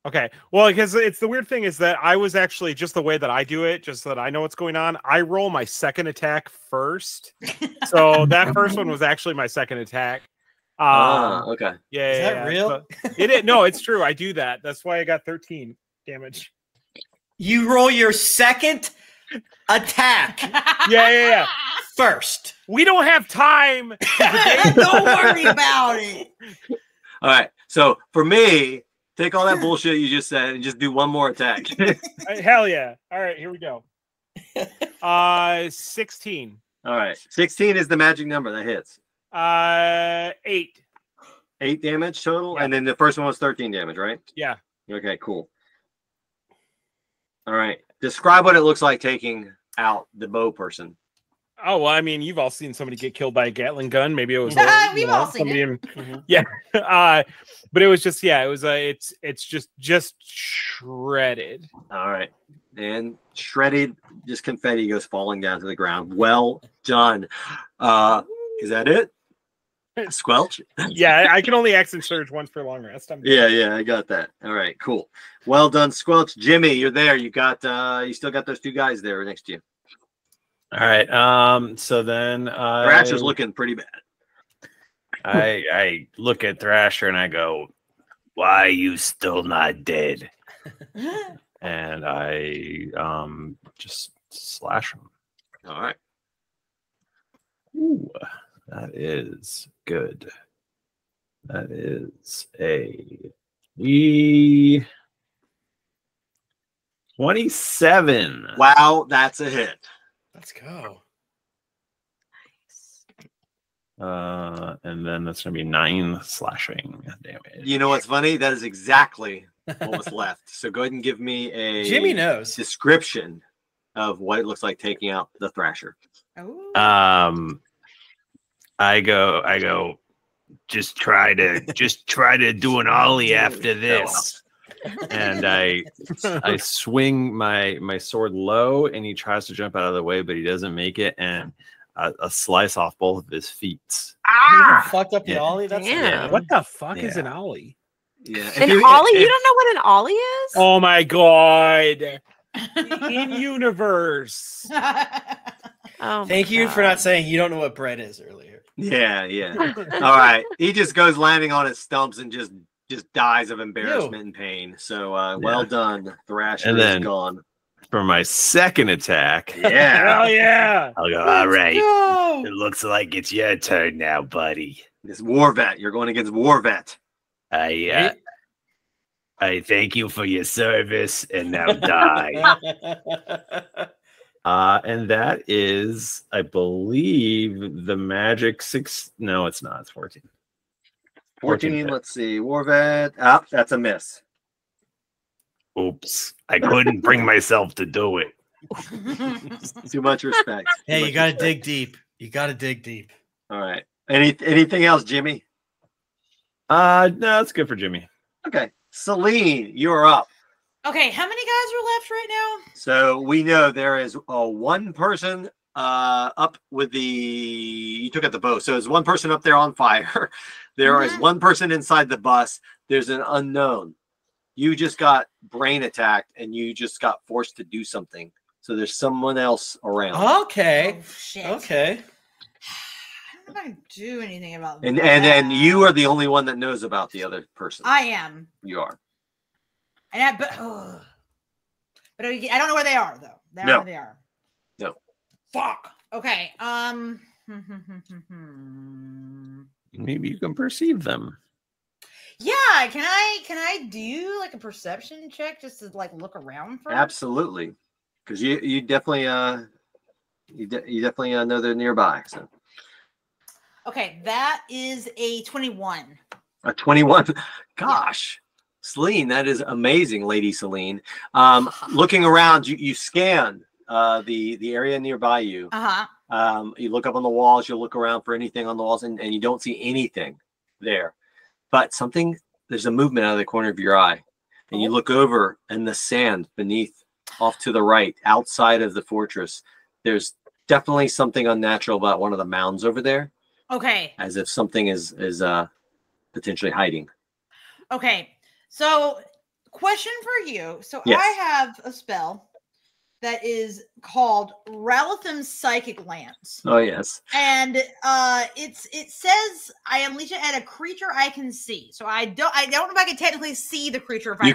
Okay. Well, because it's the weird thing is that I was actually just the way that I do it, just so that I know what's going on. I roll my second attack first. So that first one was actually my second attack. Okay. Yeah. Is that yeah, real? so it is. No, it's true. I do that. That's why I got 13 damage. You roll your second attack Yeah. first. We don't have time. Don't worry about it. All right. So for me, take all that bullshit you just said and just do one more attack. Hell yeah. All right, here we go. 16. All right. 16 is the magic number that hits. 8. 8 damage total. Yeah. And then the first one was 13 damage, right? Yeah. Okay, cool. All right. Describe what it looks like taking out the bow person. Oh, well, I mean, you've all seen somebody get killed by a Gatling gun. Maybe it was We've all seen somebody it. yeah. But it was just it was it's just shredded. All right. And shredded, just confetti goes falling down to the ground. Well done. Is that it? Squelch? Yeah, I can only accent surge once per long rest. I'm Yeah, I got that. All right, cool. Well done, Squelch. Jimmy, you're there. You still got those 2 guys there next to you. All right. So then Thrasher's looking pretty bad. I look at Thrasher and I go, "Why are you still not dead?" And I just slash him. All right. Ooh, that is good. That is a 27. Wow, that's a hit. Let's go. And then that's gonna be 9 slashing damage. You know what's funny? That is exactly what was left. So go ahead and give me a Jimmy knows. description of what it looks like taking out the Thrasher. Ooh. I go, just try to do an ollie after this. And I swing my sword low, and he tries to jump out of the way, but he doesn't make it, and a slice off both of his feet. You fucked up the Yeah. ollie. That's Damn. What the fuck is Yeah. an ollie? Yeah. An ollie? You don't know what an ollie is? Oh my god! In universe. Oh, Thank my you for not God. saying you don't know what bread is earlier. Yeah, yeah. All right. He just goes landing on his stumps and just dies of embarrassment and pain. So well done. Thrasher And is then- gone. For my second attack, Yeah. Hell yeah! I'll go, all right. Go! It looks like it's your turn now, buddy. This War Vet. You're going against War Vet. I thank you for your service, and now die. And that is, I believe, the magic 6. No, it's not. It's 14. 14, let's see. War Vet. Ah, that's a miss. Oops. I couldn't bring myself to do it. Too much respect. Too Hey, much you gotta respect. dig deep. You gotta dig deep. All right. Anything else, Jimmy? No, that's good for Jimmy. Okay. Celine, you're up. Okay, how many guys are left right now? So we know there is one person up with the. You took out the bow. So there's one person up there on fire. There is one person inside the bus. There's an unknown. You just got brain attacked and you just got forced to do something. So there's someone else around. Okay. Oh, shit. Okay. I don't know if I can do anything about And that. you are the only one that knows about the other person. I am. You are. And but I don't know where they are though. I don't know No. where they are. No. Fuck. Okay. Maybe you can perceive them. Yeah. Can I do like a perception check just to like look around for? Absolutely. Because you definitely know they're nearby. So Okay, that is a 21. a 21. Gosh. Celine, that is amazing, Lady Celine. Looking around, you scan the area nearby you. You look up on the walls, you look around for anything on the walls, and you don't see anything there. But there's a movement out of the corner of your eye. And you look over, and the sand beneath, off to the right, outside of the fortress, there's definitely something unnatural about one of the mounds over there. Okay. As if something is potentially hiding. Okay. So, question for you. So, Yes. I have a spell that is called Ralathim's Psychic Lance. Oh, yes. And it says I unleash it at a creature I can see. So I don't know if I can technically see the creature. If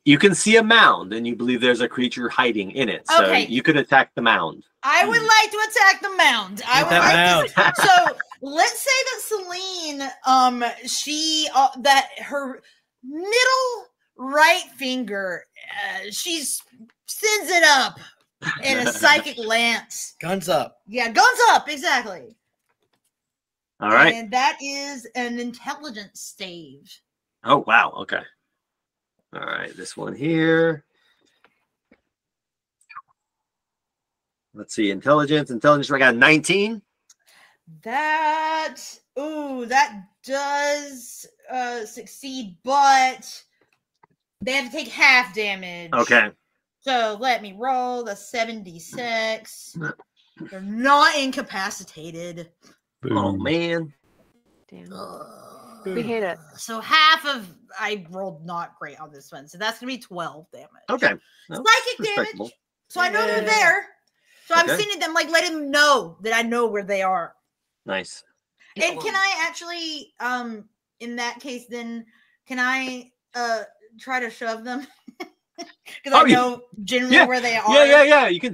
You can see a mound, and you believe there's a creature hiding in it. So Okay. you could attack the mound. I would like to attack the mound. I would that like to. So let's say that Celine, she that her middle right finger, she sends it up in a psychic lance. Guns up. Yeah, guns up, exactly. All right. And that is an intelligence save. Oh, wow. Okay. All right. This one here. Let's see. Intelligence. I got 19. That does succeed, but they have to take half damage. Okay. So let me roll the 76. They're not incapacitated. Oh, man. Damn. We hate it. So half of I rolled not great on this one. So that's gonna be 12 damage. Okay. Well, Psychic respectable. damage. So I know they're Yeah. there. So I'm Okay. sending them, like, letting them know that I know where they are. Nice. And can I actually, in that case, then can I try to shove them? Because I know generally where they are. Yeah. You can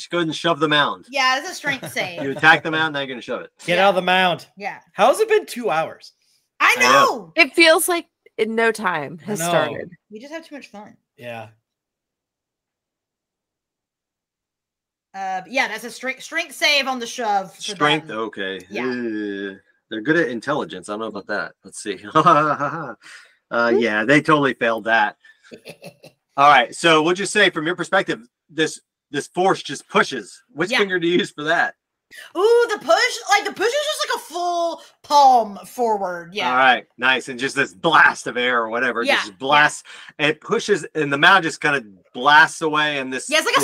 go ahead and shove the mound. Yeah, it's a strength You save. attack the mound, now you're going to shove it. Get out of the mound. Yeah, How has it been 2 hours? I I know. know. It feels like in no time has I know. started. We just have too much fun. Yeah. Yeah, that's a strength save on the shove. for Strength, them. okay. Yeah. They're good at intelligence. I don't know about that. Let's see. Yeah, they totally failed that. All right. So what'd you say from your perspective? This force just pushes. Which Yeah. finger do you use for that? Ooh, the push. Like the push is just like a full palm forward. Yeah. All right, nice, and just this blast of air or whatever, Yeah, just blasts, and it pushes, and the mound just kind of blasts away, and this. Yeah, it's like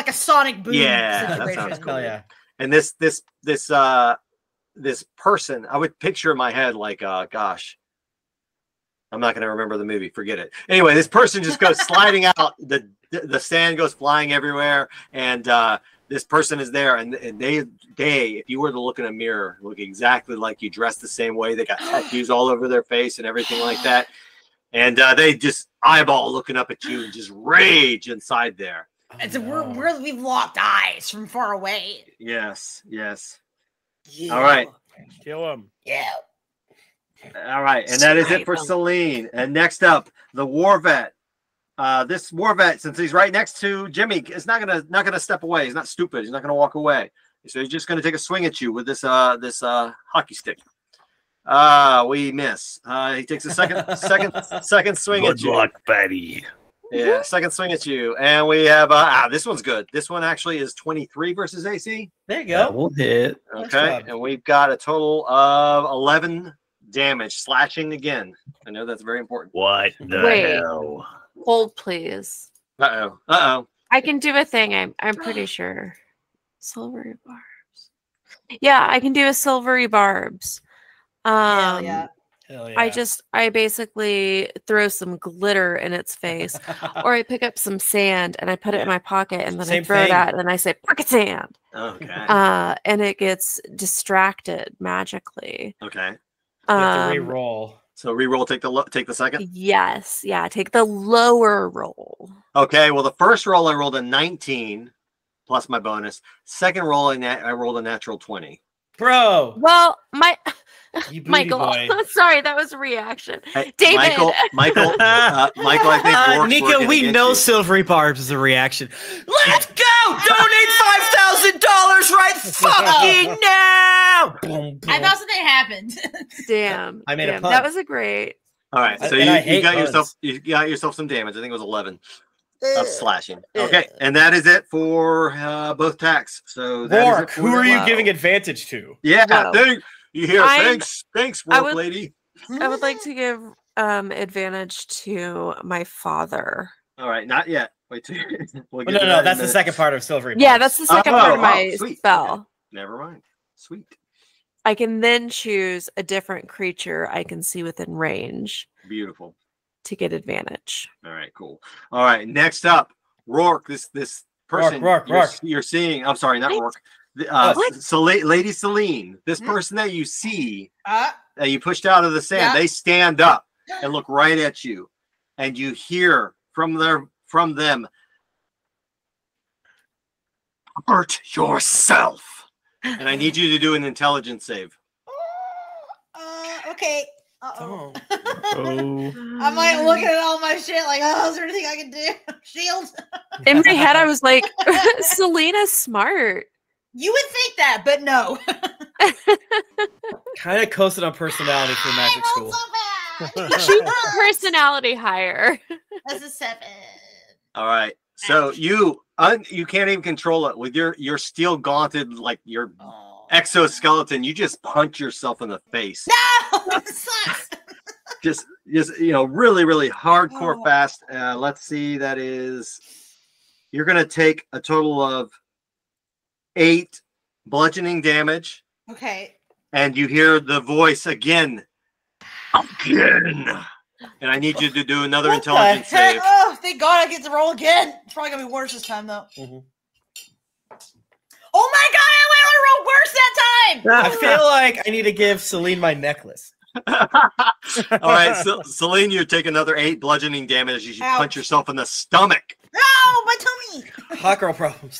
a sonic boom. Yeah, that situation. sounds cool. Hell yeah. And this person, I would picture in my head like, gosh, I'm not going to remember the movie. Forget it. Anyway, this person just goes sliding out. The sand goes flying everywhere, and this person is there, and they, if you were to look in a mirror, look exactly like you, dressed the same way. They got tattoos all over their face and everything like that, and they just eyeball looking up at you and just rage inside there. It's we've locked eyes from far away. Yes. Yeah. All right. Kill him. Yeah. All right, and that is it for Celine. And next up, the war vet. This war vet, since he's right next to Jimmy, is not gonna step away. He's not stupid. He's not gonna walk away. So he's just gonna take a swing at you with this hockey stick. We miss. He takes a second swing at you. Good luck, Betty. Yeah, second swing at you, and we have this one's good. This one actually is 23 versus AC. There you That go. will hit. Okay, and we've got a total of 11 damage, slashing again. I know that's very important. What the Wait. hell? Hold, please. Uh-oh. I can do a thing. I'm pretty sure. Silvery barbs. Yeah, I can do a silvery barbs. Hell yeah. Hell yeah. I basically throw some glitter in its face, or I pick up some sand and I put it in my pocket, and then Same I throw it thing. at it, and I say pocket sand, Okay. and it gets distracted magically. Okay. You have to Um, re-roll. So re-roll, take the second. yes, yeah. Take the lower roll. Okay. Well, the first roll I rolled a 19 plus my bonus. Second roll I rolled a natural 20. Bro. Well, You booty Michael. boy. Sorry, that was a reaction. Hey, David. Michael, Michael, I think Rourke's Nika, working we against know you. silvery barbs is a reaction. Let's go! Donate $5,000 right fucking now! Boom, boom. I thought something happened. Damn. I made a damn, pun. That was a great. All right, so And I you hate got puns. yourself some damage. I think it was 11 of slashing. Okay, and that is it for both attacks. So that is it Rourke, for who are you Wow. giving advantage to? Yeah, Whoa. you hear? I'm- Thanks, I Rourke would- lady. I would like to give advantage to my father. All right, not yet. Wait till we'll Oh, get to that no, in that's a the minute. second part of silvery Yeah, barbs. that's the second part of my sweet. spell. Okay. Never mind. Sweet. I can then choose a different creature I can see within range Beautiful. to get advantage. All right, cool. All right, next up, Rourke. This person Rourke. you're seeing. I'm sorry, not What? Rourke. What? Lady Celine. This person that you see Uh, that you pushed out of the sand, Yeah. they stand up and look right at you, and you hear from them, hurt yourself. And I need you to do an intelligence save. okay. Uh-oh. Oh. I'm like looking at all my shit like, oh, is there anything I can do? Shield. In my head, I was like, Selena's smart. You would think that, but no. Kind of coasted on personality for magic I school. rolled so bad. She's personality higher. That's a 7. All right. So you can't even control it with your steel gaunted, like your Oh. exoskeleton. You just punch yourself in the face. No, it sucks. Just really, really hardcore Oh. fast. Let's see. That is, you're gonna take a total of 8 bludgeoning damage, Okay. and you hear the voice again. And I need you to do another What the intelligence heck? save. Oh, thank God I get to roll again. It's probably gonna be worse this time though. Mhm. Oh my God! I rolled worse that time. I feel like I need to give Celine my necklace. All right, so Celine, you take another 8 bludgeoning damage as you Ouch. punch yourself in the stomach. No, my tummy. Hot girl problems.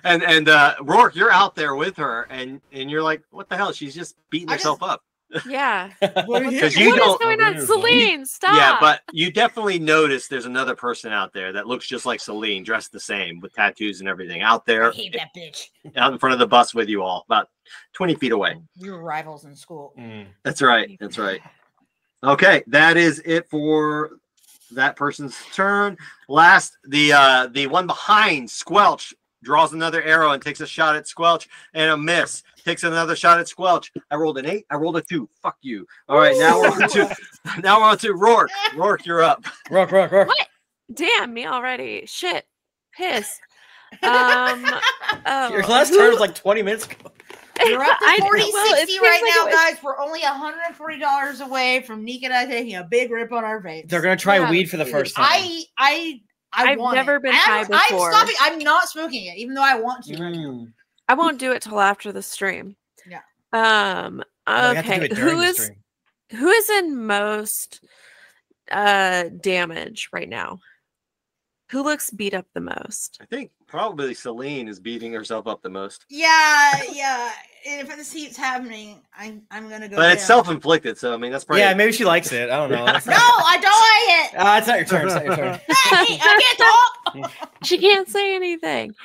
and Rourke, you're out there with her, and you're like, what the hell? She's just beating I herself up. Yeah. What Because What you is don't. going on? Celine, stop. Yeah, but you definitely notice there's another person out there that looks just like Celine, dressed the same with tattoos and everything, out I there, hate that bitch. out in front of the bus with you all, about 20 feet away. We were rivals in school. That's right. That's right. Okay, that is it for that person's turn. Last, the one behind Squelch draws another arrow and takes a shot at Squelch and a miss. Takes another shot at Squelch. I rolled an 8. I rolled a 2. Fuck you. All right, now we're on to Rourke. Rourke, you're up. Rourke. What? Damn, me already. Shit. Piss. Your last turn was like 20 minutes ago. You're up to 40, well, 60 right now, guys. We're only $140 away from Nika and I taking a big rip on our face. They're gonna try weed for the first time. I've never been high before. I'm not smoking it, even though I want to. Right now. I won't do it till after the stream. Yeah. Okay. Who is in most damage right now? Who looks beat up the most? I think probably Celine is beating herself up the most. Yeah. If this keeps happening, I'm gonna go. But it's self-inflicted, so I mean that's probably. Yeah, maybe she likes it. I don't know. No, I don't like it. It's not your turn. It's not your turn. Hey, I can't talk. She can't say anything.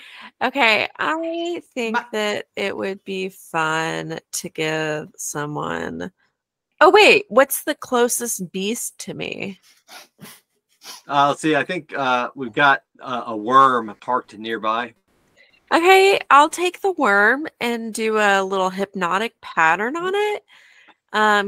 Okay, I think that it would be fun to give someone. Oh wait, what's the closest beast to me? Let's see. I think we've got a worm parked nearby. Okay, I'll take the worm and do a little hypnotic pattern on it.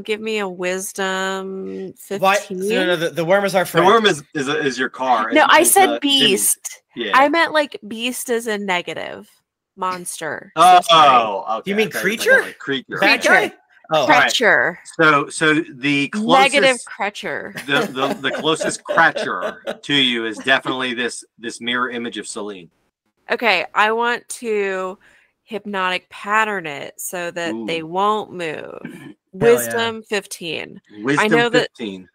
Give me a wisdom 15. Why? No, the worm is our friend. The worm is your car. No, I said beast. Yeah. I meant like beast is a negative monster. Oh, okay. You mean creature? Like creature. Bad guy? Oh, Creature. Right. So the closest Negative creature. the closest creature to you is definitely this mirror image of Celine. Okay, I want to hypnotic pattern it so that they won't move. Wisdom 15. Wisdom I know 15. that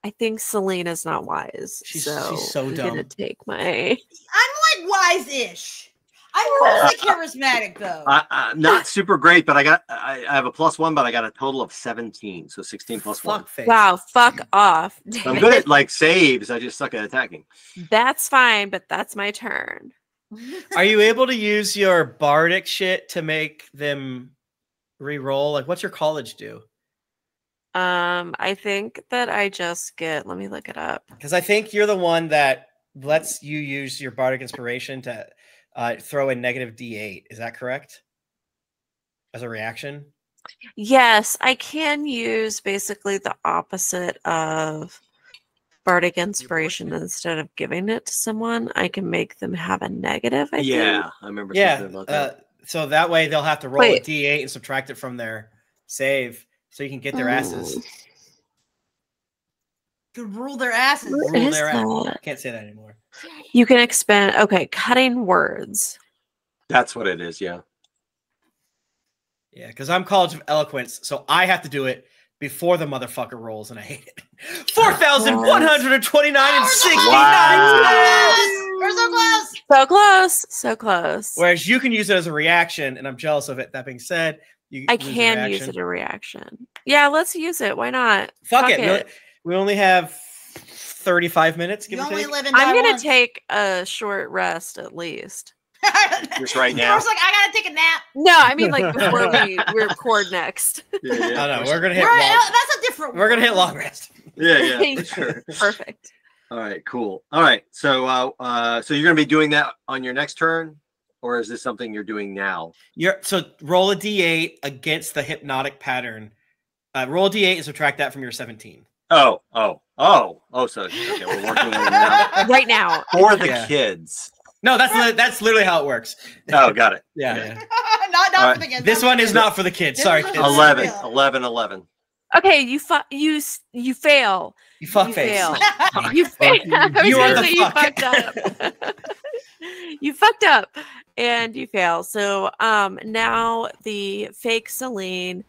I think Selena's not wise. She's so so dumb. I'm gonna take my I'm like wise-ish. I'm mostly charismatic though. I'm not super great, but I have a +1, but I got a total of 17, so 16 plus 1. Wow, fuck off. I'm good at like saves. I just suck at attacking. That's fine, but that's my turn. Are you able to use your bardic shit to make them re-roll? Like, what's your college do? I think that I just get. Let me look it up. Because I think you're the one that lets you use your bardic inspiration to throw a negative D8. Is that correct? As a reaction? Yes, I can use basically the opposite of bardic inspiration. Instead of giving it to someone, I can make them have a negative. I think. I remember something about that. So that way they'll have to roll a D8 and subtract it from their save so you can get their asses. To rule their asses. Rule their asses. Can't say that anymore. You can expand. Okay, cutting words. That's what it is, yeah. Yeah, because I'm College of Eloquence, so I have to do it before the motherfucker rolls, and I hate it. 4,129 and 69. Wow. We're so close. So close. So close. Whereas you can use it as a reaction, and I'm jealous of it. That being said, I can use it as a reaction. Yeah, let's use it. Why not? Fuck it. We only have 35 minutes. You only live in I'm going to take a short rest at least. Just right now. I was like, I gotta take a nap. No, I mean like before we record next. Yeah. No, we're gonna hit. That's a different. We're gonna hit long rest. Yeah, for sure. Perfect. All right, cool. All right, so so you're gonna be doing that on your next turn, or is this something you're doing now? So roll a d8 against the hypnotic pattern. Roll a d8 and subtract that from your 17. So okay, we're working on it now. Right now for the kids. No, that's literally how it works. Oh, got it. Yeah. Not for the kids. This one is not for the kids. Sorry, kids. 11. Okay, you fail. You fuck face. Fail. You fail. You are the you fuck. fucked up. You fucked up, and you fail. So now the fake Celine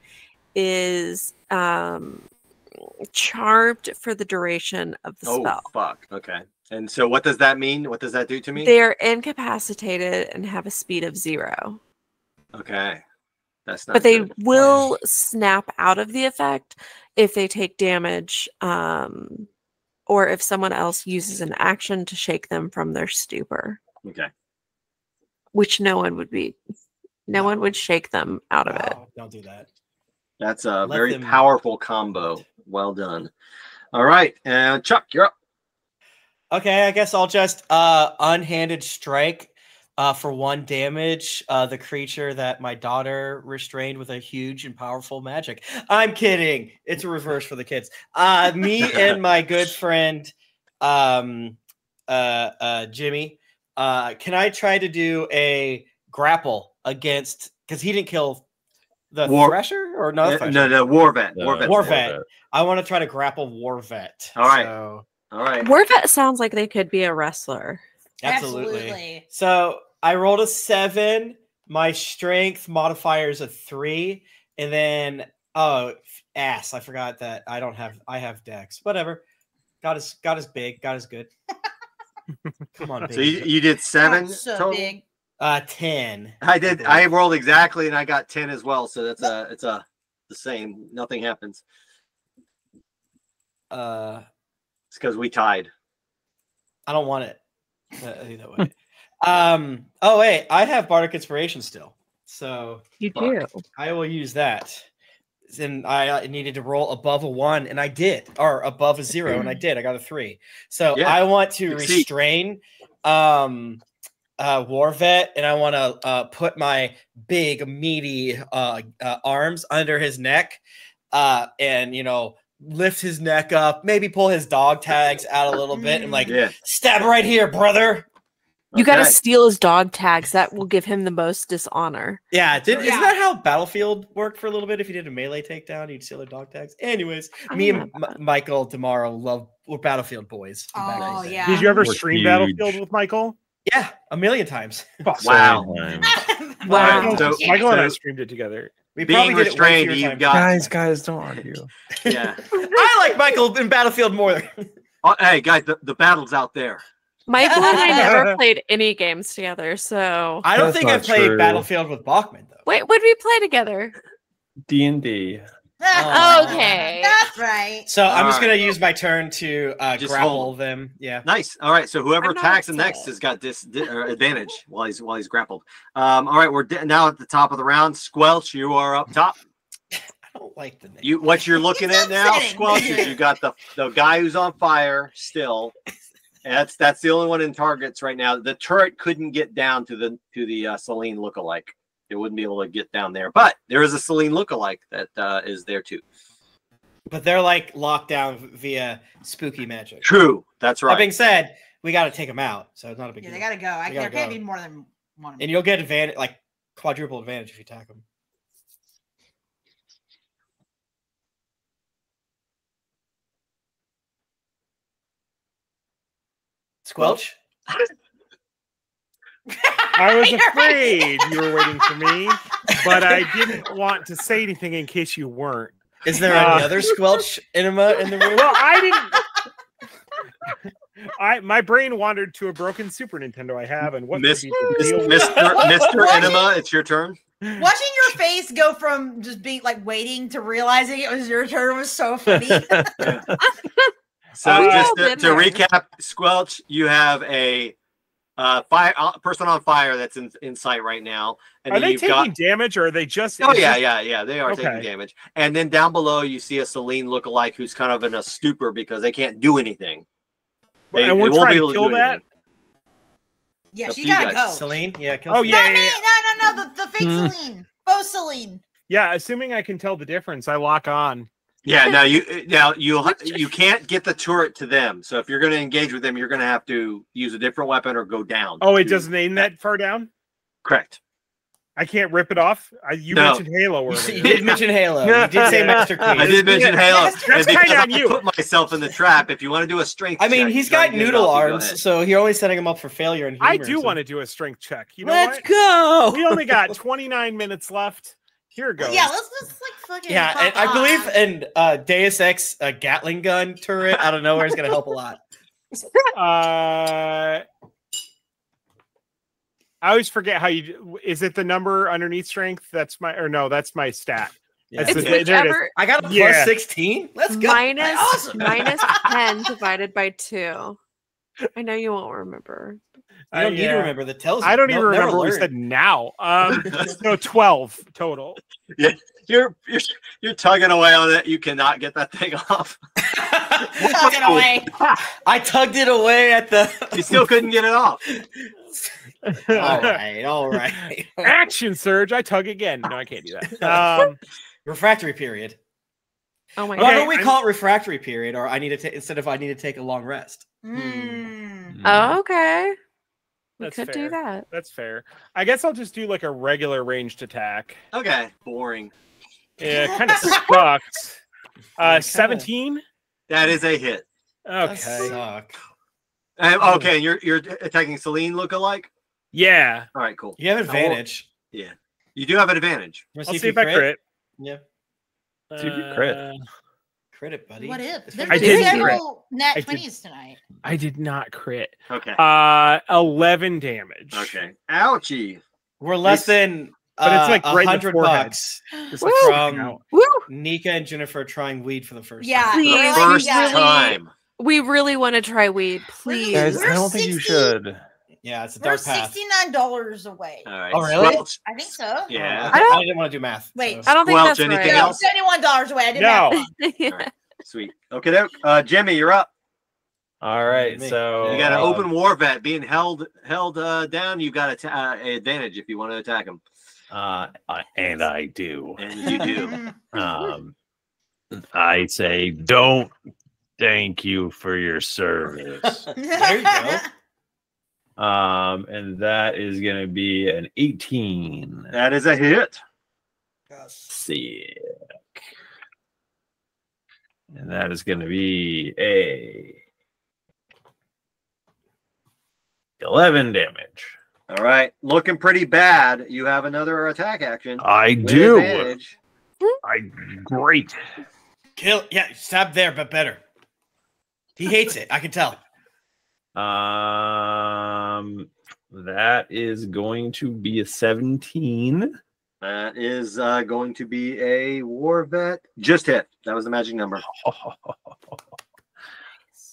is charmed for the duration of the spell. Oh fuck. Okay. And so what does that mean? What does that do to me? They're incapacitated and have a speed of 0. Okay. That's not But they good. will snap out of the effect if they take damage, or if someone else uses an action to shake them from their stupor. Okay. Which no one would shake them out of it. Don't do that. That's a very powerful combo. Well done. All right. And Chuck, you're up. Okay, I guess I'll just unhanded strike For 1 damage, the creature that my daughter restrained with a huge and powerful magic. I'm kidding. It's a reverse for the kids. Me and my good friend, Jimmy. Can I try to do a grapple against? Because he didn't kill the Thresher or no? No, War Vet. War Vet. I want to try to grapple War Vet. All right. So, all right. War Vet sounds like they could be a wrestler. Absolutely. So I rolled a 7. My strength modifier is a 3, and then I forgot that I have Dex. Whatever. God is big. God is good. Come on, baby. So you did 7 so total? big. 10. I did. I rolled exactly, and I got 10 as well. So it's the same. Nothing happens. It's because we tied. I don't want it either way. Oh wait, I have Bardic Inspiration still, so You do. I will use that. And I needed to roll above a 1, and I did, or above a 0, and I did. I got a 3. So Yeah. I want to restrain War Vet, and I want to put my big meaty arms under his neck, and lift his neck up, maybe pull his dog tags out a little bit, and stab right here, brother. You got to steal his dog tags. That will give him the most dishonor. Yeah, isn't that how Battlefield worked for a little bit? If you did a melee takedown, you'd steal their dog tags. Anyways, me and Michael DiMauro we're Battlefield boys. Oh, yeah. Did you ever We're stream huge. Battlefield with Michael? Yeah, a million times. Wow. Wow. So Michael and I streamed it together. We being probably did it way restrained, fewer you've times. got Guys, don't argue. yeah. I like Michael in Battlefield more. Hey guys, the battle's out there. Michael and I never played any games together, so. I don't That's think not I've played true. Battlefield with Bachmann though. Wait, would we play together? D&D. Okay. That's right. So I'm just All right. gonna use my turn to Just grapple hold. them. Yeah. Nice. All right. So whoever I'm not attacks the upset. next has got this advantage while he's grappled. All right. We're now at the top of the round. Squelch, you are up top. I don't like the name. What you're looking It's at now, upsetting. Squelch, is you got the guy who's on fire still. And that's the only one in targets right now. The turret couldn't get down to the Celine lookalike. It wouldn't be able to get down there, but there is a Celine lookalike that is there too. But they're like locked down via spooky magic. True, that's That right. being said, we got to take them out, so it's not a big Yeah, deal. they gotta go. They There gotta can't go. be more than one. And you'll get advantage, like quadruple advantage if you attack them. Squelch. I was afraid you were waiting for me, but I didn't want to say anything in case you weren't. Is there any other Squelch enema in the room? Well, I didn't. My brain wandered to a broken Super Nintendo I have, and what Mr. could be the deal with Mr. Enema, it's your turn. Watching your face go from just being like waiting to realizing it was your turn was so funny. So Oh, just been to there. recap, Squelch, you have a person on fire that's in sight right now, and Are then they you've taking got. damage, or are they just? Oh yeah, they are taking Okay. damage. And then down below, you see a Celine lookalike who's kind of in a stupor because they can't do anything. And we're trying to kill that? Yeah, Up she to you gotta guys. go. Celine? Yeah. Kill Oh, Celine. yeah, Not me. No. The fake Celine. Faux Celine. Yeah, assuming I can tell the difference, I lock on. Yeah, you can't get the turret to them. So if you're going to engage with them, you're going to have to use a different weapon or go down. Oh, it doesn't aim that far down? Correct. I can't rip it off? You No. mentioned Halo You earlier. did mention Halo. You did say Master Queen. I did mention Halo. That's and because kinda I on you. put myself in the trap. If you want to do a strength, I mean, check, he's try got and get it noodle off, you go arms, ahead. so you're only setting him up for failure and humor. I do want to do a strength check. You know Let's what? go. We only got 29 minutes left. Here it goes. Yeah, let's just like fucking. Yeah, and I pop believe on. in Deus Ex Gatling gun turret out of nowhere is going to help a lot. I always forget how you is it the number underneath strength? That's my stat. Yeah. That's It's there it is. whichever I got a plus Yeah. 16. Let's go. minus Awesome. minus 10 divided by 2. I know you won't remember. I don't need to Yeah. remember the tells. I don't you. even Never remember what we learn. said now. No, 12 total. You're tugging away on it. You cannot get that thing off. Tuck it away. I tugged it away at the. You still couldn't get it off. All right. Action surge. I tug again. No, I can't do that. Refractory period. Oh my Why Okay, god. don't we call it refractory period, or I need to instead of I need to take a long rest? Oh, okay. We That's could fair. do that. That's fair. I guess I'll just do like a regular ranged attack. Okay, boring. Yeah, it kind of sucked. 17. That is a hit. That Okay. suck. Okay, you're attacking Celine lookalike. Yeah. All right, cool. You have advantage. Yeah, you do have an advantage. Wanna I'll if see you if I crit. Yeah, Dude, you crit. crit it, buddy. What if? It's There's I been did several nat I did. 20s tonight. I did not crit. Okay. 11 damage. Okay. Ouchie. We're less than But it's like right in the $100 forehead. Just like Woo! sticking from out. Woo! Nika and Jennifer trying weed for the first Yeah. time. For the Please, first yeah. time. We really want to try weed, please. Guys, We're I don't think you 60 should. Yeah, it's a We're dark path. $69 away. All right. Oh, really? Squelch. I think so. Yeah. I didn't want to do math. Wait. so- I don't think Squelch, that's anything right. No, else? $71 away. I did No. that. Yeah. All right. Sweet. Okay, Jimmy, you're up. All right, Me. so You got an open war vet being held down. You got an advantage if you want to attack him, and I do. and you do. I say, don't thank you for your service. There you go. And that is going to be an 18. That is a hit. Sick. And that is going to be a 11 damage. All right, looking pretty bad. You have another attack action. I with do. advantage. Great. Kill. Yeah, stab there, but better. He hates it. I can tell. That is going to be a 17. That is going to be a war vet. Just hit. That was the magic number.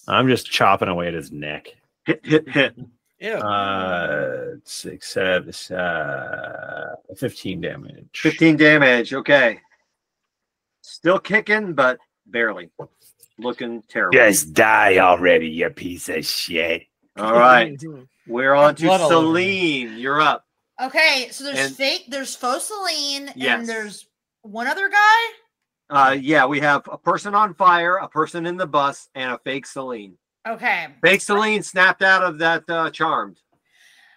I'm just chopping away at his neck. Hit. Yeah. 6, 7, 15 damage. 15 damage. Okay. Still kicking, but barely. Looking terrible. Just die already, you piece of shit. All right. We're on to Blood all over Celine. You're up. Okay, so there's And- there's faux Celine, Yes. and there's one other guy. Yeah, we have a person on fire, a person in the bus, and a fake Celine. Okay. Fake Celine snapped out of that charmed.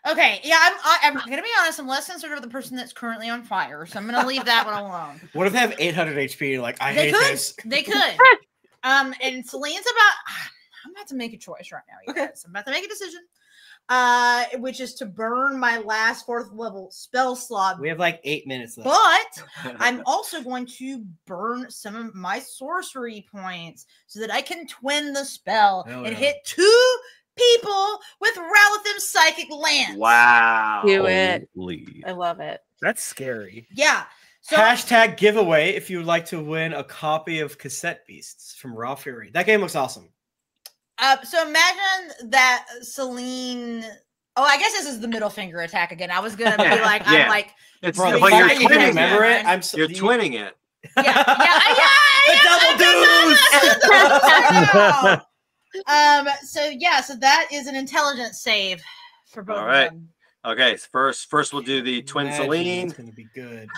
Okay. Yeah, I'm gonna be honest. I'm less concerned with the person that's currently on fire, so I'm gonna leave that one alone. What if they have 800 HP? Like, I They hate could. this. They could. And Celine's about. I'm about to make a choice right now, you guys. I'm about to make a decision. Which is to burn my last 4th level spell slot. We have like 8 minutes left. But I'm also going to burn some of my sorcery points so that I can twin the spell Hell and yeah. hit 2 people with Ralathim's Psychic Lance. Wow. Do it. Holy. I love it. That's scary. Yeah. So Hashtag giveaway if you would like to win a copy of Cassette Beasts from Raw Fury. That game looks awesome. so imagine that Celine. Oh, I guess this is the middle finger attack again. I was gonna be like, Yeah. I'm like, It's Bro, the the but fact you're that you twinning remember it. it? I'm so, You're twinning it. yeah. So that is an intelligence save for both All right. of them. Okay, so first we'll do the twin Imagine Celine. It's gonna be good.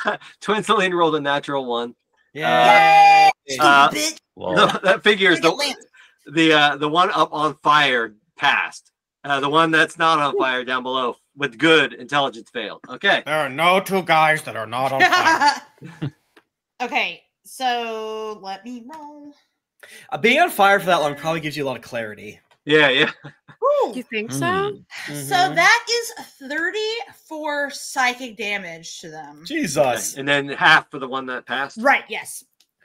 Twin Celine rolled a natural 1. Yeah. Stupid Well, That figures Freaking Lance. the one up on fire passed. The one that's not on fire down below with good intelligence failed. Okay. There are no 2 guys that are not on fire. Okay, so let me roll. Being on fire for that long probably gives you a lot of clarity. Yeah. Do you think so? Mm-hmm. So that is 34 psychic damage to them. Jesus. And then half for the one that passed. Right, yes.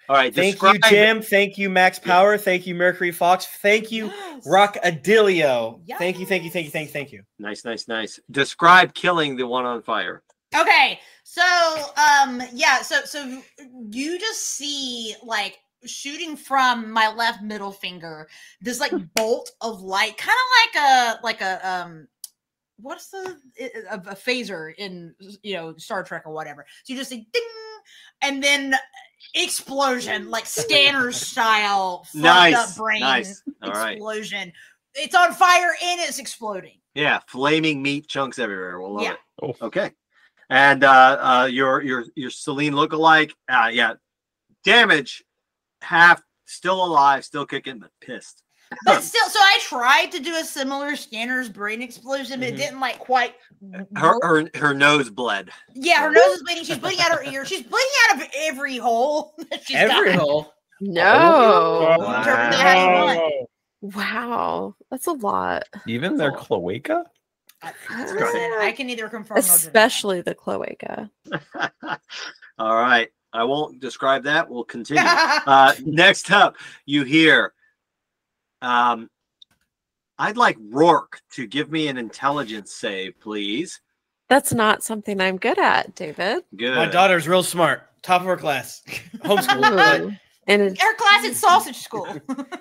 All right. Thank you, Jim. Thank you, Max Power. Thank you, Mercury Fox. Thank you, Yes. Rock Adilio. Yes. Thank you. Nice. Describe killing the one on fire. Okay, so so you just see like shooting from my left middle finger this like bolt of light, kind of like a what's a phaser in Star Trek or whatever. So you just see ding, and then explosion, like scanner style, fucked up brain Nice. All right. explosion. It's on fire and it's exploding. Yeah, flaming meat chunks everywhere. We'll love Yeah. it. Oh. Okay. And your Celine lookalike, yeah, damage, half, still alive, still kicking, but pissed. But still, so I tried to do a similar Scanner's brain explosion, but it didn't like quite. Her nose bled. Yeah, her nose is bleeding. She's bleeding out her ear. She's bleeding out of every hole that she's Every got. hole. No. Interpret that how you want. Wow. That's a lot. Even their cloaca? Listen, I can neither confirm nor deny. Especially the cloaca. All right. I won't describe that. We'll continue. Next up, you hear, I'd like Rourke to give me an intelligence save, please. That's not something I'm good at, David. Good. My daughter's real smart. Top of her class. Homeschool. And Her class at sausage school.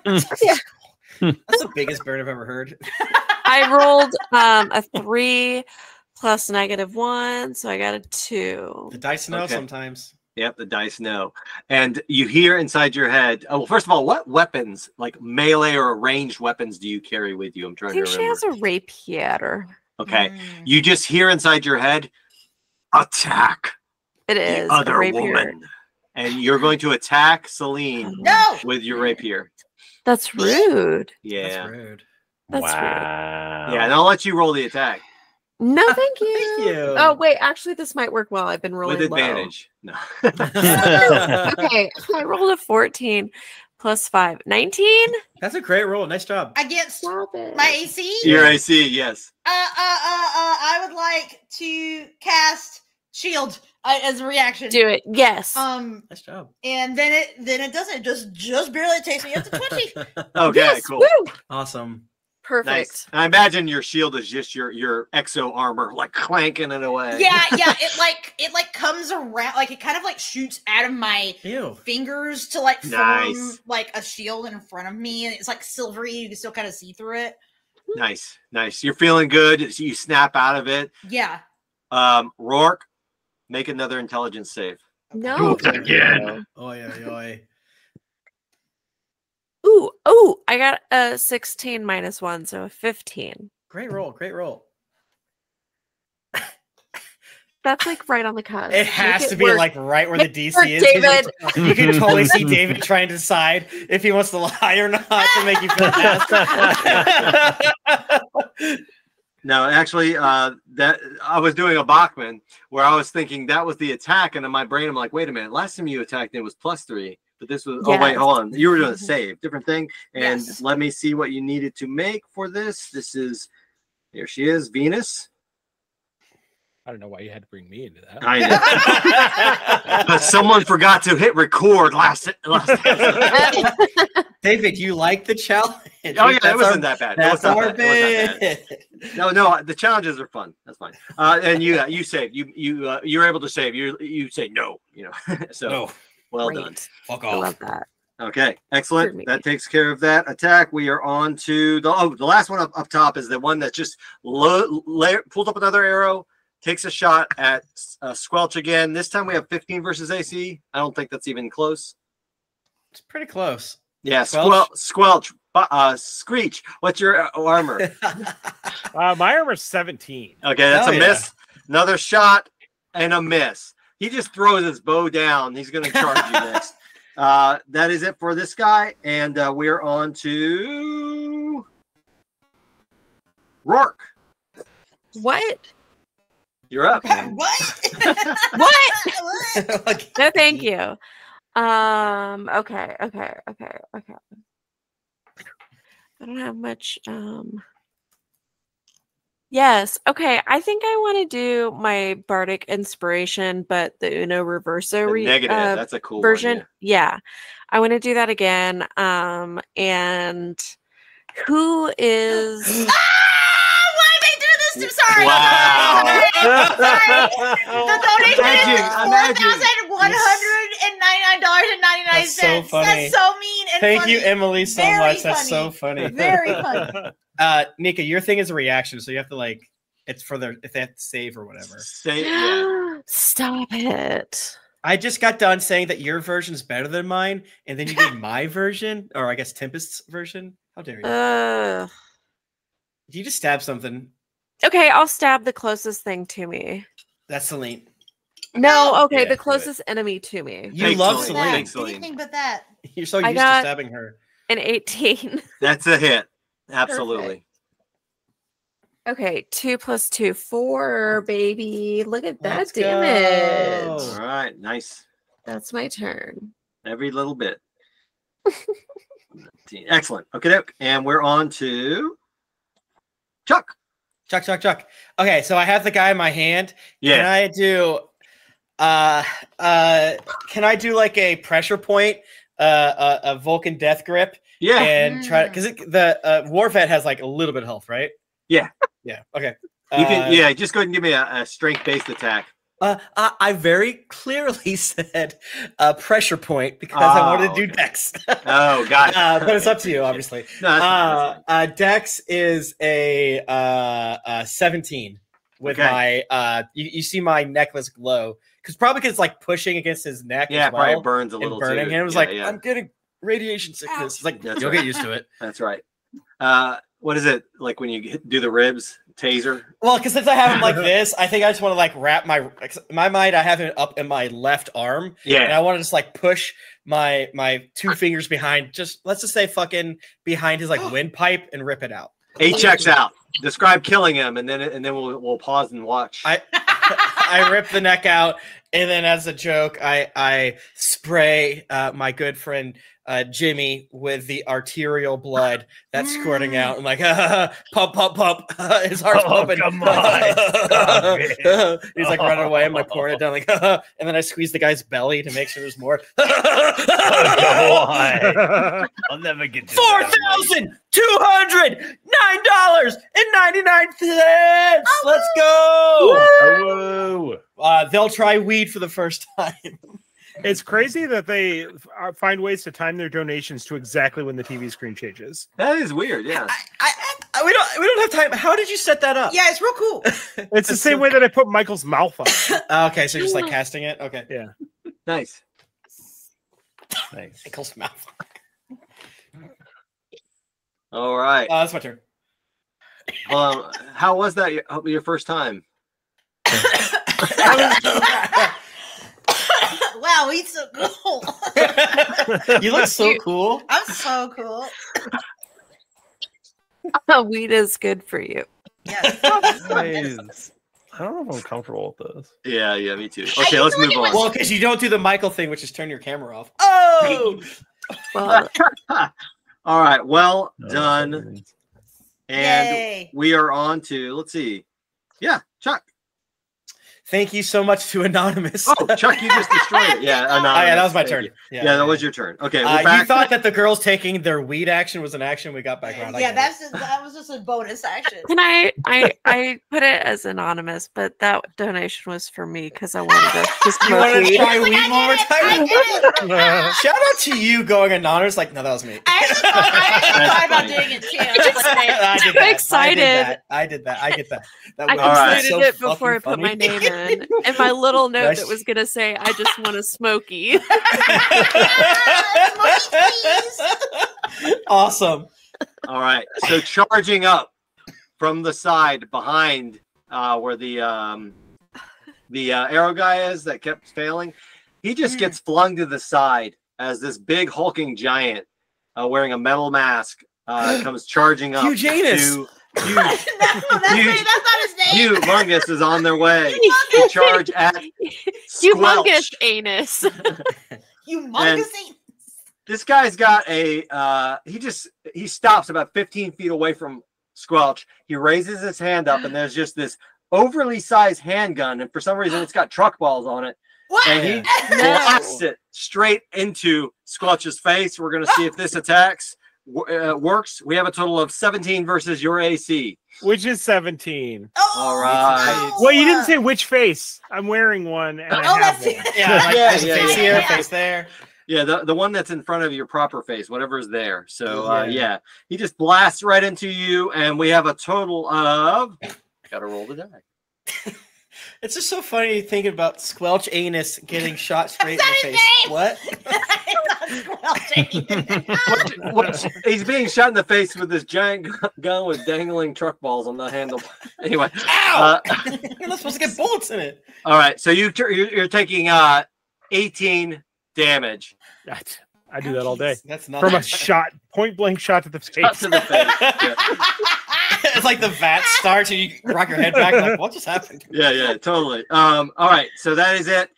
That's the biggest bird I've ever heard. I rolled a 3 plus -1, so I got a 2. The dice know Okay. sometimes. Yep, the dice know. And you hear inside your head, well, first of all, what weapons, like melee or ranged weapons, do you carry with you? I'm I trying to think she remember. has a rapier. Okay. You just hear inside your head, attack It the is a other rapier. woman. And you're going to attack Celine No! with your rapier. That's rude. Yeah. That's rude. That's rude. Wow. Yeah, and I'll let you roll the attack No, thank you. Thank you. Oh, wait. Actually, this might work well. I've been rolling with low. advantage. No. Okay. I rolled a 14 plus 5. 19? That's a great roll. Nice job. Against Stop it. my AC? Your AC, yes. I would like to cast shield as a reaction. Do it. Yes. Nice job. And then it doesn't. It just barely takes me up to 20. Okay, yes. cool. Woo! Awesome. Perfect. Nice. I imagine your shield is just your exo armor, like clanking it away. Yeah. It like comes around, like it kind of like shoots out of my Ew. fingers to like form Nice. like a shield in front of me, and it's like silvery. You can still kind of see through it. Nice. You're feeling good. You snap out of it. Yeah. Rourke, make another intelligence save. No. Do it again. Oi, oi, oi. Ooh, I got a 16 minus 1, so a 15. Great roll. Great roll. That's like right on the cusp. It has Make to be work. like right where the Make DC work, is. David. You can totally see David trying to decide if he wants to lie or not to make you feel bad. No, actually, that I was doing a Bachmann where I was thinking that was the attack, and in my brain, I'm like, wait a minute, last time you attacked it was +3, but this was oh wait, Yes. hold on, you were doing a save, different thing. And Yes. let me see what you needed to make for this. This is here she is, Venus. I don't know why you had to bring me into that. I know. But someone forgot to hit record last episode. David, you like the challenge? Oh yeah, it wasn't that bad. That's It our wasn't that bad. bit. No, the challenges are fun. That's fine. And you save. You're able to save. You say no. So No. well Great. done. Fuck I off. love that. Okay, For excellent. me. That takes care of that attack. We are on to the last one up top is the one that just pulls up another arrow, takes a shot at Squelch again. This time we have 15 versus AC. I don't think that's even close. It's pretty close. Yeah, Squelch? Squelch, Screech. What's your armor? My armor's 17. Okay, that's Hell a yeah. miss. Another shot and a miss. He just throws his bow down. He's going to charge you next. That is it for this guy, and we're on to Rourke. What? You're up. What? What? Like, No, thank you. Okay. I don't have much. Yes. Okay. I think I want to do my bardic inspiration, but the Uno Reverso The negative. That's a cool version. one. Yeah. I want to do that again. And who is Why did they do this? I'm sorry. Wow. Sorry. The donation Imagine. is $4,199.99. That's so funny. That's so mean and thank funny. you, Emily, so Very much. That's funny. so funny. Very funny. Nika, your thing is a reaction, so you have to like it's for their if they have to save or whatever. Say yeah. Stop it. I just got done saying that your version is better than mine, and then you did my version, or I guess Tempest's version. How dare you? Ugh. You just stabbed something. Okay, I'll stab the closest thing to me. That's Celine. No, okay, Yeah, the do closest enemy to me. You Take love Celine, Celine. take Celine. Anything but that. You're so I used to got- stabbing her. An 18. That's a hit. Absolutely. Okay, 2 + 2, 4, baby. Look at that Let's damage. go. All right. Nice. That's my turn. Every little bit. Excellent. Okay, and we're on to Chuck. Chuck. Okay, so I have the guy in my hand. Yeah. Can I do like a pressure point, a Vulcan death grip, Yeah. and try because the war vet has like a little bit of health, right? Yeah. Yeah. Okay. You can. Yeah. Just go ahead and give me a strength-based attack. I very clearly said pressure point because I wanted to do Dex. Oh, got it. But it's up to you, obviously. No, that's fine. Dex is a 17 with Okay. my. You see my necklace glow because it's like pushing against his neck. Yeah, as well, probably burns a and little burning too. him. It was Yeah, like yeah. I'm getting radiation sickness. It's like That's you'll right. get used to it. That's right. What is it like when you do the ribs taser? Well, because since I have him like this, I think I just want to like wrap my mind. I have it up in my left arm, and Yeah. I want to just like push my 2 fingers behind. Just let's just say fucking behind his like windpipe and rip it out. He checks out. Describe killing him, and then we'll pause and watch. I rip the neck out, and then as a joke, I spray my good friend Jimmy with the arterial blood that's squirting out. I'm like, pump. His heart's pumping. Come on. Stop it. He's like running away. I'm like pouring it down, like, and then I squeeze the guy's belly to make sure there's more. Go on. I'll never get this out of my- $4,209.99. Let's go. Woo. They'll try weed for the first time. It's crazy that they find ways to time their donations to exactly when the TV screen changes. That is weird. Yeah. We don't have time. How did you set that up? Yeah, it's real cool. It's the same way that I put Michael's mouth on. Okay, so you're just like casting it. Okay. Yeah. Nice. Nice. Michael's mouth. All right. That's my turn. How was that your first time? Wow, he's so cool. You look so cool. I'm so cool. Weed is good for you. Yes. Nice. I don't know if I'm comfortable with this. Yeah, me too. Okay, let's move on. Well, because you don't do the Michael thing, which is turn your camera off. Oh! Well, All right, well No, done. that's- And Yay. we are on to, let's see. Yeah, Chuck. Thank you so much to Anonymous. Oh, Chuck, you just destroyed it. Yeah, Oh, yeah, that was my Thank turn. you. Yeah, that was your turn. Okay, we're You back. thought that the girls taking their weed action was an action. We got back around. I Yeah, get it. that was just a bonus action. can I put it as anonymous, but that donation was for me because I wanted to just You wanted to smoke weed. try weed one more I time? did it. Shout out to you going anonymous. Like, no, that was me. I actually thought about funny. doing it too. I was like, I did I'm that. excited. I did that. I get that. That I was All right. completed so it before I fucking put my funny. name in, and my little note Nice. that was gonna say, "I just want a smoky." Awesome. All right, so charging up from the side behind where the arrow guy is that kept failing, he just gets flung to the side as this big hulking giant wearing a metal mask comes charging up. Huge anus. To, that's not his name. Humongous is on their way to charge at Humongous Squelch. anus. Humongous thing. This guy's got a he stops about 15 feet away from Squelch. He raises his hand up and there's just this overly sized handgun, and for some reason it's got truck balls on it. What? And he blasts it straight into Squelch's face. We're gonna see if this attacks works. We have a total of 17 versus your AC. Which is 17. Oh, All right. Well, you didn't say which face. I'm wearing one and I Oh, have that's one. it. Yeah, like, Yeah, there's a yeah, face yeah. here, Yeah. face there. Yeah, the one that's in front of your proper face, whatever is there. So Yeah. yeah, he just blasts right into you, and we have a total of. Gotta roll the die. It's just so funny thinking about Squelch Anus getting shot straight in That's the not face. his name. What? He's being shot in the face with this giant gun with dangling truck balls on the handle. Anyway, ow! You're not supposed to get bullets in it. All right, so you're taking 18 damage. I do that all day. That's not From a shot, point blank shot to the face. Shot to the face. Yeah. It's like the VAT starts and you rock your head back. Like, what just happened? Yeah, totally. All right, so that is it.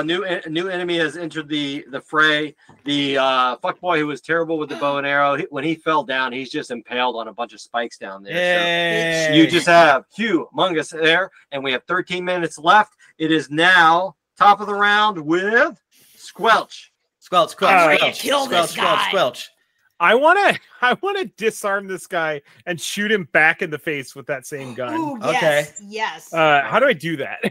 New enemy has entered the fray. The fuckboy who was terrible with the bow and arrow. When he fell down, he's just impaled on a bunch of spikes down there. Yay. So you just have Humongous there, and we have 13 minutes left. It is now top of the round with Squelch. Squelch. Kill this guy. Squelch. I wanna disarm this guy and shoot him back in the face with that same gun. Ooh, Okay. Yes. How do I do that?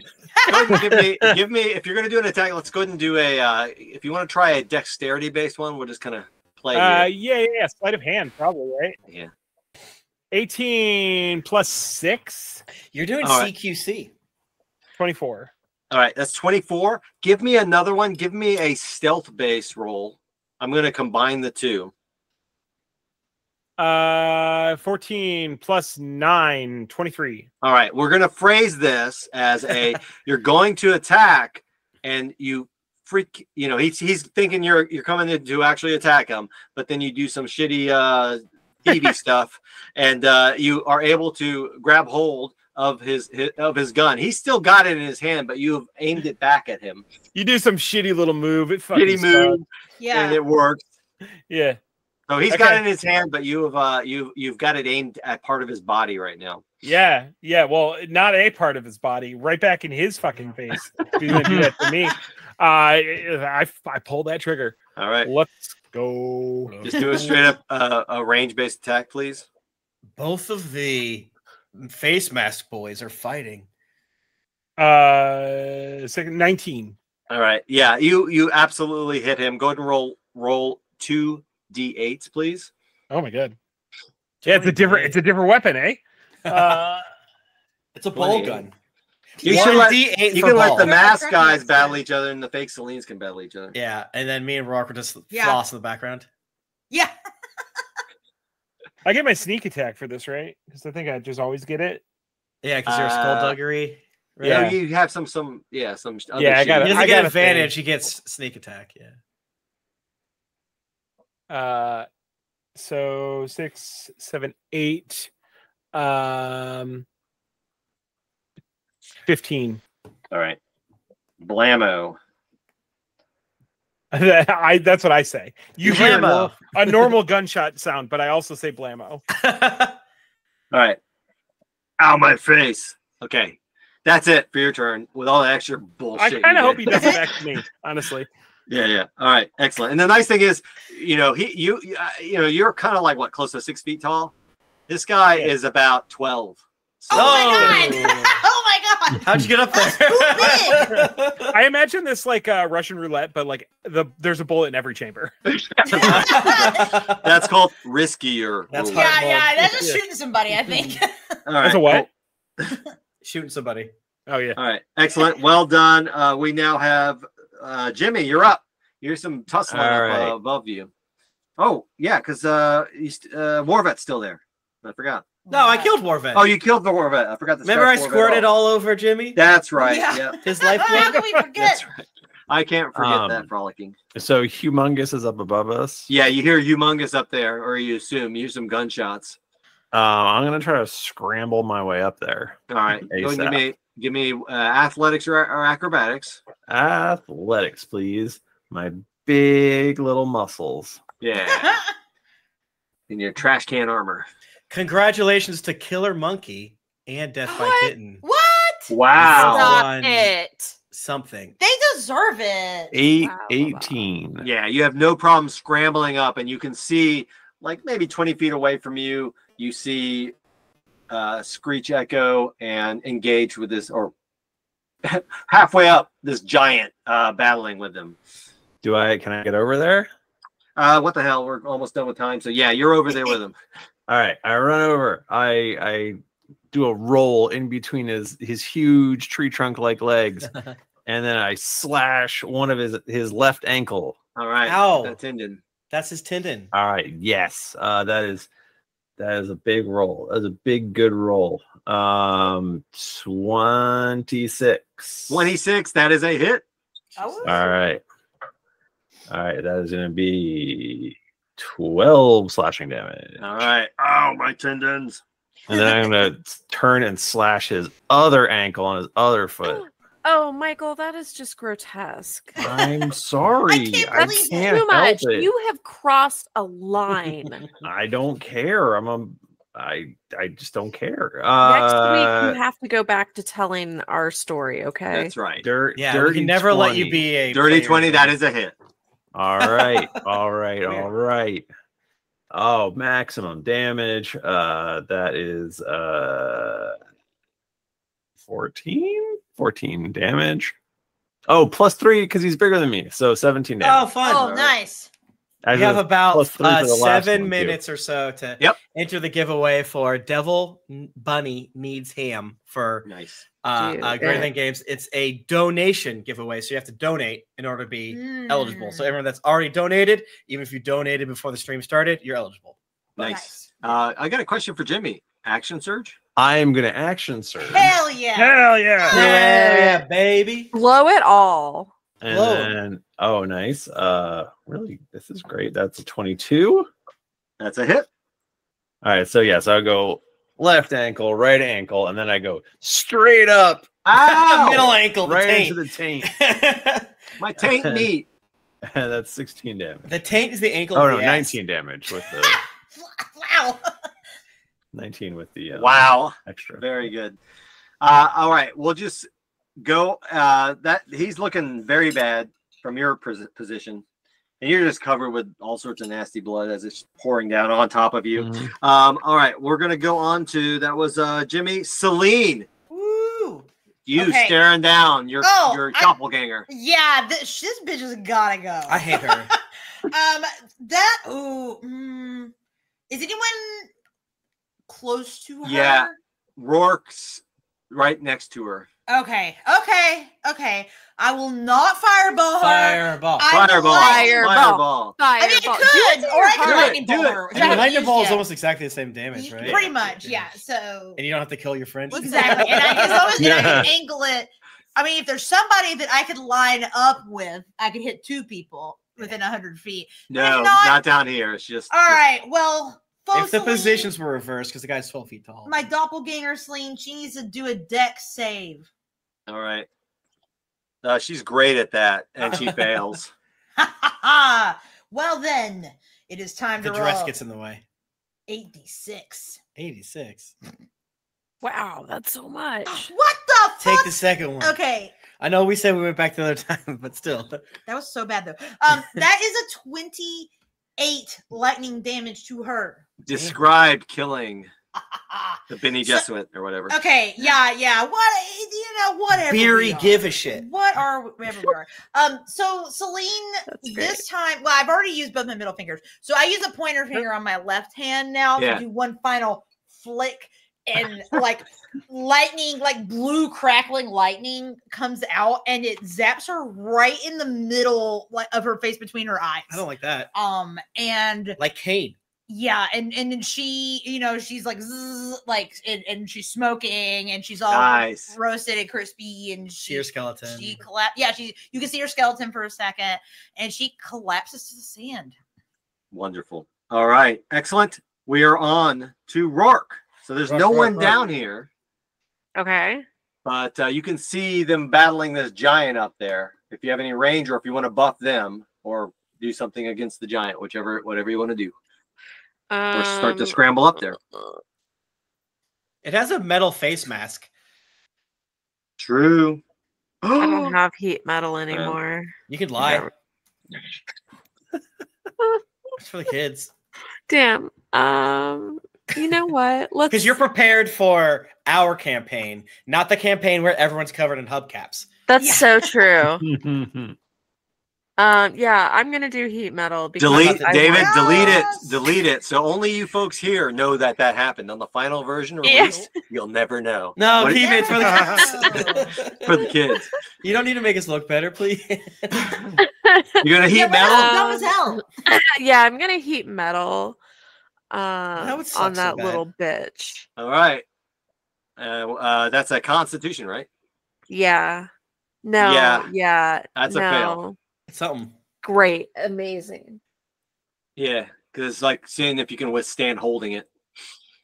Go ahead and give me. If you're going to do an attack, let's go ahead and do a. If you want to try a dexterity-based one, we'll just kind of play. Yeah. Sleight of hand, probably, right? Yeah. 18 plus 6. You're doing All right. CQC. 24. All right, that's 24. Give me another one. Give me a stealth-based roll. I'm going to combine the two. 14 plus 9, 23. All right, we're going to phrase this as a you're going to attack and you freak, he's thinking you're coming in to actually attack him, but then you do some shitty TV stuff and you are able to grab hold of his gun. He's still got it in his hand, but you have aimed it back at him. You do some shitty little move. It fucking Shitty move, Yeah. and it works. Yeah. So he's got it in his hand, but you've got it aimed at part of his body right now. Yeah. Well, not a part of his body, right back in his fucking face. He's gonna do that to me. I pulled that trigger. All right, Let's go. just do a straight up a range based attack, please. Both of the face mask boys are fighting. 19. All right, yeah, you absolutely hit him. Go ahead and roll 2d8s, please. Oh my god. Yeah, it's a different weapon, eh? It's a ball gun. You One should let, D8 you for can let ball. the mask guys battle each other, and the fake Celines can battle each other. Yeah, and then me and Rourke were just floss in the background. Yeah. I get my sneak attack for this, right? Because I think I just always get it. Yeah, because you're skullduggery. Right? Yeah. You have some other Yeah, I shit. got He it. doesn't I get got a advantage. He gets sneak attack. Yeah. So 6, 7, 8, 15. All right, blammo. That's what I say. You hear Blammo. a normal gunshot sound, but I also say blammo. All right, ow my face. Okay, that's it for your turn. With all the extra bullshit, I kind of you hope did. he does it back to me, honestly. Yeah. All right, excellent. And the nice thing is, you're kind of like what, close to 6 feet tall. This guy is about 12. So, Oh my god! Oh my god! How'd you get up there? I imagine this like Russian roulette, but like there's a bullet in every chamber. that's called riskier. That's roulette. Yeah, that's just shooting somebody, I think. All right. That's a what? Shooting somebody. Oh yeah. All right, excellent. Well done. We now have Jimmy. You're up. Here's some tussling All up, right. above you. Oh yeah, because Warvet's still there. I forgot. No, I killed Warvet. Oh, you killed the Warvet. I forgot to. Remember I scratch Warvet squirted off. all over Jimmy? That's right. Yeah. Yeah, His How lifeblood? can we forget? that's right. I can't forget that Um, frolicking. So Humongous is up above us. Yeah, you hear humongous up there, or you assume you hear some gunshots. I'm gonna try to scramble my way up there. All right, go and ASAP. give me athletics or acrobatics. Athletics, please. My big little muscles. Yeah, in your trash can armor. Congratulations to Killer Monkey and Death by What? Kitten. What? Wow. Stop One. it. Something. They deserve it. 18. Yeah, you have no problem scrambling up, and you can see, like maybe 20 feet away from you, you see Screech Echo and Engage with this, or halfway up, this giant battling with them. Can I get over there? What the hell? We're almost done with time. So yeah, you're over there with him. All right, I run over. I do a roll in between his huge tree trunk like legs, and then I slash one of his left ankle All right. Ow. That tendon. That's his tendon. All right. Yes. That is a big roll. That's a big good roll. 26. 26. That is a hit. Oh. All right. That is going to be 12 slashing damage. All right. Oh, my tendons. And then I'm going to turn and slash his other ankle on his other foot. Oh, Michael, that is just grotesque. I'm sorry. I can't I believe can't Too much. help it. You have crossed a line. I don't care. I just don't care. Next week, you have to go back to telling our story, okay? That's right. Yeah, we dirty can never let you 20. be a Dirty player 20. That again. is a hit. All right. All right. Oh, maximum damage. That is 14 damage. Oh, +3 because he's bigger than me. So 17 Oh, damage. fun. Oh, nice. I You have about +3 for the last 7 one, too. minutes or so to Yep. enter the giveaway for Devil Bunny Needs Ham for Nice. Dude, Greater Than Games. It's a donation giveaway, so you have to donate in order to be eligible. So everyone that's already donated, even if you donated before the stream started, you're eligible. Nice. I got a question for Jimmy. Action surge? I am going to action surge. Hell yeah. Hell yeah. Yeah, baby. Blow it all. And Whoa. then, oh, nice. Really, this is great. That's a 22. That's a hit. All right. So, yes, I'll go left ankle, right ankle, and then I go straight up Middle ankle, the right taint. into the taint. My taint meat. And that's 16 damage. The taint is the ankle. Oh, of no, the ass. 19 damage with the Wow. 19 with the Wow. extra. Very good. All right. We'll just go. That he's looking very bad from your position. And you're just covered with all sorts of nasty blood as it's pouring down on top of you. Mhm. All right, we're gonna go on to that was Jimmy. Celine, Woo. you Okay. staring down your doppelganger. Yeah, this bitch has gotta go. I hate her. Is anyone close to her? Yeah. Rourke's right next to her. Okay. I will not fireball her. Fireball. I will Fireball. like- Fireball. I mean, it Fireball. could, or I could Do it, lightning do bolt it. her. which I mean, haven't lightning used ball is yet. almost exactly the same damage, right? Pretty much, yeah. So And you don't have to kill your friend. exactly, and as long as I can angle it. I mean, if there's somebody that I could line up with, I could hit 2 people within 100 feet. No, If not- not down here. It's just All right. Well, If the Celine, positions were reversed, because the guy's 12 feet tall. my doppelganger Celine, she needs to do a dex save. All right. She's great at that, and she fails. Well, then it is time the to dress roll gets in the way. 8d6. 86. Wow, that's so much. What the fuck? Take the second one. Okay, I know we said we went back the other time, but still. that was so bad though. That is a 28 lightning damage to her. Describe killing the Benny Jesuit or whatever. Okay, yeah. Whatever. Beery we are. give a shit. Whatever we are. So Celine, That's this time, well, I've already used both my middle fingers. So I use a pointer finger on my left hand now Yeah. to do one final flick, and like lightning, like blue crackling lightning comes out, and it zaps her right in the middle of her face between her eyes. I don't like that. And Like Kane. yeah, and then she, she's like, zzz, like, and she's smoking, and she's all Nice. roasted and crispy, and See your skeleton. she collapse. Yeah, you can see her skeleton for a second, and she collapses to the sand. Wonderful. All right. Excellent. We are on to Rourke. So there's no one down here, Okay. but you can see them battling this giant up there. If you have any range, or if you want to buff them, or do something against the giant, whatever you want to do, or start to scramble up there. It has a metal face mask. True. I don't have heat metal anymore. You could lie. It's for the kids. Damn. You know what? Let's. Because you're prepared for our campaign, not the campaign where everyone's covered in hubcaps. That's so true. Yeah, I'm gonna do heat metal because Delete, I David. want- Delete it. Yes. Delete it. So only you folks here know that happened. On the final version Yeah. release, you'll never know. No, What- keep it for the kids. for the kids. You don't need to make us look better, please. You're gonna heat Yeah, but metal. that's dumb as hell. Yeah, I'm gonna heat metal. would suck On so that bad. little bitch. All right. That's a Constitution, right? Yeah. No. Yeah, Yeah. that's a no. fail. Something. Great. Amazing. Yeah, because it's like seeing if you can withstand holding it.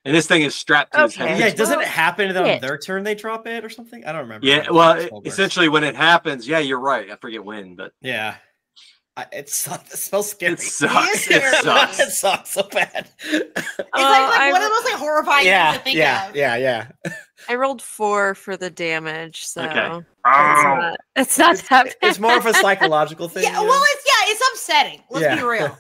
And this thing is strapped to his Okay. head. Yeah, doesn't it happen that on Yeah. their turn they drop it or something? I don't remember. Yeah, how well, the spell works. essentially when it happens, yeah, you're right. I forget when, but Yeah. It sucks. It smells scary. it sucks. It It is sucks. It sucks so bad. It's like one of those like horrifying yeah, things to think yeah, of. yeah. I rolled 4 for the damage, so Okay. it's not that bad. It's more of a psychological thing. Yeah, you know? well, it's upsetting. Let's be real.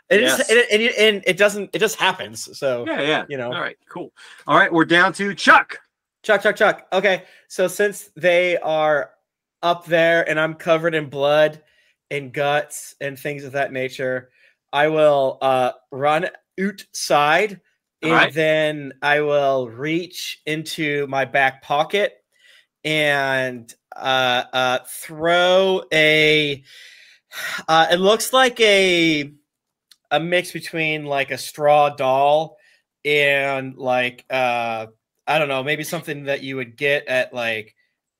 Yes. and it doesn't. It just happens. So Yeah. you know. All right, cool. All right, we're down to Chuck. Chuck. Okay, so since they are up there and I'm covered in blood and guts and things of that nature, I will run outside and Alright. then I will reach into my back pocket and throw a. It looks like a mix between like a straw doll and like I don't know, maybe something that you would get at like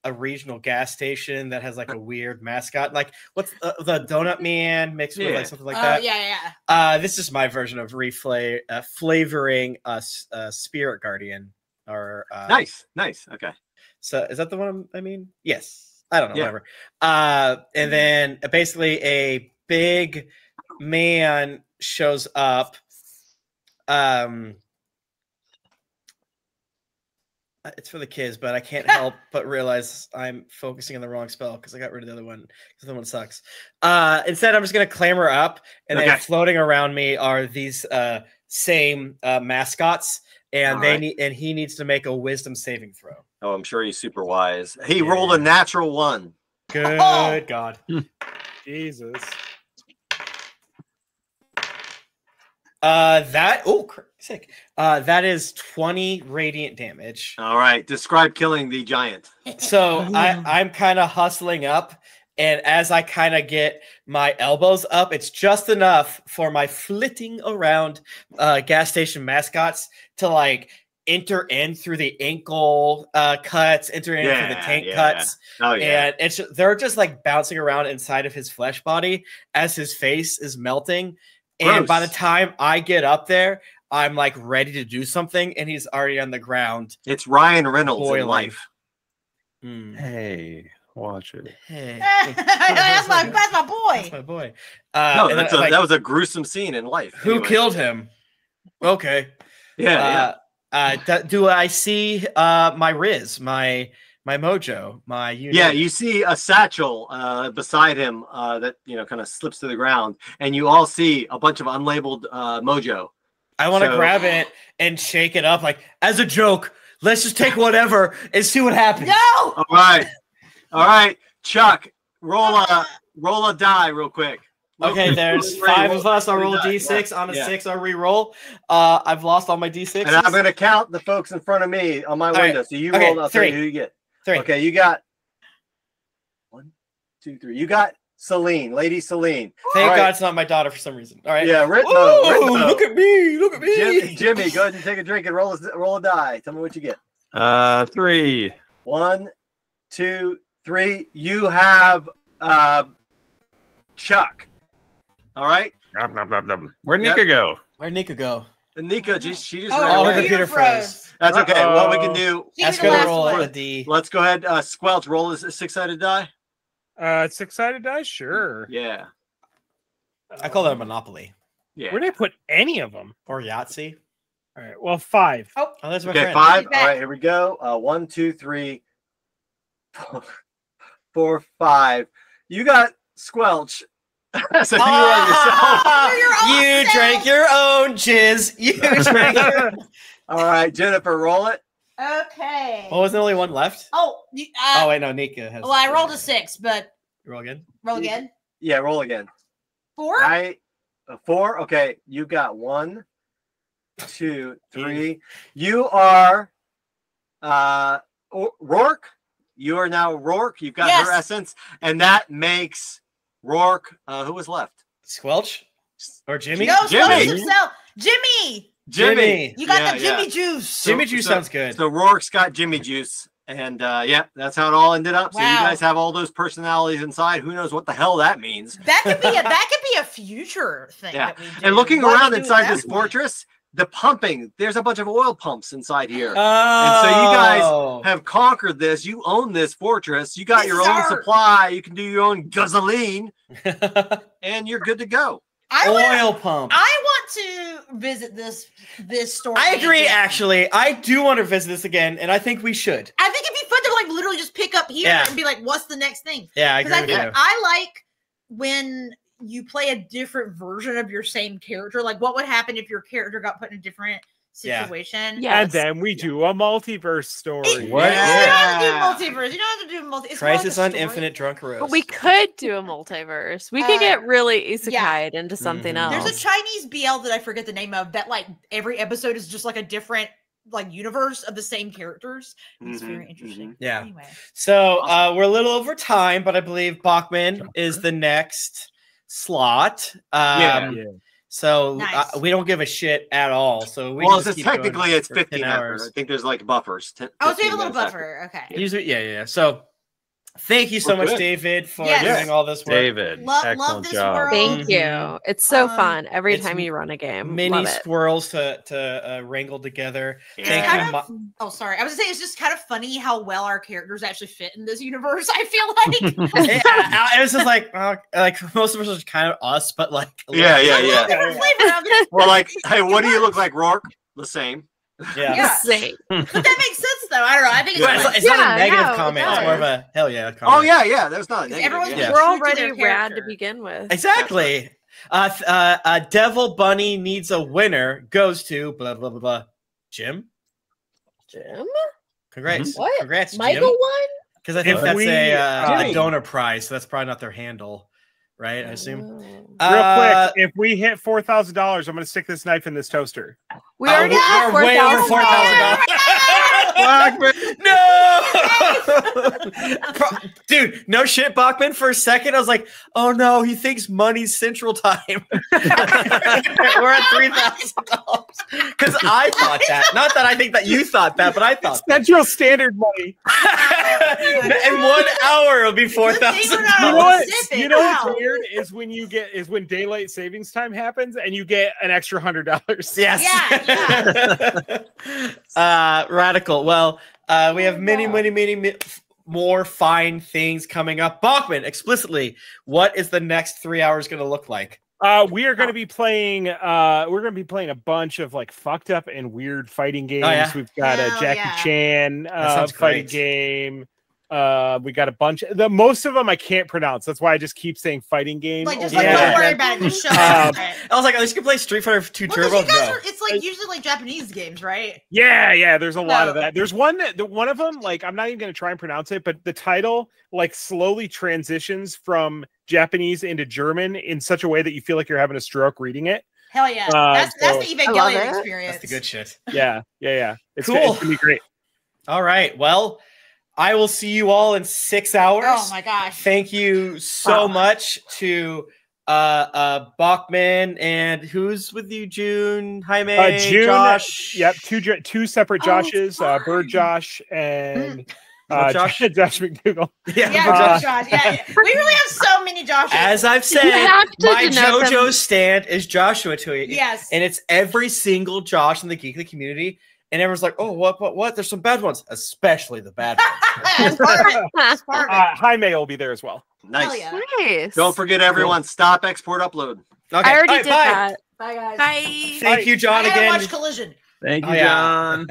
a regional gas station that has like a weird mascot. Like what's the Donut Man mixed with Yeah. like something like Oh, that. yeah. This is my version of flavoring a Spirit Guardian or Nice. Okay. So is that the one I mean? Yes. I don't know, Yeah. whatever. And then basically a big man shows up. It's for the kids, but I can't help but realize I'm focusing on the wrong spell because I got rid of the other one because the other one sucks. Instead, I'm just gonna clamber up, and then Okay. floating around me are these same mascots, and Alright. he needs to make a wisdom saving throw. Oh, I'm sure he's super wise. He Yeah. rolled a natural 1. Good Oh! God. Jesus. Sick. That is 20 radiant damage. All right. Describe killing the giant. So I'm kind of hustling up, and as I kind of get my elbows up, it's just enough for my flitting around gas station mascots to like enter in through the ankle cuts, enter in through the tank cuts. Oh yeah. And they're just like bouncing around inside of his flesh body as his face is melting. And by the Gross. time I get up there, I'm like ready to do something, and he's already on the ground. It's Ryan Reynolds in Boiling. life. Mm. Hey, watch it. Hey, that's my that's boy. my boy. No, and that's then, like, that was a gruesome scene in life. who Anyway. killed him? Okay. Yeah. Do I see my Riz, my mojo, my unit? Yeah, you see a satchel beside him that kind of slips to the ground, and you all see a bunch of unlabeled mojo. I want to So- grab it and shake it up like as a joke. Let's just take whatever and see what happens. No. All right, Chuck, roll a die real quick. Okay, there's 5 of us. I'll roll a d6. On a 6, I'll re-roll. I've lost all my d6s. And I'm gonna count the folks in front of me on my right. window. So you Okay, roll out 3. Who you get? 3. Okay, you got 1, 2, 3. You got Celine, Lady Celine. Thank All right. God it's not my daughter for some reason. All right. Yeah, Ritmo. Ooh, look at me. Look at me. Jimmy, go ahead and take a drink and roll a die. Tell me what you get. 3. 1, 2, 3. You have Chuck. All right. Where'd Nika go? Where'd Nika go? And Nika, she just Oh, ran her away. computer froze. That's okay. What we can do, She Ask did her the to last roll one. a D. let's go ahead. Squelch, roll a 6-sided die. 6-sided die? Sure. Yeah. I call that a Monopoly Yeah. Where'd I put any of them? or Yahtzee. All right. Well, 5. Oh, that's my Okay, friend. 5. He's back. All right, here we go. 1, 2, 3, 4, 5. You got Squelch. So you are yourself. You're all You set. drank your own jizz. You drank your. All right, Jennifer, roll it. Okay. Oh, was there only one left? Oh, Oh wait, no, Nika has. well, I rolled a 6, but Roll again. Roll again. Yeah, roll again. 4? 4. Okay, you got 1, 2, 3. You are Rourke. You are now Rourke. You've got her essence, and that makes Rourke. Who was left? Squelch or Jimmy? No, Jimmy. himself. Jimmy. You got the Jimmy juice. Jimmy juice sounds good. So Rourke's got Jimmy juice. And that's how it all ended up. So you guys have all those personalities inside. Who knows what the hell that means? That could be a future thing. Yeah. That we do. And looking What around do we do inside at this that point? fortress, the pumping, there's a bunch of oil pumps inside here. Oh. And so you guys have conquered this. You own this fortress. You got your own supply. You can do your own gasoline. And you're good to go. Oil pump. I want to visit this store. I agree, actually. I do want to visit this again, and I think we should. I think it'd be fun to like literally just pick up here and be like, what's the next thing? Yeah, I agree with you. I like when you play a different version of your same character. Like, what would happen if your character got put in a different situation? Yeah. And then we do a multiverse story. You don't have to do multiverse. You don't have to do multiverse. It's Crisis on Infinite Drunkeros. But we could do a multiverse. We could get really isekai into something else. There's a Chinese BL that I forget the name of that like every episode is just like a different like universe of the same characters. It's very interesting. Yeah. Anyway. So we're a little over time, but I believe Bachmann is the next slot. So we don't give a shit at all. So we technically it's 15 hours. I think there's like buffers. So we have a little buffer. Okay. Yeah. So thank you so much, David, for doing all this work. David, love this world. Thank you. It's so fun every time you run a game. Many squirrels to wrangle together. Sorry. I was gonna say it's just kind of funny how well our characters actually fit in this universe. I feel like it was just like most of us are kind of us, but like Well, like, hey, what do you look like, Rourke? The same. Yeah. Same. But that makes sense though. I don't know. I think it's not a negative comment. It's more of a hell yeah comment. Oh yeah. That's not a negative. We're already rad to begin with. Exactly. Devil Bunny needs a winner. Goes to blah blah blah blah. Jim. Congrats. What? Congrats, Michael Jim. won? Because I think that's a donor prize, so that's probably not their handle, right? I assume. Real quick, if we hit $4,000, I'm going to stick this knife in this toaster. We already have way over $4,000. No, dude, no shit, Bachmann. For a second, I was like, "Oh no, he thinks money's Central Time." We're at $3,000 because I thought that. Not that I think that you thought that, but I thought Central Standard money. In 1 hour, it'll be $4,000. You know what's weird is when daylight savings time happens and you get an extra $100. Yes. Radical. Well, we have many more fine things coming up. Bachmann, explicitly, what is the next 3 hours going to look like? We are going to be playing. We're going to be playing a bunch of like fucked up and weird fighting games. We've got a Jackie Chan fighting game. We got a bunch. Most of them I can't pronounce. That's why I just keep saying fighting game. Like, just don't worry about it. Just show up. I was like, at least you can play Street Fighter 2 Turbo. It's like usually like Japanese games, right? Yeah. There's a lot of that. There's one of them. Like, I'm not even going to try and pronounce it, but the title like slowly transitions from Japanese into German in such a way that you feel like you're having a stroke reading it. Hell yeah, that's the Evangelion experience. That's the good shit. Yeah. It's cool. It's gonna be great. All right. Well, I will see you all in 6 hours. Oh my gosh. Thank you so much to Bachmann, and who's with you, June, Jaime, Josh. Yep, two separate Joshes, Bird Josh and Josh McDougal. Josh. Yeah. We really have so many Joshes. As I've said, my JoJo stand is Joshua to it. Yes. And it's every single Josh in the Geekly community. And everyone's like, oh, what? There's some bad ones, especially the bad ones. Jaime will be there as well. Nice. Yeah. Nice. Don't forget, everyone, stop, export, upload. Okay. I already did that. Bye, guys. Bye. Thank you, John, again. Watch Collision. Thank you, John.